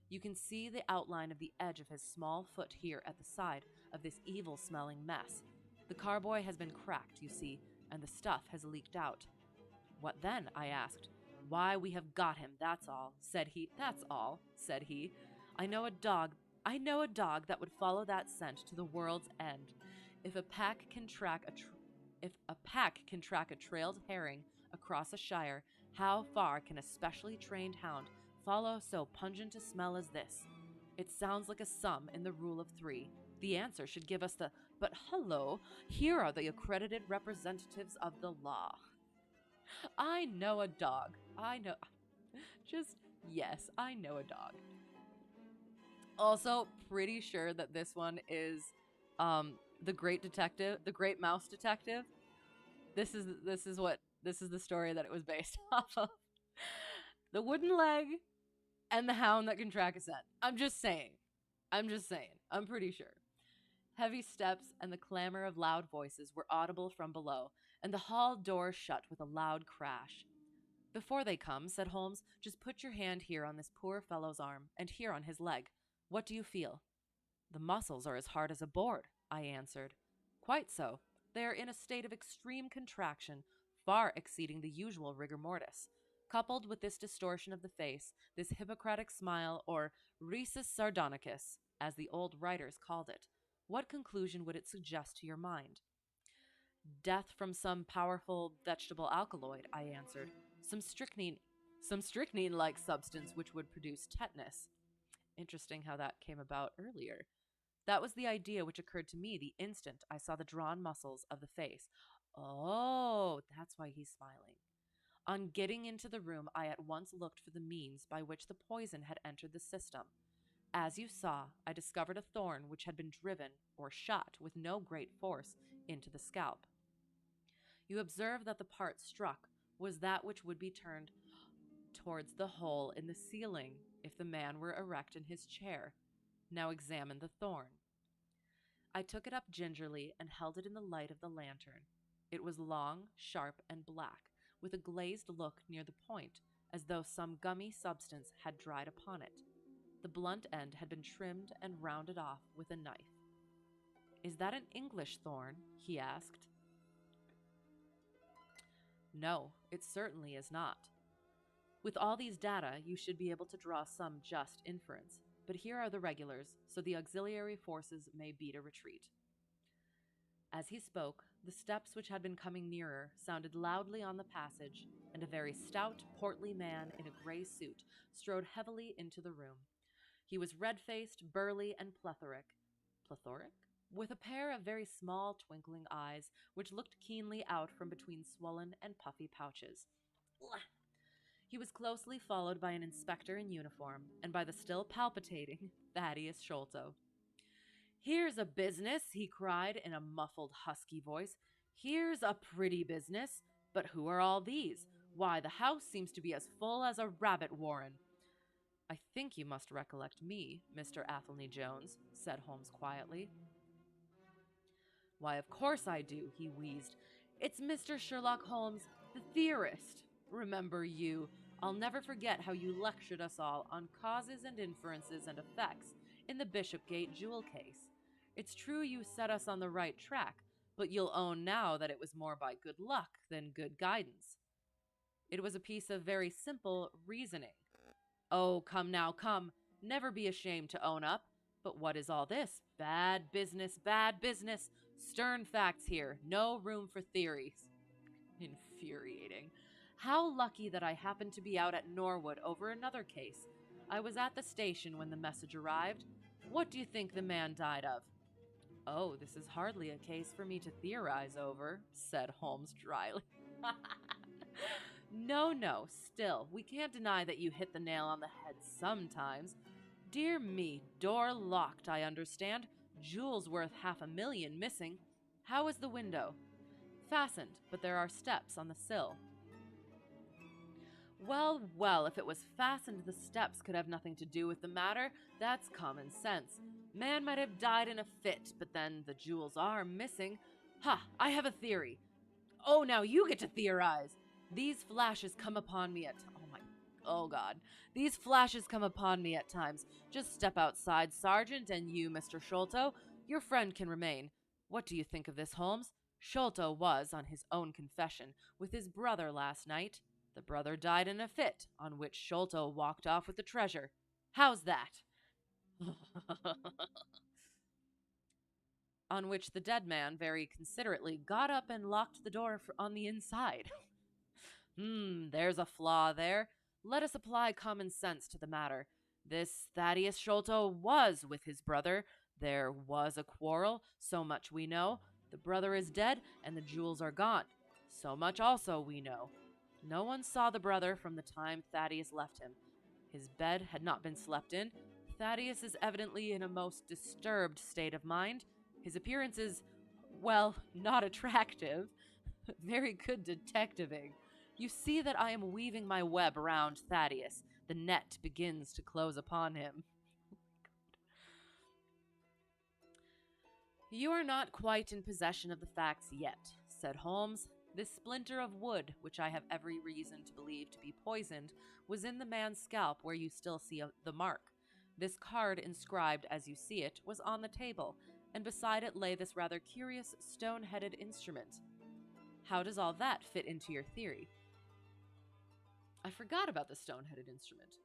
You can see the outline of the edge of his small foot here at the side of this evil-smelling mess. The carboy has been cracked, you see, and the stuff has leaked out. What then? I asked. Why, we have got him, that's all, said he. That's all, said he. I know a dog that would follow that scent to the world's end. If a pack can track a trailed herring across a shire, how far can a specially trained hound follow so pungent a smell as this? It sounds like a sum in the rule of three. The answer should give us the... But hello, here are the accredited representatives of the law. I know a dog. I know a dog. Also, pretty sure that this one is the Great Mouse Detective. This is the story that it was based off of. The wooden leg and the hound that can track a scent. I'm just saying. I'm pretty sure. Heavy steps and the clamor of loud voices were audible from below, and the hall door shut with a loud crash. Before they come, said Holmes, just put your hand here on this poor fellow's arm, and here on his leg. What do you feel? The muscles are as hard as a board, I answered. Quite so. They are in a state of extreme contraction, far exceeding the usual rigor mortis. Coupled with this distortion of the face, this Hippocratic smile, or risus sardonicus, as the old writers called it, what conclusion would it suggest to your mind? Death from some powerful vegetable alkaloid, I answered. Some strychnine-like substance which would produce tetanus. Interesting how that came about earlier. That was the idea which occurred to me the instant I saw the drawn muscles of the face. Oh, that's why he's smiling. On getting into the room, I at once looked for the means by which the poison had entered the system. As you saw, I discovered a thorn which had been driven, or shot, with no great force, into the scalp. You observe that the part struck was that which would be turned towards the hole in the ceiling if the man were erect in his chair. Now examine the thorn. I took it up gingerly and held it in the light of the lantern. It was long, sharp, and black, with a glazed look near the point, as though some gummy substance had dried upon it. The blunt end had been trimmed and rounded off with a knife. Is that an English thorn? He asked. No, it certainly is not. With all these data, you should be able to draw some just inference, but here are the regulars, so the auxiliary forces may beat a retreat. As he spoke, the steps which had been coming nearer sounded loudly on the passage, and a very stout, portly man in a gray suit strode heavily into the room. He was red-faced, burly, and plethoric. Plethoric? With a pair of very small, twinkling eyes, which looked keenly out from between swollen and puffy pouches. He was closely followed by an inspector in uniform and by the still palpitating Thaddeus Sholto. "Here's a business," he cried in a muffled, husky voice. "Here's a pretty business. But who are all these? Why, the house seems to be as full as a rabbit warren." "I think you must recollect me, Mr. Athelney Jones," said Holmes quietly. "Why, of course I do," he wheezed. "It's Mr. Sherlock Holmes, the theorist. Remember you? I'll never forget how you lectured us all on causes and inferences and effects in the Bishopgate jewel case. It's true you set us on the right track, but you'll own now that it was more by good luck than good guidance. It was a piece of very simple reasoning. Oh, come now, come. Never be ashamed to own up. But what is all this? Bad business, bad business. Stern facts here. No room for theories." Infuriating. How lucky that I happened to be out at Norwood over another case. I was at the station when the message arrived. What do you think the man died of? "Oh, this is hardly a case for me to theorize over," said Holmes dryly. No, still, we can't deny that you hit the nail on the head sometimes. Dear me, door locked, I understand. Jewels worth $500,000 missing. How is the window?" "Fastened, but there are steps on the sill." Well, if it was fastened, the steps could have nothing to do with the matter. That's common sense. Man might have died in a fit, but then the jewels are missing. Ha, I have a theory. Oh, now you get to theorize. These flashes come upon me oh God. These flashes come upon me at times. Just step outside, Sergeant, and you, Mr. Sholto. Your friend can remain. What do you think of this, Holmes? Sholto was, on his own confession, with his brother last night. The brother died in a fit, on which Sholto walked off with the treasure. How's that?" On which the dead man very considerately got up and locked the door on the inside. There's a flaw there. Let us apply common sense to the matter. This Thaddeus Sholto was with his brother. There was a quarrel, so much we know. The brother is dead, and the jewels are gone. So much also we know. No one saw the brother from the time Thaddeus left him. His bed had not been slept in. Thaddeus is evidently in a most disturbed state of mind. His appearance is, well, not attractive. Very good detectiving. You see that I am weaving my web around Thaddeus. The net begins to close upon him. "You are not quite in possession of the facts yet," said Holmes. "This splinter of wood, which I have every reason to believe to be poisoned, was in the man's scalp where you still see the mark. This card, inscribed as you see it, was on the table, and beside it lay this rather curious stone-headed instrument. How does all that fit into your theory?" "I forgot about the stone-headed instrument."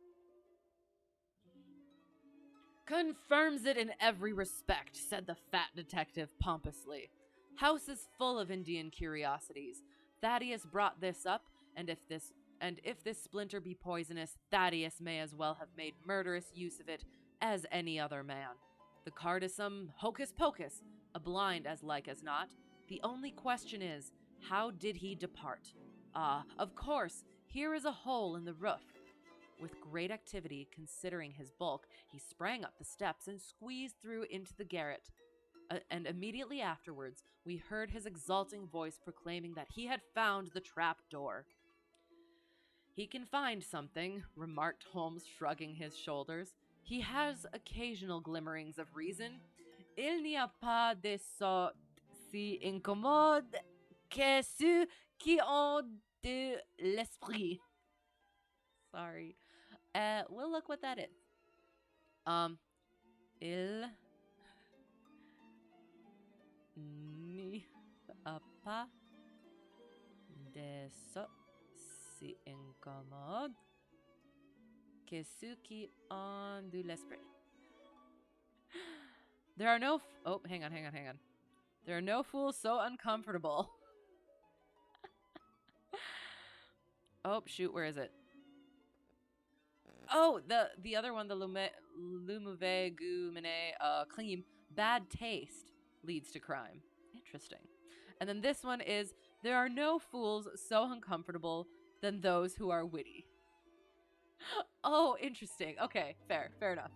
"Confirms it in every respect," said the fat detective pompously. "House is full of Indian curiosities. Thaddeus brought this up, and if this splinter be poisonous, Thaddeus may as well have made murderous use of it as any other man. The card is some hocus-pocus, a blind as like as not. The only question is, how did he depart? Ah, of course, here is a hole in the roof." With great activity, considering his bulk, he sprang up the steps and squeezed through into the garret. And immediately afterwards, we heard his exulting voice proclaiming that he had found the trap door. "He can find something," remarked Holmes, shrugging his shoulders. "He has occasional glimmerings of reason. Il n'y a pas de sorte si incommode que ceux qui ont de l'esprit." Sorry. We'll look what that is. Il n'y a pas de sorte si incommode que ceux qui ont de l'esprit. There are no... hang on. There are no fools so uncomfortable. Oh, shoot, where is it? Oh, the other one, the le mauvais goût, clean, bad taste leads to crime. Interesting. And then this one is, there are no fools so uncomfortable than those who are witty. Oh, interesting. Okay, fair enough.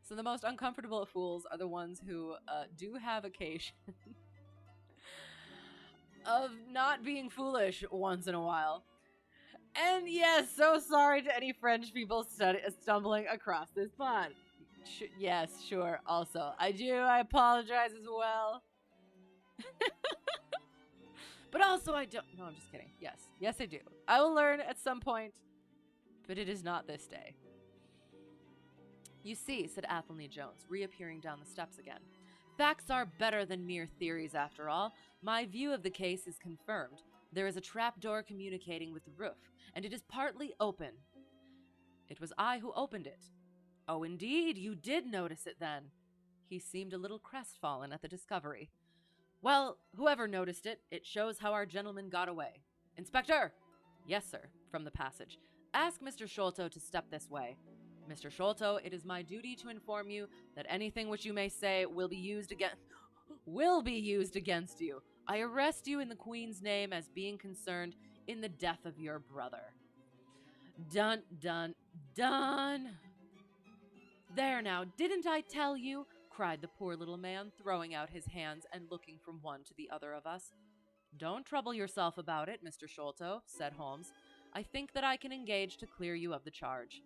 So the most uncomfortable fools are the ones who do have occasion of not being foolish once in a while. And yes, so sorry to any French people stumbling across this pond. Yes, sure. Also, I apologize as well. But also, I don't. No, I'm just kidding. Yes, I do. I will learn at some point, but it is not this day. You see, said Athelney Jones, reappearing down the steps again. Facts are better than mere theories, after all. My view of the case is confirmed. There is a trapdoor communicating with the roof, and it is partly open. It was I who opened it. Oh, indeed, you did notice it then. He seemed a little crestfallen at the discovery. Well, whoever noticed it, it shows how our gentleman got away. Inspector! Yes, sir, from the passage. Ask Mr. Sholto to step this way. Mr. Sholto, it is my duty to inform you that anything which you may say will be used against you. I arrest you in the Queen's name as being concerned in the death of your brother. Dun, dun, dun. There now, didn't I tell you? Cried the poor little man, throwing out his hands and looking from one to the other of us. Don't trouble yourself about it, Mr. Sholto, said Holmes. I think that I can engage to clear you of the charge.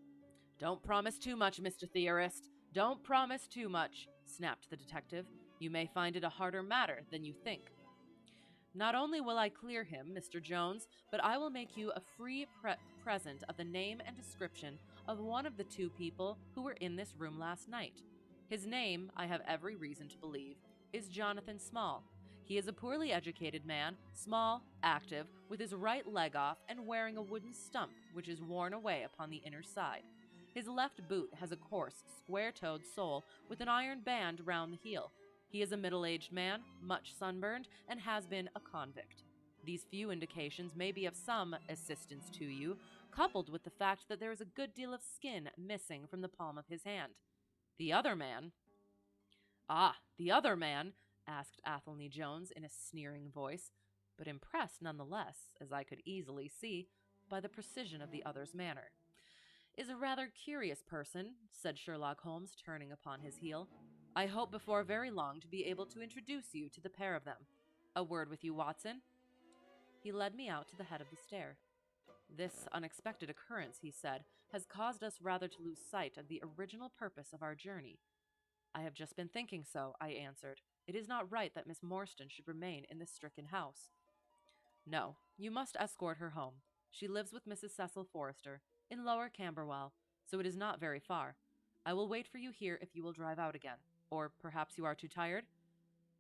Don't promise too much, Mr. Theorist. Don't promise too much, snapped the detective. You may find it a harder matter than you think. Not only will I clear him, Mr. Jones, but I will make you a free present of the name and description of one of the two people who were in this room last night. His name, I have every reason to believe, is Jonathan Small. He is a poorly educated man, small, active, with his right leg off and wearing a wooden stump which is worn away upon the inner side. His left boot has a coarse, square-toed sole with an iron band round the heel. He is a middle-aged man, much sunburned, and has been a convict. These few indications may be of some assistance to you, coupled with the fact that there is a good deal of skin missing from the palm of his hand. The other man... Ah, the other man, asked Athelney Jones in a sneering voice, but impressed nonetheless, as I could easily see, by the precision of the other's manner. Is a rather curious person, said Sherlock Holmes, turning upon his heel. I hope before very long to be able to introduce you to the pair of them. A word with you, Watson. He led me out to the head of the stair. This unexpected occurrence, he said, has caused us rather to lose sight of the original purpose of our journey. I have just been thinking so, I answered. It is not right that Miss Morstan should remain in this stricken house. No, you must escort her home. She lives with Mrs. Cecil Forrester, in Lower Camberwell, so it is not very far. I will wait for you here if you will drive out again. Or perhaps you are too tired?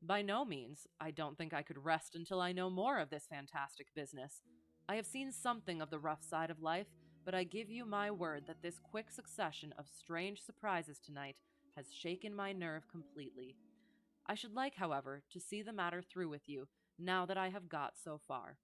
By no means. I don't think I could rest until I know more of this fantastic business. I have seen something of the rough side of life, but I give you my word that this quick succession of strange surprises tonight has shaken my nerve completely. I should like, however, to see the matter through with you, now that I have got so far.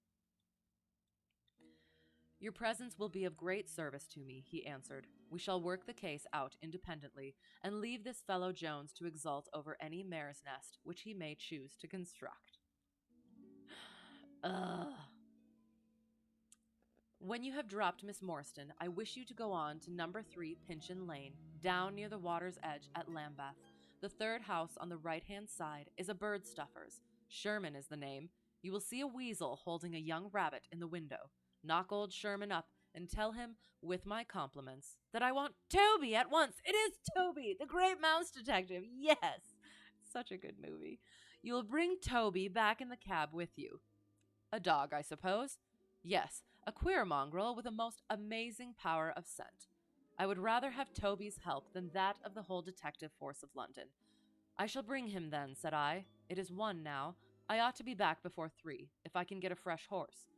Your presence will be of great service to me, he answered. We shall work the case out independently, and leave this fellow Jones to exult over any mare's nest which he may choose to construct. Ugh. When you have dropped Miss Morstan, I wish you to go on to number 3 Pinchin Lane, down near the water's edge at Lambeth. The third house on the right-hand side is a bird stuffer's. Sherman is the name. You will see a weasel holding a young rabbit in the window. Knock old Sherman up and tell him, with my compliments, that I want Toby at once. It is Toby, the great mouse detective. Yes, such a good movie. You will bring Toby back in the cab with you. A dog, I suppose? Yes, a queer mongrel with a most amazing power of scent. I would rather have Toby's help than that of the whole detective force of London. I shall bring him then, said I. It is 1 now. I ought to be back before 3, if I can get a fresh horse.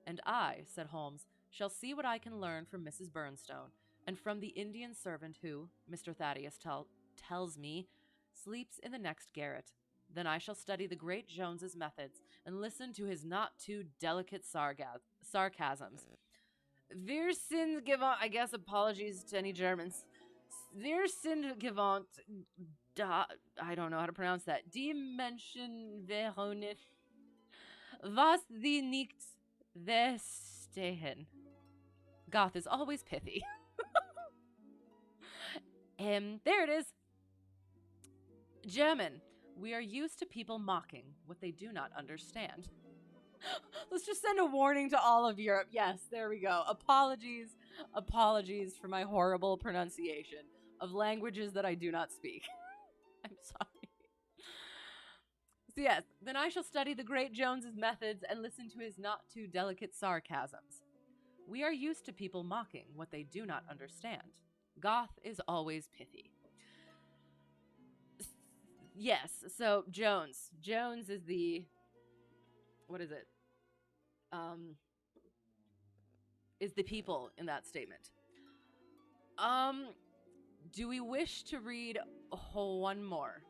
And I, said Holmes, shall see what I can learn from Mrs. Bernstone, and from the Indian servant who, Mr. Thaddeus tells me, sleeps in the next garret. Then I shall study the great Jones's methods, and listen to his not too delicate sarcasms. Wir sind gewohnt, I guess apologies to any Germans. Wir sind gewohnt, I don't know how to pronounce that. Die Menschen wohnen, was sie nicht stehen. Goth is always pithy. There it is. German. We are used to people mocking what they do not understand. Let's just send a warning to all of Europe. Yes, there we go. Apologies for my horrible pronunciation of languages that I do not speak. I'm sorry. So yes, then I shall study the great Jones's methods and listen to his not too delicate sarcasms. We are used to people mocking what they do not understand. Goth is always pithy. Yes, so Jones. Jones is the what is it? Um is the people in that statement. Um do we wish to read one more?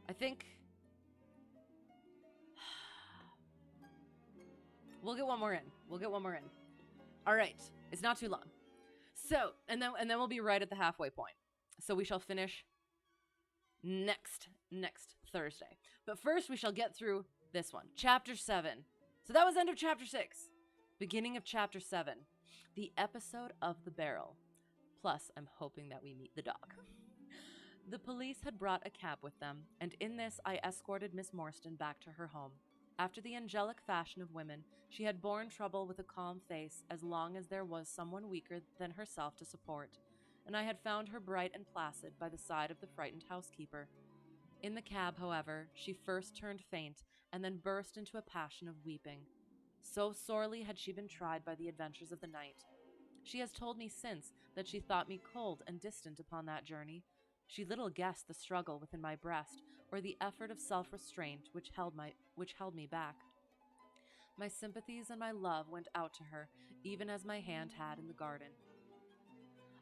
I think we'll get one more in. All right. It's not too long. So, and then we'll be right at the halfway point. So we shall finish next Thursday. But first we shall get through this one. Chapter 7. So that was end of chapter 6. Beginning of chapter 7. The episode of the barrel. Plus, I'm hoping that we meet the dog. The police had brought a cab with them, and in this I escorted Miss Morstan back to her home. After the angelic fashion of women, she had borne trouble with a calm face as long as there was someone weaker than herself to support, and I had found her bright and placid by the side of the frightened housekeeper. In the cab, however, she first turned faint, and then burst into a passion of weeping. So sorely had she been tried by the adventures of the night. She has told me since that she thought me cold and distant upon that journey. She little guessed the struggle within my breast, or the effort of self-restraint which held me back. My sympathies and my love went out to her, even as my hand had in the garden.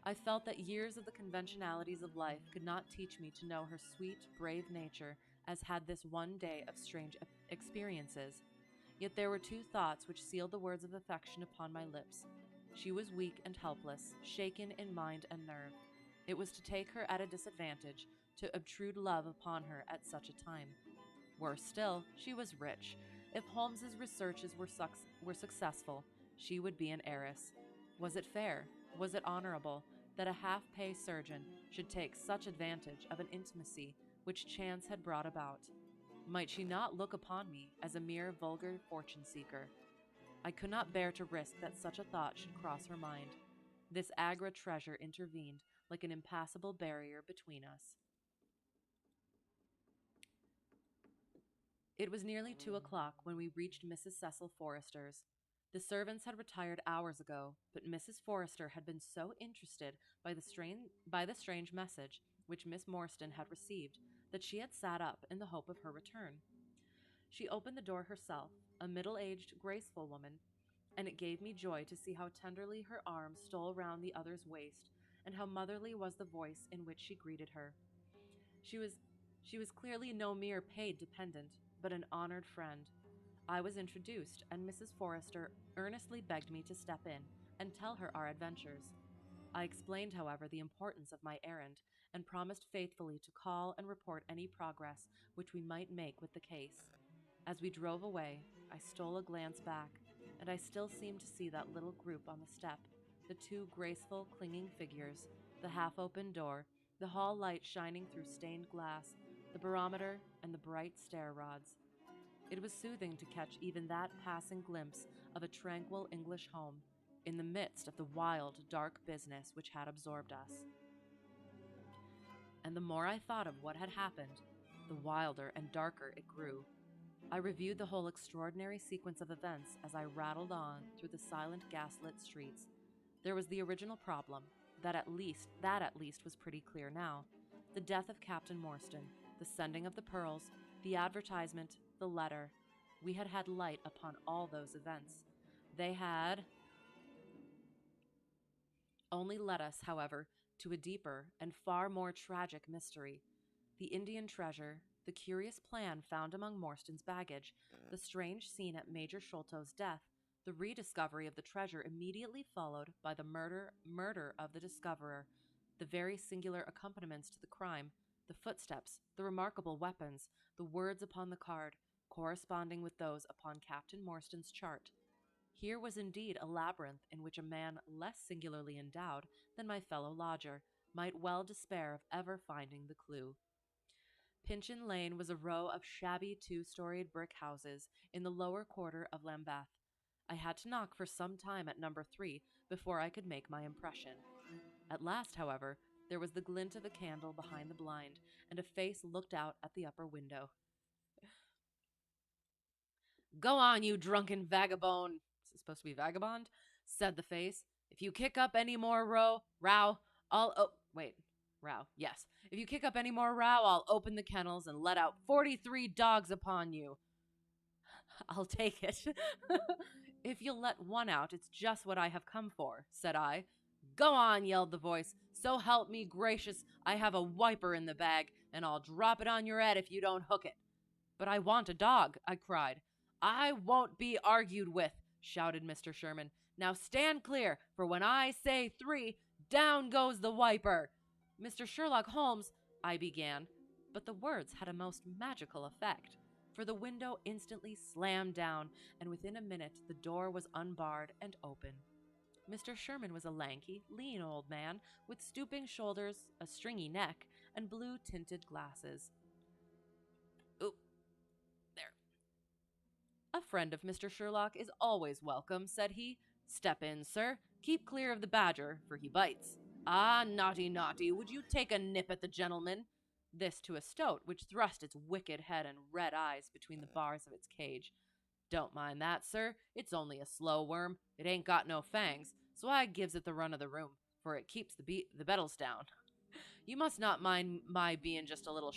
I felt that years of the conventionalities of life could not teach me to know her sweet, brave nature as had this one day of strange experiences. Yet there were two thoughts which sealed the words of affection upon my lips. She was weak and helpless, shaken in mind and nerve. It was to take her at a disadvantage, to obtrude love upon her at such a time. Worse still, she was rich. If Holmes's researches were successful, she would be an heiress. Was it fair? Was it honorable that a half-pay surgeon should take such advantage of an intimacy which chance had brought about? Might she not look upon me as a mere vulgar fortune-seeker? I could not bear to risk that such a thought should cross her mind. This Agra treasure intervened like an impassable barrier between us. It was nearly 2 o'clock when we reached Mrs. Cecil Forrester's. The servants had retired hours ago, but Mrs. Forrester had been so interested by the strange message which Miss Morstan had received that she had sat up in the hope of her return. She opened the door herself, a middle-aged, graceful woman, and it gave me joy to see how tenderly her arm stole round the other's waist, and how motherly was the voice in which she greeted her. She was clearly no mere paid dependent, but an honored friend. I was introduced, and Mrs. Forrester earnestly begged me to step in and tell her our adventures. I explained, however, the importance of my errand, and promised faithfully to call and report any progress which we might make with the case. As we drove away, I stole a glance back, and I still seemed to see that little group on the step, the two graceful, clinging figures, the half-open door, the hall light shining through stained glass, the barometer, and the bright stair rods. It was soothing to catch even that passing glimpse of a tranquil English home, in the midst of the wild, dark business which had absorbed us. And the more I thought of what had happened, the wilder and darker it grew. I reviewed the whole extraordinary sequence of events as I rattled on through the silent gaslit streets. There was the original problem, that at least was pretty clear now. The death of Captain Morstan, the sending of the pearls, the advertisement, the letter. We had had light upon all those events. They had only led us, however, to a deeper and far more tragic mystery. The Indian treasure, the curious plan found among Morstan's baggage, the strange scene at Major Sholto's death, the rediscovery of the treasure immediately followed by the murder of the discoverer, the very singular accompaniments to the crime, The footsteps, the remarkable weapons, the words upon the card, corresponding with those upon Captain Morstan's chart. Here was indeed a labyrinth in which a man less singularly endowed than my fellow lodger might well despair of ever finding the clue. Pinchin Lane was a row of shabby two-storied brick houses in the lower quarter of Lambeth. I had to knock for some time at number 3 before I could make my impression. At last, however, there was the glint of a candle behind the blind, and a face looked out at the upper window. "Go on, you drunken vagabond!" Is it supposed to be vagabond? Said the face. "If you kick up any more row, I'll row, yes. If you kick up any more row, I'll open the kennels and let out 43 dogs upon you." "I'll take it." "If you'll let one out, it's just what I have come for," said I. "Go on," yelled the voice. "So help me gracious, I have a wiper in the bag, and I'll drop it on your head if you don't hook it." "But I want a dog," I cried. "I won't be argued with," shouted Mr. Sherman. "Now stand clear, for when I say 3, down goes the wiper." "Mr. Sherlock Holmes," I began, but the words had a most magical effect, for the window instantly slammed down, and within a minute the door was unbarred and open. Mr. Sherman was a lanky, lean old man, with stooping shoulders, a stringy neck, and blue-tinted glasses. "Oop, there. A friend of Mr. Sherlock is always welcome," said he. "Step in, sir. Keep clear of the badger, for he bites. Ah, naughty, naughty, would you take a nip at the gentleman?" This to a stoat, which thrust its wicked head and red eyes between the bars of its cage. "Don't mind that, sir. It's only a slow worm. It ain't got no fangs, so I gives it the run of the room, for it keeps the beetles down. You must not mind my being just a little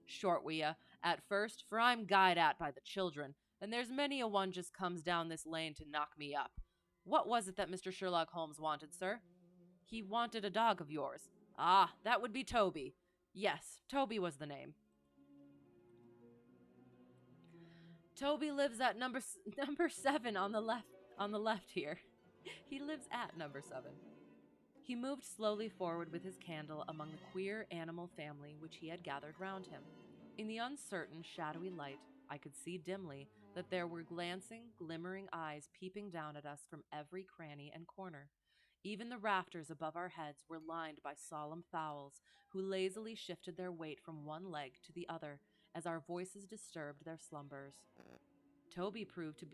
short wi' ya at first, for I'm guyed at by the children, and there's many a one just comes down this lane to knock me up. What was it that Mr. Sherlock Holmes wanted, sir?" "He wanted a dog of yours." "Ah, that would be Toby." "Yes, Toby was the name." "Toby lives at number 7 on the left here." He lives at number 7. He moved slowly forward with his candle among the queer animal family which he had gathered round him. In the uncertain, shadowy light, I could see dimly that there were glancing, glimmering eyes peeping down at us from every cranny and corner. Even the rafters above our heads were lined by solemn fowls, who lazily shifted their weight from one leg to the other as our voices disturbed their slumbers. Toby proved to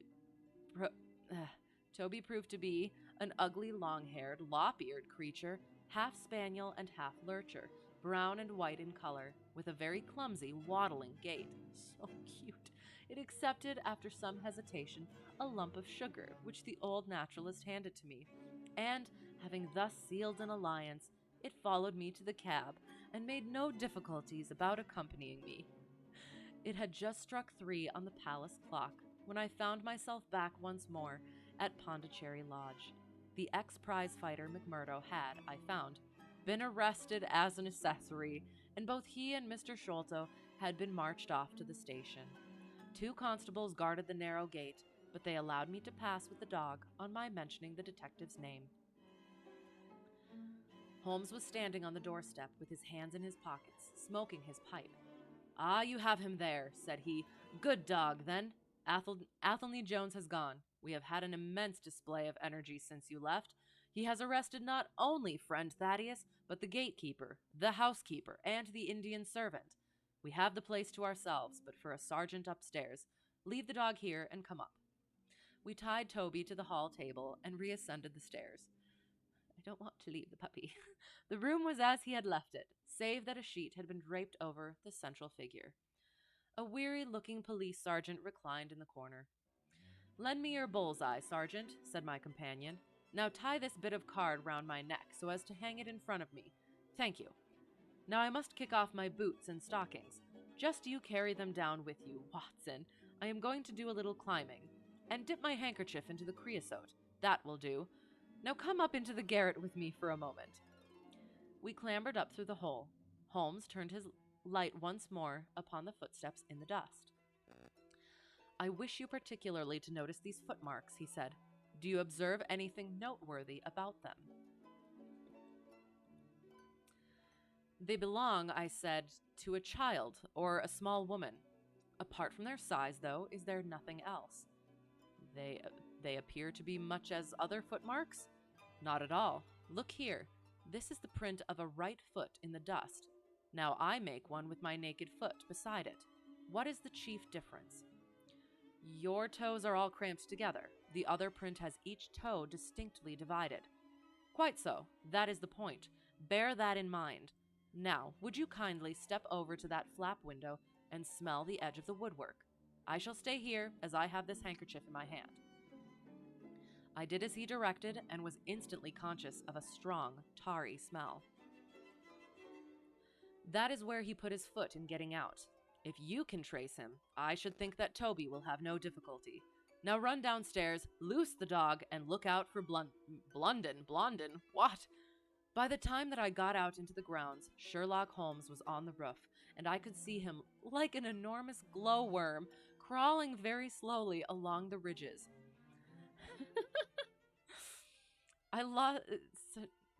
be an ugly, long-haired, lop-eared creature, half spaniel and half lurcher, brown and white in color, with a very clumsy, waddling gait. So cute. It accepted, after some hesitation, a lump of sugar, which the old naturalist handed to me, and, having thus sealed an alliance, it followed me to the cab, and made no difficulties about accompanying me. It had just struck 3 on the palace clock when I found myself back once more at Pondicherry Lodge. The ex-prize fighter McMurdo had, I found, been arrested as an accessory, and both he and Mr. Sholto had been marched off to the station. 2 constables guarded the narrow gate, but they allowed me to pass with the dog on my mentioning the detective's name. Holmes was standing on the doorstep with his hands in his pockets, smoking his pipe. "Ah, you have him there," said he. "Good dog, then. Athelney Jones has gone. We have had an immense display of energy since you left. He has arrested not only friend Thaddeus, but the gatekeeper, the housekeeper, and the Indian servant. We have the place to ourselves, but for a sergeant upstairs. Leave the dog here and come up." We tied Toby to the hall table and reascended the stairs. I don't want to leave the puppy. The room was as he had left it, save that a sheet had been draped over the central figure. A weary-looking police sergeant reclined in the corner. "Lend me your bullseye, sergeant," said my companion. "Now tie this bit of card round my neck so as to hang it in front of me. Thank you. Now I must kick off my boots and stockings. Just you carry them down with you, Watson. I am going to do a little climbing. And dip my handkerchief into the creosote. That will do. Now come up into the garret with me for a moment." We clambered up through the hole. Holmes turned his light once more upon the footsteps in the dust. "I wish you particularly to notice these footmarks," he said. "Do you observe anything noteworthy about them?" They belong, I said, to a child or a small woman. Apart from their size, though, is there nothing else? They, they appear to be much as other footmarks? Not at all. Look here. This is the print of a right foot in the dust. Now I make one with my naked foot beside it. What is the chief difference? Your toes are all cramped together. The other print has each toe distinctly divided. Quite so. That is the point. Bear that in mind. Now, would you kindly step over to that flap window and smell the edge of the woodwork? I shall stay here, as I have this handkerchief in my hand. I did as he directed and was instantly conscious of a strong, tarry smell. That is where he put his foot in getting out. If you can trace him, I should think that Toby will have no difficulty. Now run downstairs, loose the dog, and look out for Blondin? What? By the time that I got out into the grounds, Sherlock Holmes was on the roof, and I could see him, like an enormous glowworm, crawling very slowly along the ridges. I lost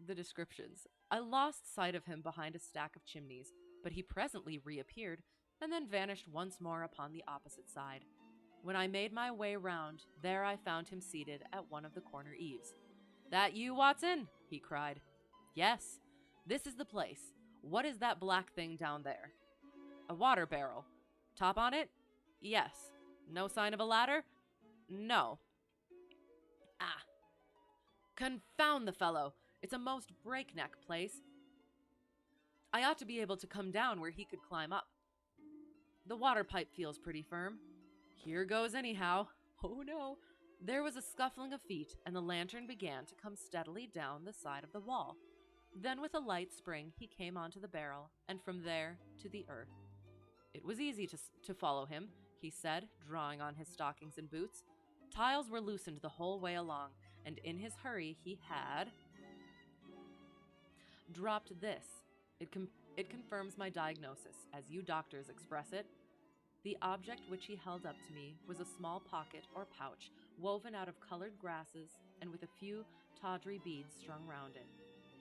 the descriptions. I lost sight of him behind a stack of chimneys, but he presently reappeared and then vanished once more upon the opposite side. When I made my way round, there I found him seated at one of the corner eaves. "That you, Watson?" he cried. "Yes. This is the place. What is that black thing down there?" "A water barrel." "Top on it?" "Yes." "No sign of a ladder?" "No." "Ah. Confound the fellow. It's a most breakneck place. I ought to be able to come down where he could climb up. The water pipe feels pretty firm. Here goes anyhow. Oh no." There was a scuffling of feet, and the lantern began to come steadily down the side of the wall. Then with a light spring he came onto the barrel, and from there to the earth. It was easy to follow him, he said, drawing on his stockings and boots. Tiles were loosened the whole way along, and in his hurry he had dropped this. It confirms my diagnosis, as you doctors express it. The object which he held up to me was a small pocket or pouch woven out of colored grasses and with a few tawdry beads strung round it.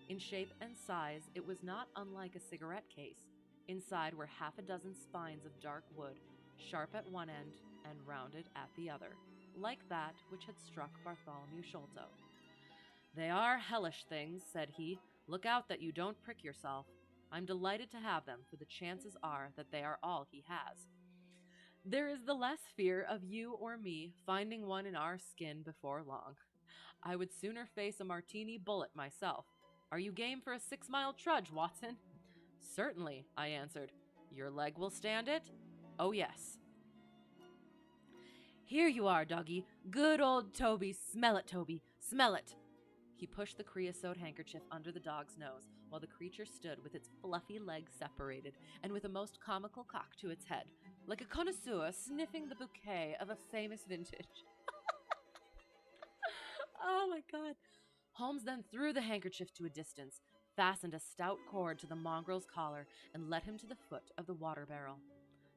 In shape and size, it was not unlike a cigarette case. Inside were half a dozen spines of dark wood, sharp at one end and rounded at the other, like that which had struck Bartholomew Sholto. "They are hellish things," said he. "Look out that you don't prick yourself. I'm delighted to have them, for the chances are that they are all he has. There is the less fear of you or me finding one in our skin before long. I would sooner face a martini bullet myself. Are you game for a 6-mile trudge, Watson?" "Certainly," I answered. "Your leg will stand it?" "Oh, yes." "Here you are, doggy. Good old Toby. Smell it, Toby. Smell it." He pushed the creosote handkerchief under the dog's nose, while the creature stood with its fluffy legs separated, and with a most comical cock to its head, like a connoisseur sniffing the bouquet of a famous vintage. Oh my God. Holmes then threw the handkerchief to a distance, fastened a stout cord to the mongrel's collar, and led him to the foot of the water barrel.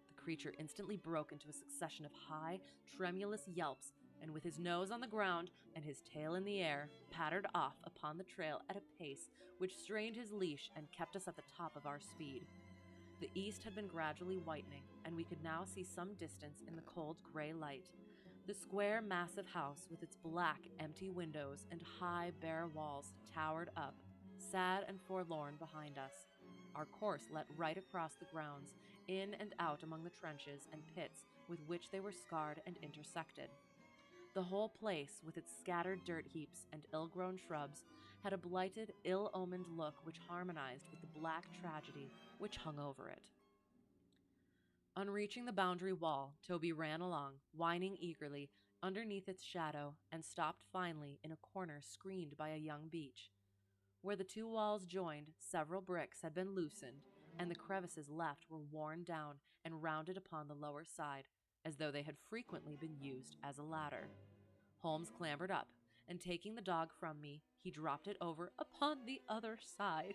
The creature instantly broke into a succession of high, tremulous yelps, and with his nose on the ground and his tail in the air, pattered off upon the trail at a pace which strained his leash and kept us at the top of our speed. The east had been gradually whitening, and we could now see some distance in the cold gray light. The square, massive house, with its black, empty windows and high, bare walls, towered up, sad and forlorn behind us. Our course led right across the grounds, in and out among the trenches and pits with which they were scarred and intersected. The whole place, with its scattered dirt heaps and ill-grown shrubs, had a blighted, ill-omened look which harmonized with the black tragedy which hung over it. On reaching the boundary wall, Toby ran along, whining eagerly, underneath its shadow, and stopped finally in a corner screened by a young beech. Where the two walls joined, several bricks had been loosened, and the crevices left were worn down and rounded upon the lower side, as though they had frequently been used as a ladder. Holmes clambered up, and taking the dog from me, he dropped it over upon the other side.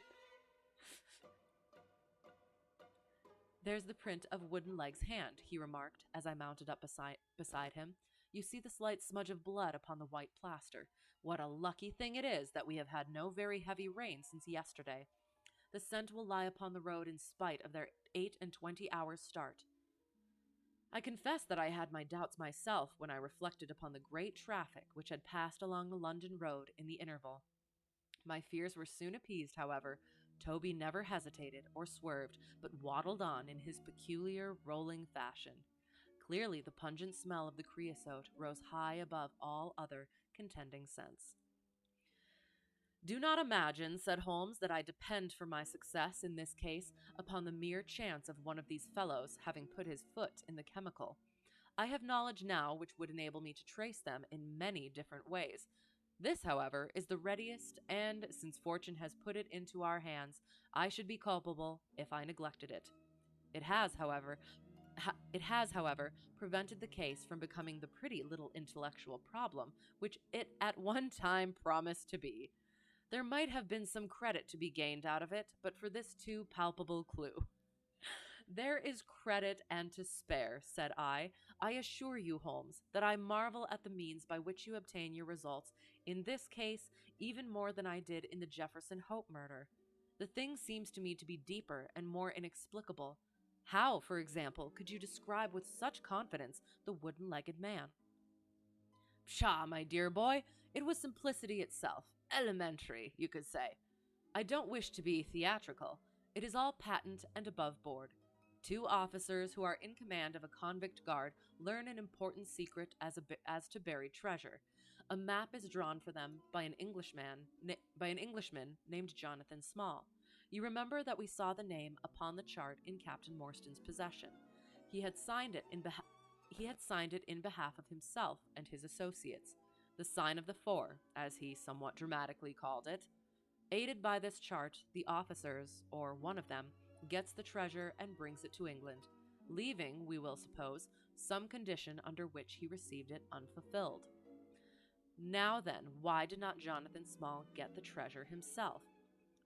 "There's the print of Wooden-leg's hand," he remarked, as I mounted up beside him. "You see the slight smudge of blood upon the white plaster. What a lucky thing it is that we have had no very heavy rain since yesterday. The scent will lie upon the road in spite of their 8 and 20 hours' start. I confess that I had my doubts myself when I reflected upon the great traffic which had passed along the London road in the interval. My fears were soon appeased, however. Toby never hesitated or swerved, but waddled on in his peculiar rolling fashion. Clearly, the pungent smell of the creosote rose high above all other contending scents. "Do not imagine," said Holmes, "that I depend for my success in this case upon the mere chance of one of these fellows having put his foot in the chemical. I have knowledge now which would enable me to trace them in many different ways. This, however, is the readiest, and, since fortune has put it into our hands, I should be culpable if I neglected it. It has, however, prevented the case from becoming the pretty little intellectual problem which it at one time promised to be. There might have been some credit to be gained out of it, but for this too palpable clue." "There is credit and to spare," said I. "I assure you, Holmes, that I marvel at the means by which you obtain your results in this case even more than I did in the Jefferson Hope murder. The thing seems to me to be deeper and more inexplicable. How, for example, could you describe with such confidence the wooden-legged man?" "Pshaw, my dear boy, it was simplicity itself. Elementary, you could say. I don't wish to be theatrical. It is all patent and above board. Two officers who are in command of a convict guard learn an important secret as to buried treasure. A map is drawn for them by an Englishman named Jonathan Small. You remember that we saw the name upon the chart in Captain Morstan's possession. He had signed it in behalf of himself and his associates, the sign of the four, as he somewhat dramatically called it. Aided by this chart, the officers, or one of them, gets the treasure and brings it to England, leaving, we will suppose, some condition under which he received it unfulfilled. Now then, why did not Jonathan Small get the treasure himself?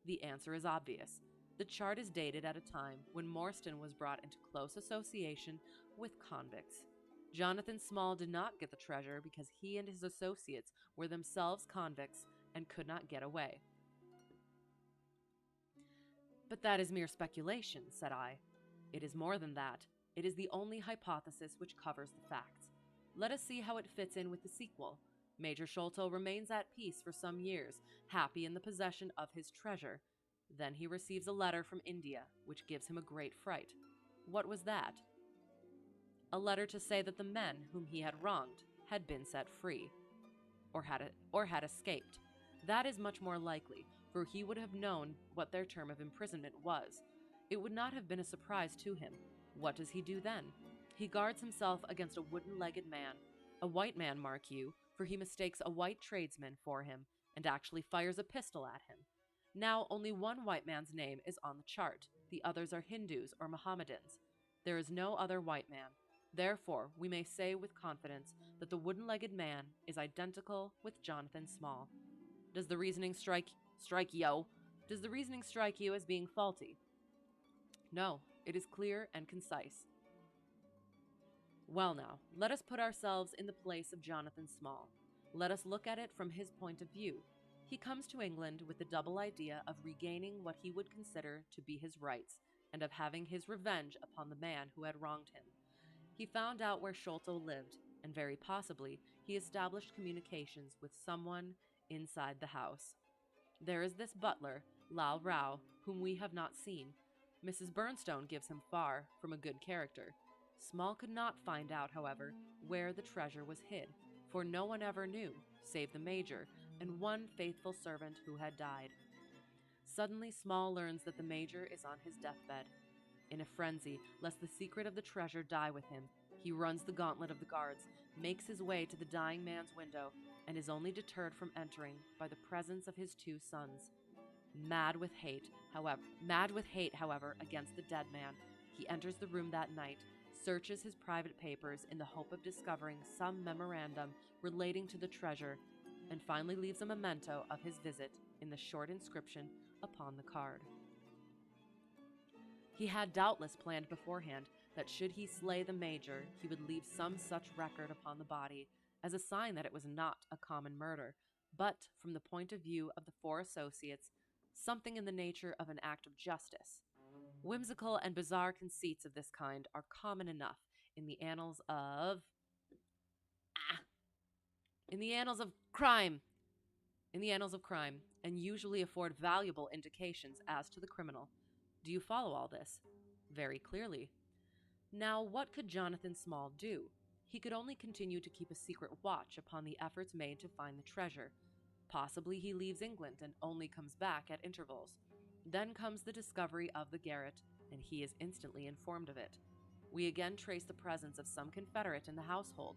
The answer is obvious. The chart is dated at a time when Morstan was brought into close association with convicts. Jonathan Small did not get the treasure because he and his associates were themselves convicts and could not get away. "But that is mere speculation," said I. "It is more than that. It is the only hypothesis which covers the facts. Let us see how it fits in with the sequel. Major Sholto remains at peace for some years, happy in the possession of his treasure. Then he receives a letter from India, which gives him a great fright. What was that? A letter to say that the men whom he had wronged had been set free, or had escaped. That is much more likely, for he would have known what their term of imprisonment was. It would not have been a surprise to him. What does he do then? He guards himself against a wooden-legged man, a white man, mark you, for he mistakes a white tradesman for him, and actually fires a pistol at him. Now, only one white man's name is on the chart. The others are Hindus or Mohammedans. There is no other white man. Therefore, we may say with confidence that the wooden-legged man is identical with Jonathan Small. Does the reasoning strike you as being faulty?" "No, it is clear and concise." "Well now, let us put ourselves in the place of Jonathan Small. Let us look at it from his point of view. He comes to England with the double idea of regaining what he would consider to be his rights, and of having his revenge upon the man who had wronged him. He found out where Sholto lived, and very possibly he established communications with someone inside the house. There is this butler, Lal Rao, whom we have not seen. Mrs. Burnstone gives him far from a good character. Small could not find out, however, where the treasure was hid, for no one ever knew, save the Major and one faithful servant who had died. Suddenly Small learns that the Major is on his deathbed. In a frenzy, lest the secret of the treasure die with him, he runs the gauntlet of the guards, makes his way to the dying man's window, and is only deterred from entering by the presence of his two sons. Mad with hate, however, against the dead man, he enters the room that night, searches his private papers in the hope of discovering some memorandum relating to the treasure, and finally leaves a memento of his visit in the short inscription upon the card. He had doubtless planned beforehand that should he slay the Major, he would leave some such record upon the body, as a sign that it was not a common murder, but, from the point of view of the four associates, something in the nature of an act of justice. Whimsical and bizarre conceits of this kind are common enough in the annals of ah, in the annals of crime, and usually afford valuable indications as to the criminal. Do you follow all this? Very clearly. Now, what could Jonathan Small do? He could only continue to keep a secret watch upon the efforts made to find the treasure. Possibly he leaves England and only comes back at intervals. Then comes the discovery of the garret, and he is instantly informed of it. We again trace the presence of some confederate in the household.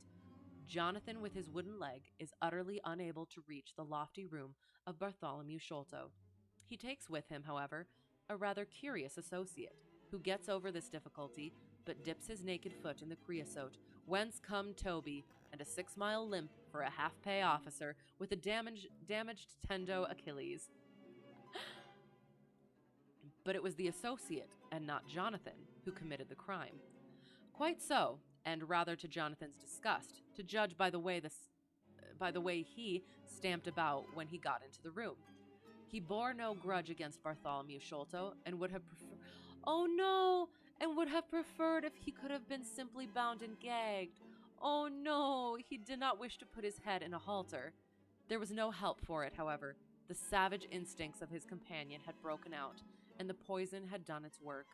Jonathan, with his wooden leg, is utterly unable to reach the lofty room of Bartholomew Sholto. He takes with him, however, a rather curious associate, who gets over this difficulty, but dips his naked foot in the creosote, whence come Toby, and a 6-mile limp for a half-pay officer with a damaged tendo Achilles. But it was the associate, and not Jonathan, who committed the crime. Quite so, and rather to Jonathan's disgust, to judge by the way he stamped about when he got into the room. He bore no grudge against Bartholomew Sholto, and would have preferred if he could have been simply bound and gagged. Oh no, he did not wish to put his head in a halter. There was no help for it, however. The savage instincts of his companion had broken out, and the poison had done its work.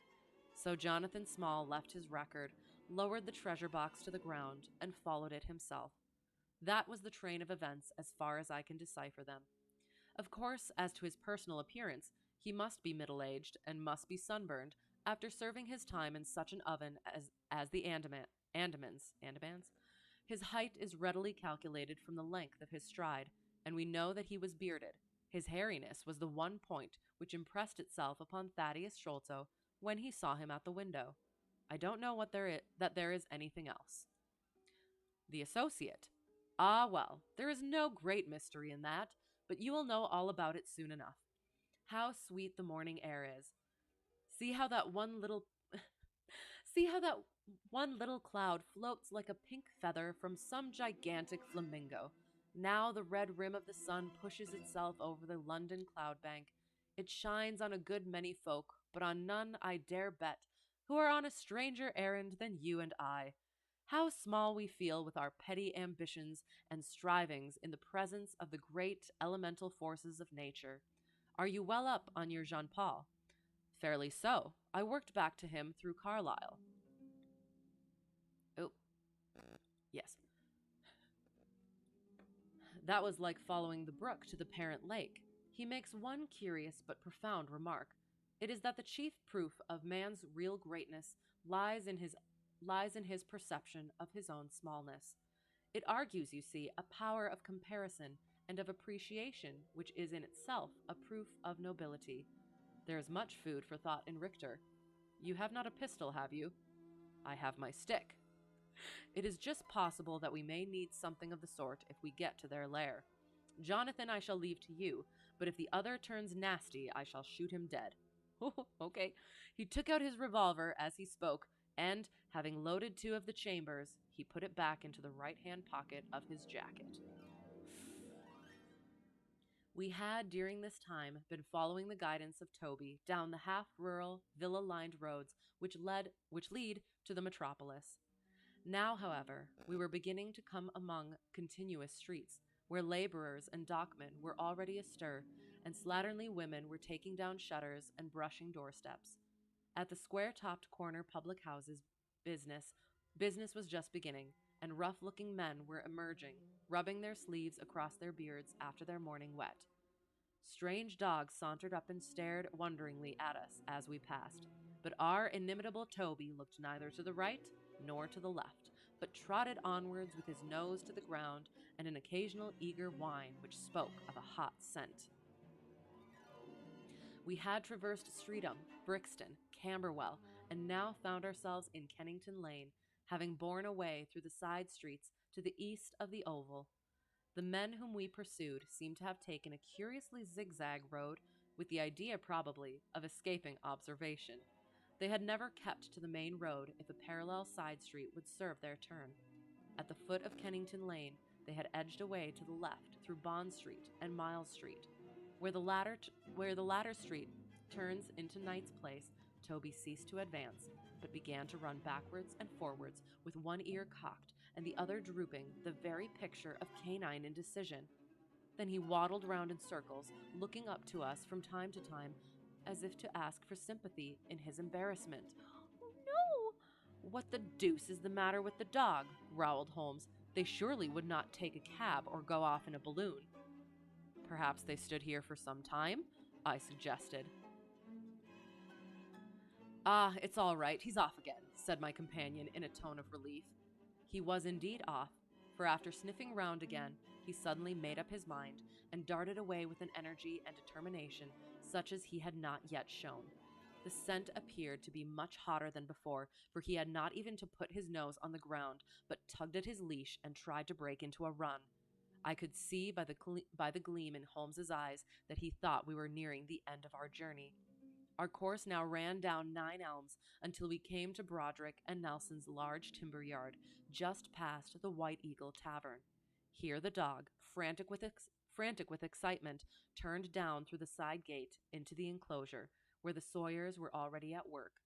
So Jonathan Small left his record, lowered the treasure box to the ground, and followed it himself. That was the train of events as far as I can decipher them. Of course, as to his personal appearance, he must be middle-aged and must be sunburned after serving his time in such an oven as the Andamans. His height is readily calculated from the length of his stride, and we know that he was bearded. His hairiness was the one point which impressed itself upon Thaddeus Sholto when he saw him at the window. I don't know that there is anything else. The associate. Ah, well, there is no great mystery in that, but you will know all about it soon enough. How sweet the morning air is. See how that one little cloud floats like a pink feather from some gigantic flamingo. Now the red rim of the sun pushes itself over the London cloud bank. It shines on a good many folk, but on none, I dare bet, who are on a stranger errand than you and I. How small we feel with our petty ambitions and strivings in the presence of the great elemental forces of nature. Are you well up on your Jean Paul? Fairly so. I worked back to him through Carlyle. Oh, yes. That was like following the brook to the parent lake. He makes one curious but profound remark. It is that the chief proof of man's real greatness lies in his perception of his own smallness. It argues, you see, a power of comparison and of appreciation which is in itself a proof of nobility. There is much food for thought in Richter. You have not a pistol, have you? I have my stick. It is just possible that we may need something of the sort if we get to their lair. Jonathan I shall leave to you, but if the other turns nasty, I shall shoot him dead. Okay. He took out his revolver as he spoke, and, having loaded 2 of the chambers, he put it back into the right-hand pocket of his jacket. We had, during this time, been following the guidance of Toby down the half-rural, villa-lined roads which lead to the metropolis. Now, however, we were beginning to come among continuous streets, where laborers and dockmen were already astir, and slatternly women were taking down shutters and brushing doorsteps. At the square-topped corner public houses, business was just beginning, and rough-looking men were emerging, rubbing their sleeves across their beards after their morning wet. Strange dogs sauntered up and stared wonderingly at us as we passed, but our inimitable Toby looked neither to the right nor to the left, but trotted onwards with his nose to the ground and an occasional eager whine which spoke of a hot scent. We had traversed Streatham, Brixton, Camberwell, and now found ourselves in Kennington Lane, having borne away through the side streets to the east of the Oval. The men whom we pursued seemed to have taken a curiously zigzag road, with the idea, probably, of escaping observation. They had never kept to the main road if a parallel side street would serve their turn. At the foot of Kennington Lane, they had edged away to the left through Bond Street and Miles Street. Where the latter street turns into Knight's Place, Toby ceased to advance, but began to run backwards and forwards with one ear cocked and the other drooping, the very picture of canine indecision. Then he waddled round in circles, looking up to us from time to time as if to ask for sympathy in his embarrassment. "Oh, no!" "What the deuce is the matter with the dog?" growled Holmes. "They surely would not take a cab or go off in a balloon." "Perhaps they stood here for some time?" I suggested. "Ah, it's all right. He's off again," said my companion in a tone of relief. He was indeed off, for after sniffing round again, he suddenly made up his mind and darted away with an energy and determination such as he had not yet shown. The scent appeared to be much hotter than before, for he had not even to put his nose on the ground, but tugged at his leash and tried to break into a run. I could see by the gleam in Holmes's eyes that he thought we were nearing the end of our journey. Our course now ran down 9 Elms until we came to Broderick and Nelson's large timber yard, just past the White Eagle Tavern. Here the dog, frantic with excitement, turned down through the side gate into the enclosure, where the sawyers were already at work.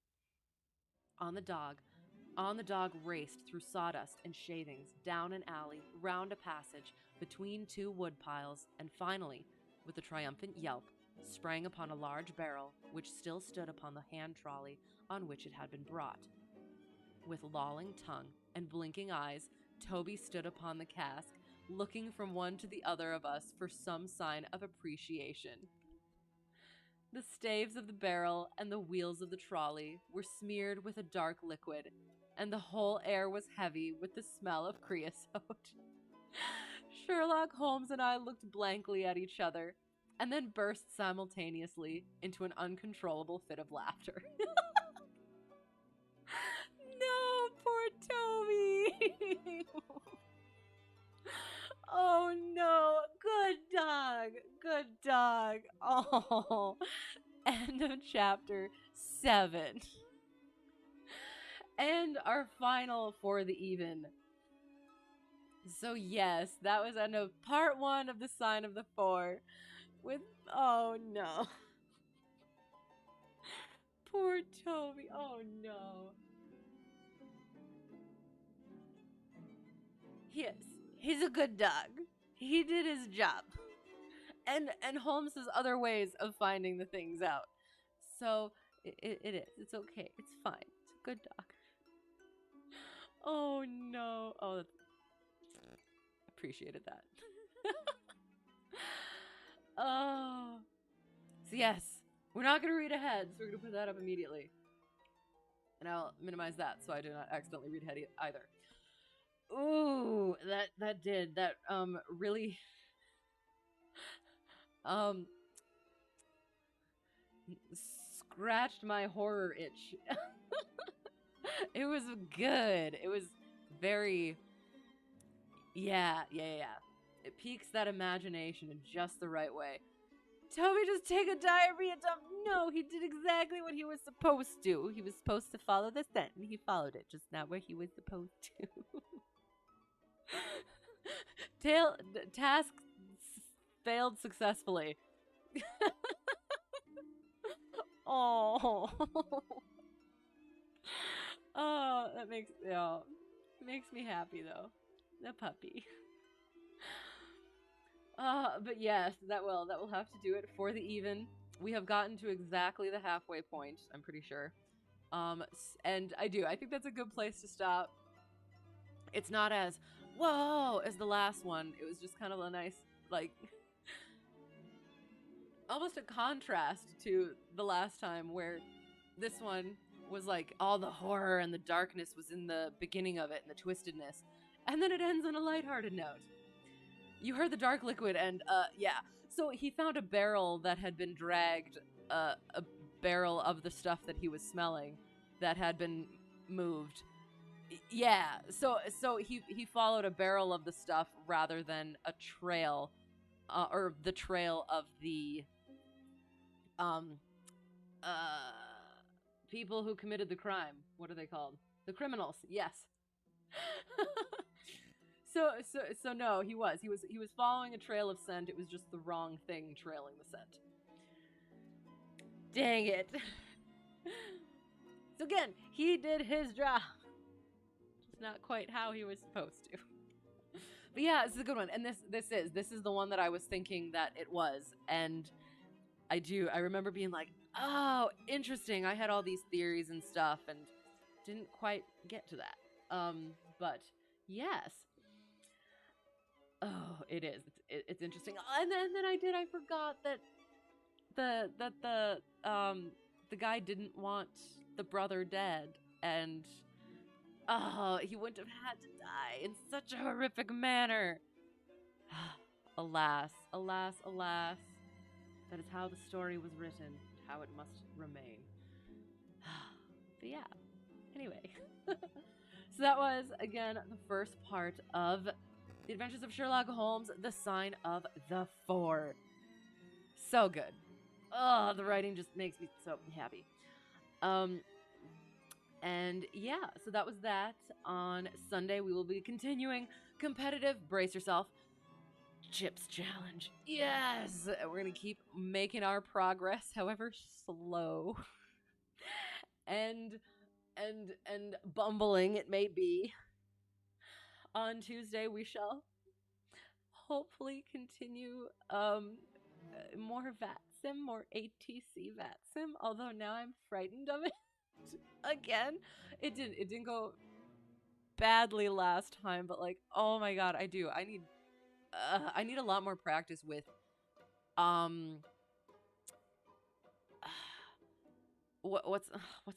On the dog raced through sawdust and shavings, down an alley, round a passage, between 2 wood piles, and finally, with a triumphant yelp, sprang upon a large barrel which still stood upon the hand trolley on which it had been brought. With lolling tongue and blinking eyes, Toby stood upon the cask, looking from one to the other of us for some sign of appreciation. The staves of the barrel and the wheels of the trolley were smeared with a dark liquid, and the whole air was heavy with the smell of creosote. Sherlock Holmes and I looked blankly at each other, and then burst simultaneously into an uncontrollable fit of laughter. No, poor Toby! Oh no, good dog, good dog. Oh, end of chapter 7. And our final for the even. So yes, that was end of part 1 of the Sign of the Four. With, oh no. Poor Toby, oh no. Yes, he's a good dog. He did his job. And Holmes has other ways of finding the things out. So it is. It's okay. It's fine. It's a good dog. Oh no. Oh, appreciated that. Oh. So yes, we're not going to read ahead, so we're going to put that up immediately. And I'll minimize that so I do not accidentally read ahead either. Ooh, that really scratched my horror itch. It was good. It was very, yeah. It piques that imagination in just the right way. Toby just take a diarrhea dump. No, he did exactly what he was supposed to. He was supposed to follow the scent, and he followed it, just not where he was supposed to. Task failed successfully. Oh. Oh, that makes me happy though. The puppy. But yes, that will have to do it for the even. We have gotten to exactly the halfway point, I'm pretty sure. And I think that's a good place to stop. It's not as whoa as the last one. It was just kind of a nice, like, almost a contrast to the last time, where this one was like all the horror and the darkness was in the beginning of it and the twistedness, and then it ends on a lighthearted note. You heard the dark liquid, and yeah. So he found a barrel that had been dragged, a barrel of the stuff that he was smelling that had been moved. Yeah. So he followed a barrel of the stuff rather than a trail, or the trail of the people who committed the crime. What are they called? The criminals. Yes. So no, he was following a trail of scent. It was just the wrong thing trailing the scent. Dang it. So again, he did his job. Just not quite how he was supposed to. But yeah, it's a good one. And this is the one that I was thinking that it was. And I remember being like, "Oh, interesting. I had all these theories and stuff and didn't quite get to that." But yes. Oh, it is. It's interesting. And then I forgot that the guy didn't want the brother dead, and oh, he wouldn't have had to die in such a horrific manner. Alas, alas, alas. That is how the story was written, how it must remain. But yeah, anyway. So that was, again, the first part of The Adventures of Sherlock Holmes, The Sign of the Four. So good. Oh, the writing just makes me so happy. And yeah, so that was that. On Sunday, we will be continuing competitive, brace yourself, Chips Challenge. Yes! We're going to keep making our progress, however slow and bumbling it may be. On Tuesday, we shall hopefully continue more VATSIM, more ATC VATSIM, although now I'm frightened of it again. It didn't go badly last time, but like, oh my god, I need a lot more practice with what's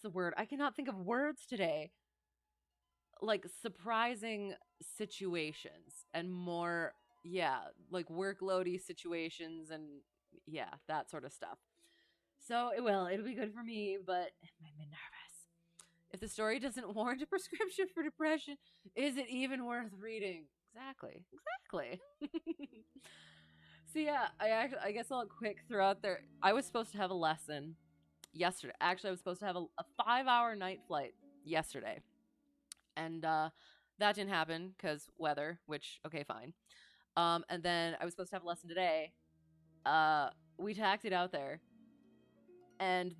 the word? I cannot think of words today. Like surprising situations and more, yeah, like workloady situations and yeah, that sort of stuff. So it'll be good for me, but I'm nervous. If the story doesn't warrant a prescription for depression, is it even worth reading? Exactly. So yeah, I guess I'll quick throw out there. I was supposed to have a lesson yesterday. Actually, I was supposed to have a 5-hour night flight yesterday. And that didn't happen because weather, which, okay, fine. And then I was supposed to have a lesson today. We taxied out there, and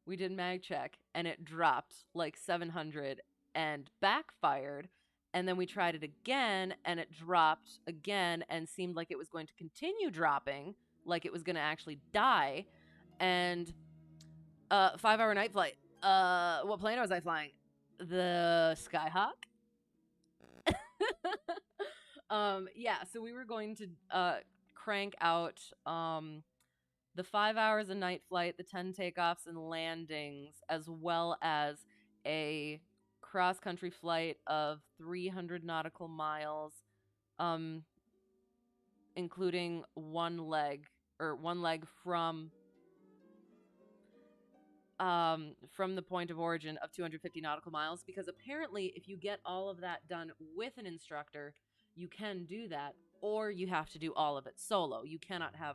we did mag check, and it dropped like 700 and backfired. And then we tried it again, and it dropped again and seemed like it was going to continue dropping, like it was going to actually die. And 5-hour night flight. What plane was I flying? The Skyhawk. Yeah, so we were going to crank out the 5 hours a night flight, the 10 takeoffs and landings, as well as a cross country flight of 300 nautical miles, including one leg from the point of origin of 250 nautical miles, because apparently if you get all of that done with an instructor, you can do that, or you have to do all of it solo. You cannot have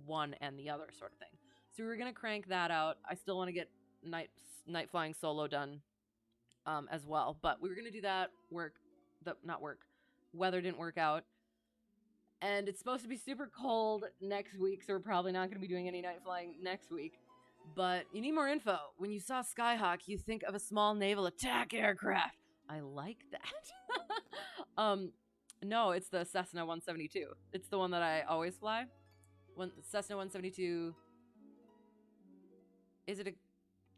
one and the other sort of thing. So we were going to crank that out. I still want to get night flying solo done as well, but we were going to do that. Weather didn't work out. And it's supposed to be super cold next week, so we're probably not going to be doing any night flying next week. But you need more info. When you saw Skyhawk, you think of a small naval attack aircraft. I like that. No, it's the Cessna 172. It's the one that I always fly. Cessna 172.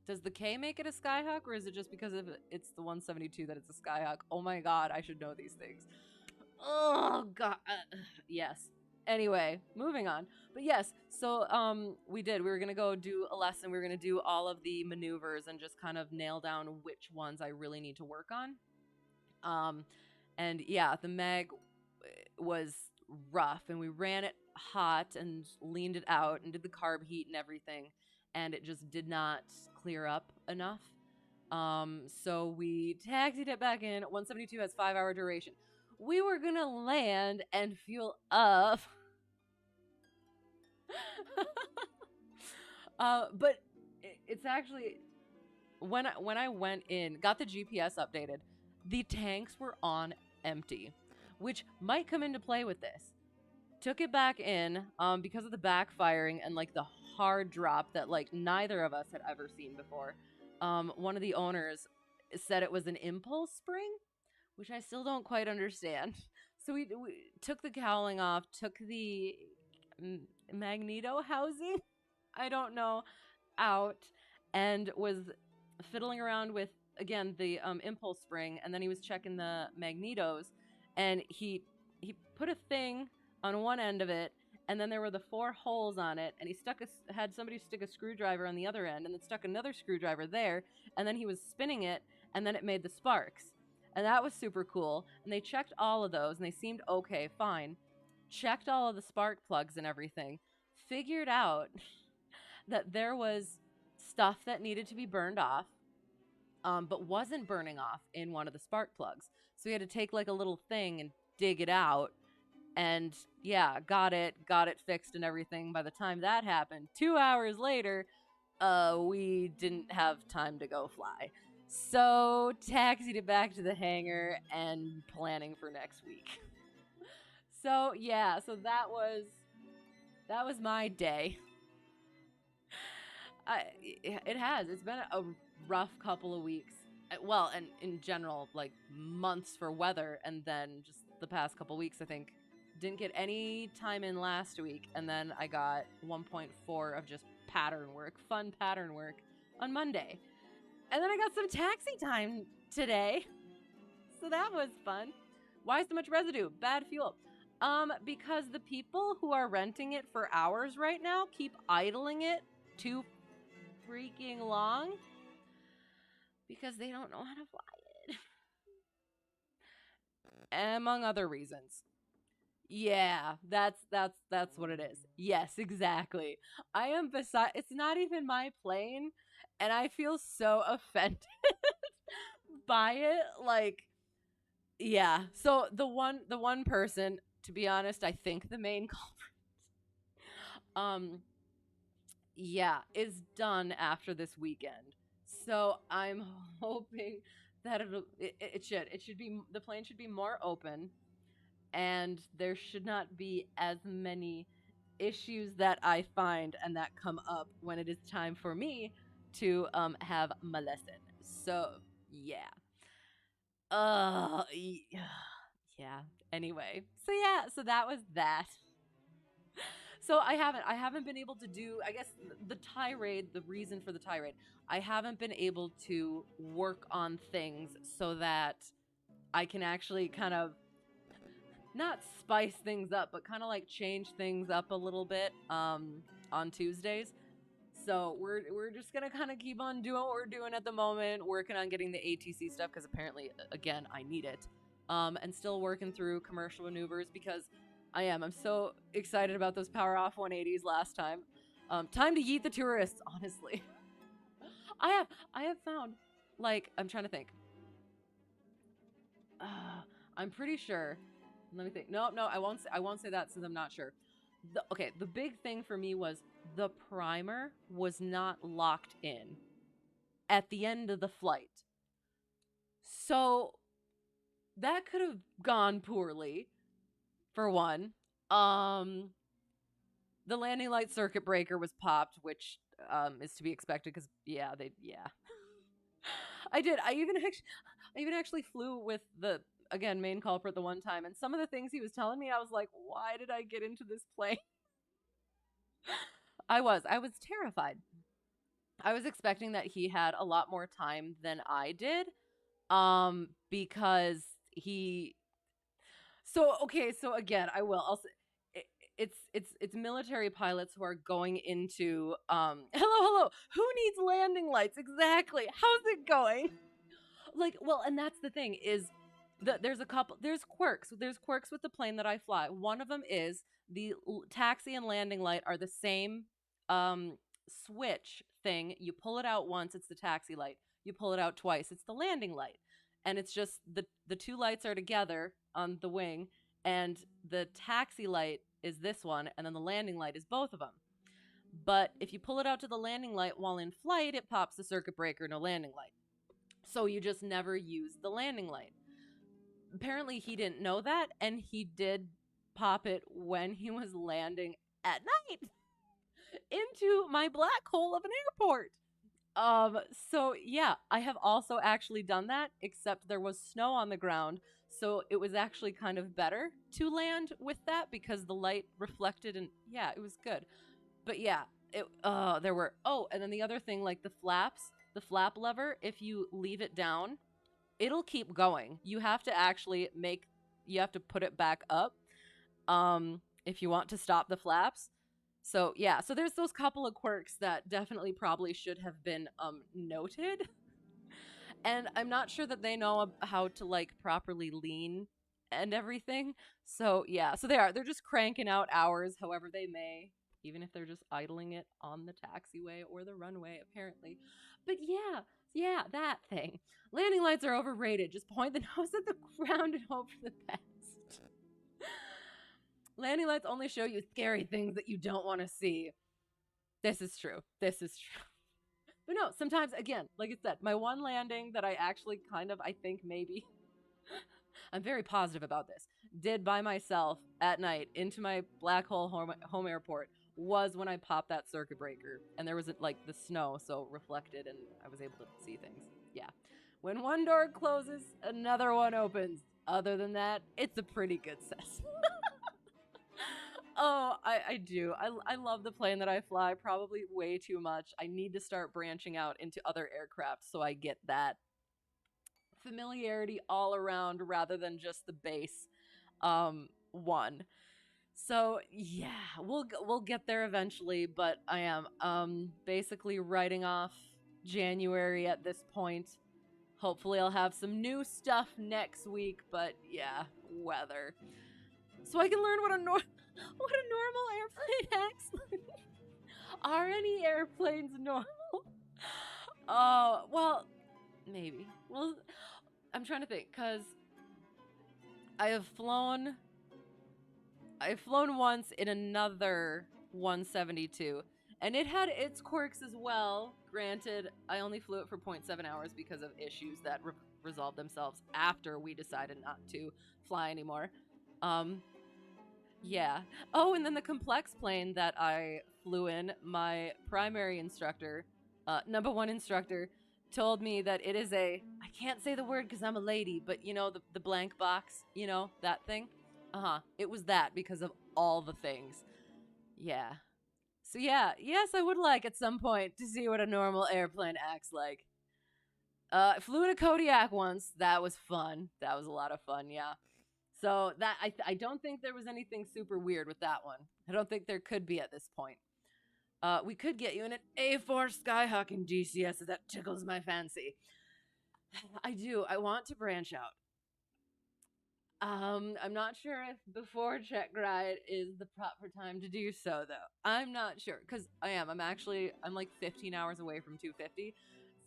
Does the K make it a Skyhawk, or is it just because it's the 172 that it's a Skyhawk? Oh my god, I should know these things. Oh god. Yes. Anyway, moving on. But yes, so we were going to go do a lesson. We were going to do all of the maneuvers and just kind of nail down which ones I really need to work on. And yeah, the mag was rough, and we ran it hot and leaned it out and did the carb heat and everything, and it just did not clear up enough. So we taxied it back in. 172 has 5-hour duration. We were gonna land and fuel up. But it's actually, when I went in, got the GPS updated, the tanks were on empty, which might come into play with this. Took it back in because of the backfiring and like the hard drop that like neither of us had ever seen before. One of the owners said it was an impulse spring, which I still don't quite understand. So we took the cowling off, took the magneto housing, I don't know, out, and was fiddling around with again the impulse spring, and then he was checking the magnetos, and he put a thing on one end of it, and then there were the four holes on it, and he had somebody stick a screwdriver on the other end, and then stuck another screwdriver there, and then he was spinning it, and then it made the sparks. And that was super cool. And they checked all of those, and they seemed okay, fine. Checked all of the spark plugs and everything. Figured out that there was stuff that needed to be burned off, but wasn't burning off in one of the spark plugs. So we had to take like a little thing and dig it out. And yeah, got it fixed and everything. By the time that happened, 2 hours later, we didn't have time to go fly. So taxied it back to the hangar and planning for next week. So yeah, so that was my day. It's been a rough couple of weeks. Well, and in general, like months for weather, and then just the past couple weeks, I think. Didn't get any time in last week, and then I got 1.4 of just fun pattern work on Monday. And then I got some taxi time today. So that was fun. Why so much residue? Bad fuel. Because the people who are renting it for hours right now keep idling it too freaking long because they don't know how to fly it. Among other reasons. Yeah, that's what it is. Yes, exactly. It's not even my plane, and I feel so offended by it. Like, yeah. So the one person, to be honest, I think the main culprit, yeah, is done after this weekend. So I'm hoping that it should be the plane should be more open, and there should not be as many issues that I find and that come up when it is time for me to have my lesson. So yeah. Uh yeah. Anyway. So yeah, so that was that. So I haven't been able to do, I guess, the tirade, the reason for the tirade. I haven't been able to work on things so that I can actually kind of not spice things up, but kind of like change things up a little bit on Tuesdays. So we're just gonna kind of keep on doing what we're doing at the moment, working on getting the ATC stuff because apparently, again, I need it, and still working through commercial maneuvers because I'm so excited about those power off 180s last time. Time to yeet the tourists, honestly. I have found, like, I'm trying to think. I'm pretty sure. Let me think. No, I won't say that since I'm not sure. The big thing for me was the primer was not locked in at the end of the flight. So that could have gone poorly, for one. The landing light circuit breaker was popped, which is to be expected because yeah. I did. I even actually flew with the, again, main culprit the one time, and some of the things he was telling me, I was like, why did I get into this plane? I was terrified. I was expecting that he had a lot more time than I did, because he. So okay, so again, I will. It's military pilots who are going into hello. Who needs landing lights exactly? How's it going? Like, well, and that's the thing is that there's quirks with the plane that I fly. One of them is the taxi and landing light are the same switch thing. You pull it out once, it's the taxi light. You pull it out twice, it's the landing light. And it's just the two lights are together on the wing, and the taxi light is this one, and then the landing light is both of them. But if you pull it out to the landing light while in flight, it pops the circuit breaker, no landing light. So you just never use the landing light. Apparently he didn't know that, and he did pop it when he was landing at night into my black hole of an airport. Um, so yeah, I have also actually done that, except there was snow on the ground, so it was actually kind of better to land with that because the light reflected, and yeah, it was good. But yeah, it there were and then the other thing, like the flaps, the flap lever, if you leave it down, it'll keep going. You have to put it back up if you want to stop the flaps. So yeah, so there's those couple of quirks that definitely probably should have been noted. And I'm not sure that they know how to like properly lean and everything. So yeah, so they're just cranking out hours however they may, even if they're just idling it on the taxiway or the runway apparently. But yeah, yeah, that thing. Landing lights are overrated. Just point the nose at the ground and hope for the best. Landing lights only show you scary things that you don't want to see. This is true. This is true. But no, sometimes, again, like I said, my one landing that I actually kind of, I think maybe, I'm very positive about this, did by myself at night into my black hole home airport was when I popped that circuit breaker. And there was like the snow, so reflected, and I was able to see things. Yeah. When one door closes, another one opens. Other than that, it's a pretty good set. Oh, I do. I love the plane that I fly, probably way too much. I need to start branching out into other aircraft so I get that familiarity all around rather than just the base one. So yeah, we'll get there eventually, but I am basically writing off January at this point. Hopefully I'll have some new stuff next week, but yeah, weather. So I can learn what a what a normal airplane acts like. Are any airplanes normal? Oh, well, maybe. Well, I'm trying to think cuz I have flown I've flown once in another 172 and it had its quirks as well. Granted, I only flew it for 0.7 hours because of issues that resolved themselves after we decided not to fly anymore. Um Yeah. Oh, and then the complex plane that I flew in, my primary instructor, number one instructor, told me that it is I can't say the word because I'm a lady, but you know, the blank box, you know, that thing? Uh huh. It was that because of all the things. Yeah. So, yeah, yes, I would like at some point to see what a normal airplane acts like. I flew in a Kodiak once. That was fun. That was a lot of fun, yeah. So that I don't think there was anything super weird with that one. I don't think there could be at this point. We could get you in an A4 Skyhawk in DCS if that tickles my fancy. I do. I want to branch out. I'm not sure if before check ride is the proper time to do so though. I'm not sure because I'm like 15 hours away from 250,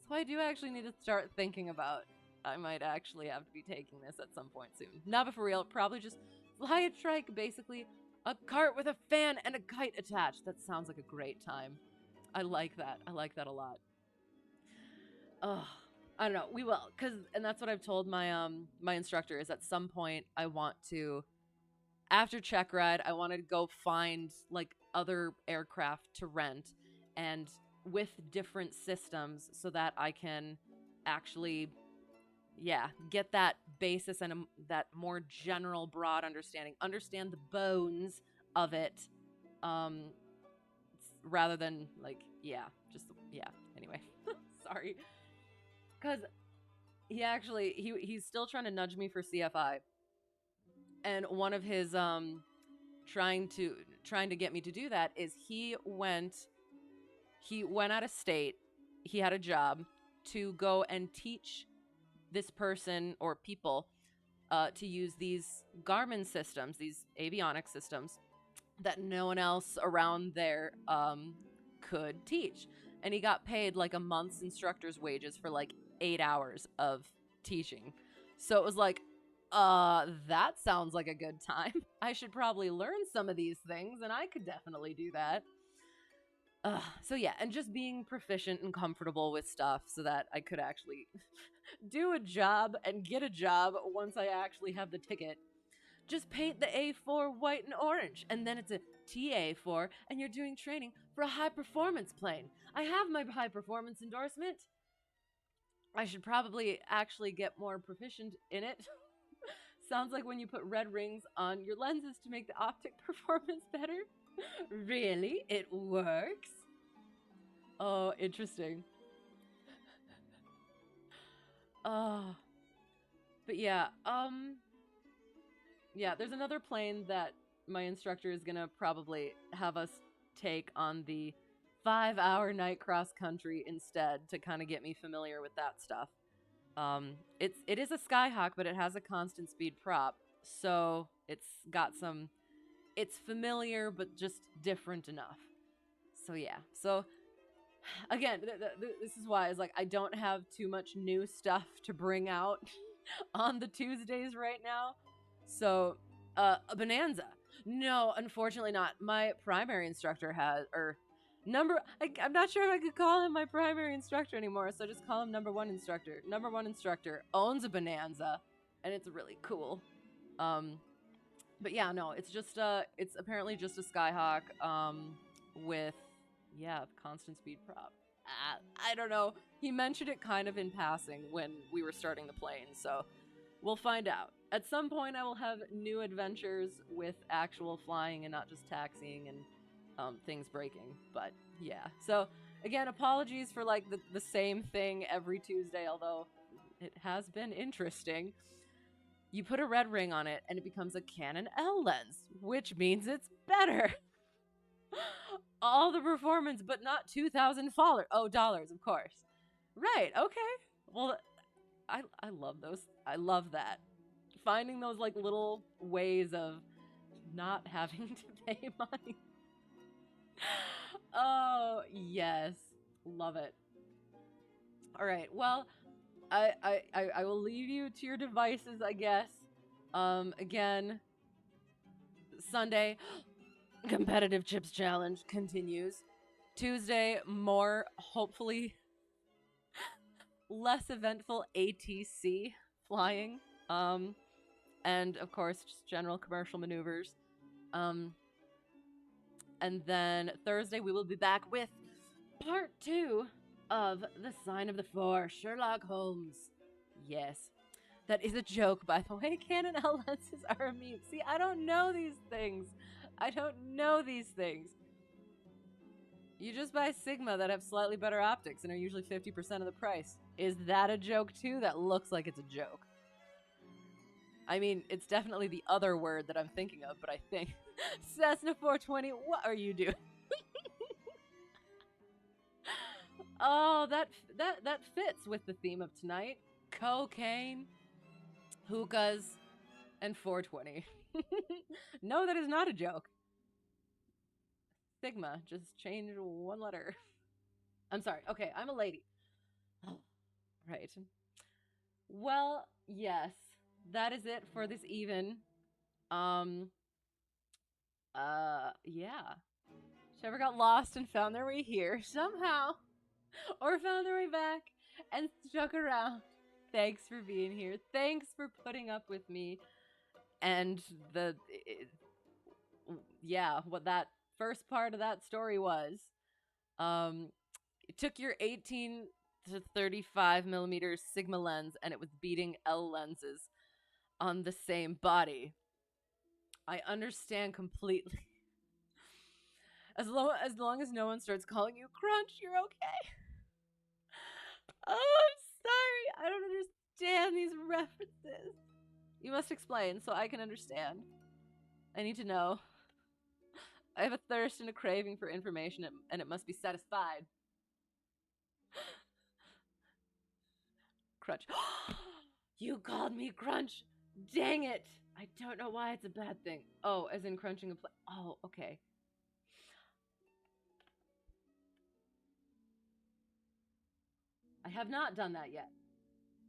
so I do actually need to start thinking about. I might actually have to be taking this at some point soon. Not but for real, probably just fly a trike, basically a cart with a fan and a kite attached. That sounds like a great time. I like that. I like that a lot. Oh, I don't know. We will, and that's what I've told my instructor is at some point I want to after check ride I want to go find like other aircraft to rent and with different systems so that I can actually get that basis and that more general broad understand the bones of it um rather than like anyway. Sorry, because he's still trying to nudge me for CFI, and one of his trying to get me to do that is he went out of state. He had a job to go and teach this person or people to use these Garmin systems, these avionics systems that no one else around there could teach. And he got paid like a month's instructor's wages for like 8 hours of teaching. So it was like, that sounds like a good time. I should probably learn some of these things, and I could definitely do that. So yeah, and just being proficient and comfortable with stuff so that I could actually do a job and get a job once I actually have the ticket. Just paint the A4 white and orange, and then it's a TA4, and you're doing training for a high performance plane. I have my high performance endorsement. I should probably actually get more proficient in it. Sounds like when you put red rings on your lenses to make the optic performance better. Really? It works? Oh, interesting. Oh, but yeah, yeah, there's another plane that my instructor is gonna probably have us take on the 5 hour night cross country instead to kind of get me familiar with that stuff. It is a Skyhawk, but it has a constant speed prop, so it's got some. It's familiar, but just different enough. So yeah. So again, this is why it's like I don't have too much new stuff to bring out on the Tuesdays right now. So, a bonanza. No, unfortunately not. My primary instructor has, or I'm not sure if I could call him my primary instructor anymore, so just call him number one instructor. Number one instructor owns a bonanza, and it's really cool. Um, but yeah, no, it's apparently just a Skyhawk, with, yeah, constant speed prop. I don't know. He mentioned it kind of in passing when we were starting the plane, so we'll find out. At some point, I will have new adventures with actual flying and not just taxiing and things breaking. But yeah. So again, apologies for like the same thing every Tuesday, although it has been interesting. You put a red ring on it and it becomes a Canon L lens, which means it's better. All the performance, but not $2,000, of course. Right, okay. Well, I love those. I love that. Finding those like little ways of not having to pay money. Oh, yes. Love it. All right. Well, I will leave you to your devices, I guess. Again, Sunday, competitive chips challenge continues. Tuesday, more hopefully less eventful ATC flying. And of course, just general commercial maneuvers. Um, and then Thursday, we will be back with part 2 of The Sign of the Four, Sherlock Holmes. Yes. That is a joke, by the way. Canon L lenses are a meme. See, I don't know these things. I don't know these things. You just buy Sigma that have slightly better optics and are usually 50% of the price. Is that a joke too? That looks like it's a joke. I mean, it's definitely the other word that I'm thinking of, but I think Cessna 420, what are you doing? Oh, that fits with the theme of tonight. Cocaine, hookahs, and 420. No, that is not a joke. Sigma, just change one letter. I'm sorry. Okay, I'm a lady. Oh, right. Well, yes, that is it for this even. Um, yeah. Whoever got lost and found their way here somehow, or found their way back and stuck around. Thanks for being here. Thanks for putting up with me and yeah, what that first part of that story was. Um, it took your 18 to 35 millimeter Sigma lens and it was beating L lenses on the same body. I understand completely. As long as no one starts calling you Crunch, you're okay. Oh, I'm sorry. I don't understand these references. You must explain so I can understand. I need to know. I have a thirst and a craving for information, and it must be satisfied. Crunch. You called me Crunch. Dang it. I don't know why it's a bad thing. Oh, as in crunching a oh, okay. I have not done that yet.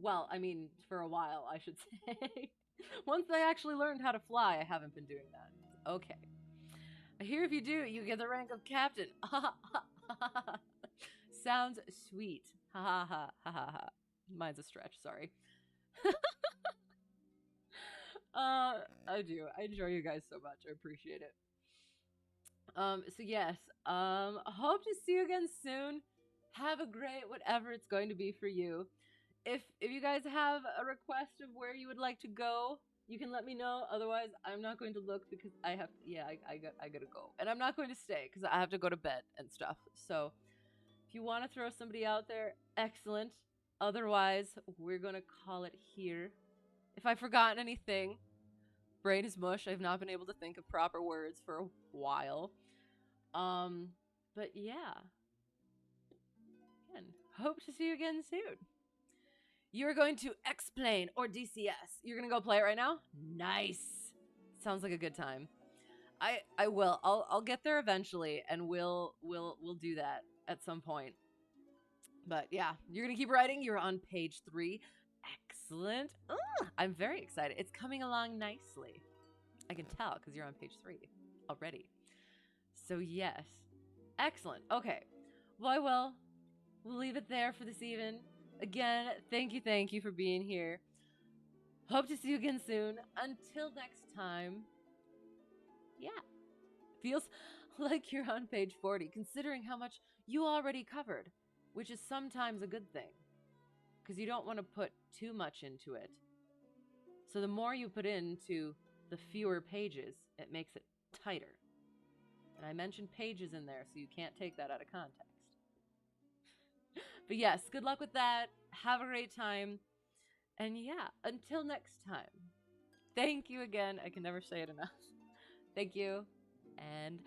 Well, I mean, for a while, I should say. Once I actually learned how to fly, I haven't been doing that. Okay. I hear if you do, you get the rank of captain. Sounds sweet. Ha ha ha ha ha ha. Mine's a stretch, sorry. I do. I enjoy you guys so much. I appreciate it. So yes, hope to see you again soon. Have a great whatever it's going to be for you. If you guys have a request of where you would like to go, you can let me know. Otherwise, I'm not going to look because I have yeah, I gotta go. And I'm not going to stay because I have to go to bed and stuff. So if you want to throw somebody out there, excellent. Otherwise, we're gonna call it here. If I've forgotten anything, brain is mush. I've not been able to think of proper words for a while. Um, but yeah, again, hope to see you again soon. You're going to explain or DCS. You're gonna go play it right now? Nice. Sounds like a good time. I will. I'll get there eventually and we'll do that at some point. But yeah, you're gonna keep writing. You're on page 3. Excellent. Ugh, I'm very excited. It's coming along nicely. I can tell because you're on page 3 already. So yes. Excellent. Okay. Well, I will. We'll leave it there for this evening. Again, thank you for being here. Hope to see you again soon. Until next time, yeah. Feels like you're on page 40, considering how much you already covered, which is sometimes a good thing, because you don't want to put too much into it. So the more you put into the fewer pages, it makes it tighter. And I mentioned pages in there, so you can't take that out of context. But yes, good luck with that. Have a great time. And yeah, until next time. Thank you again. I can never say it enough. Thank you. And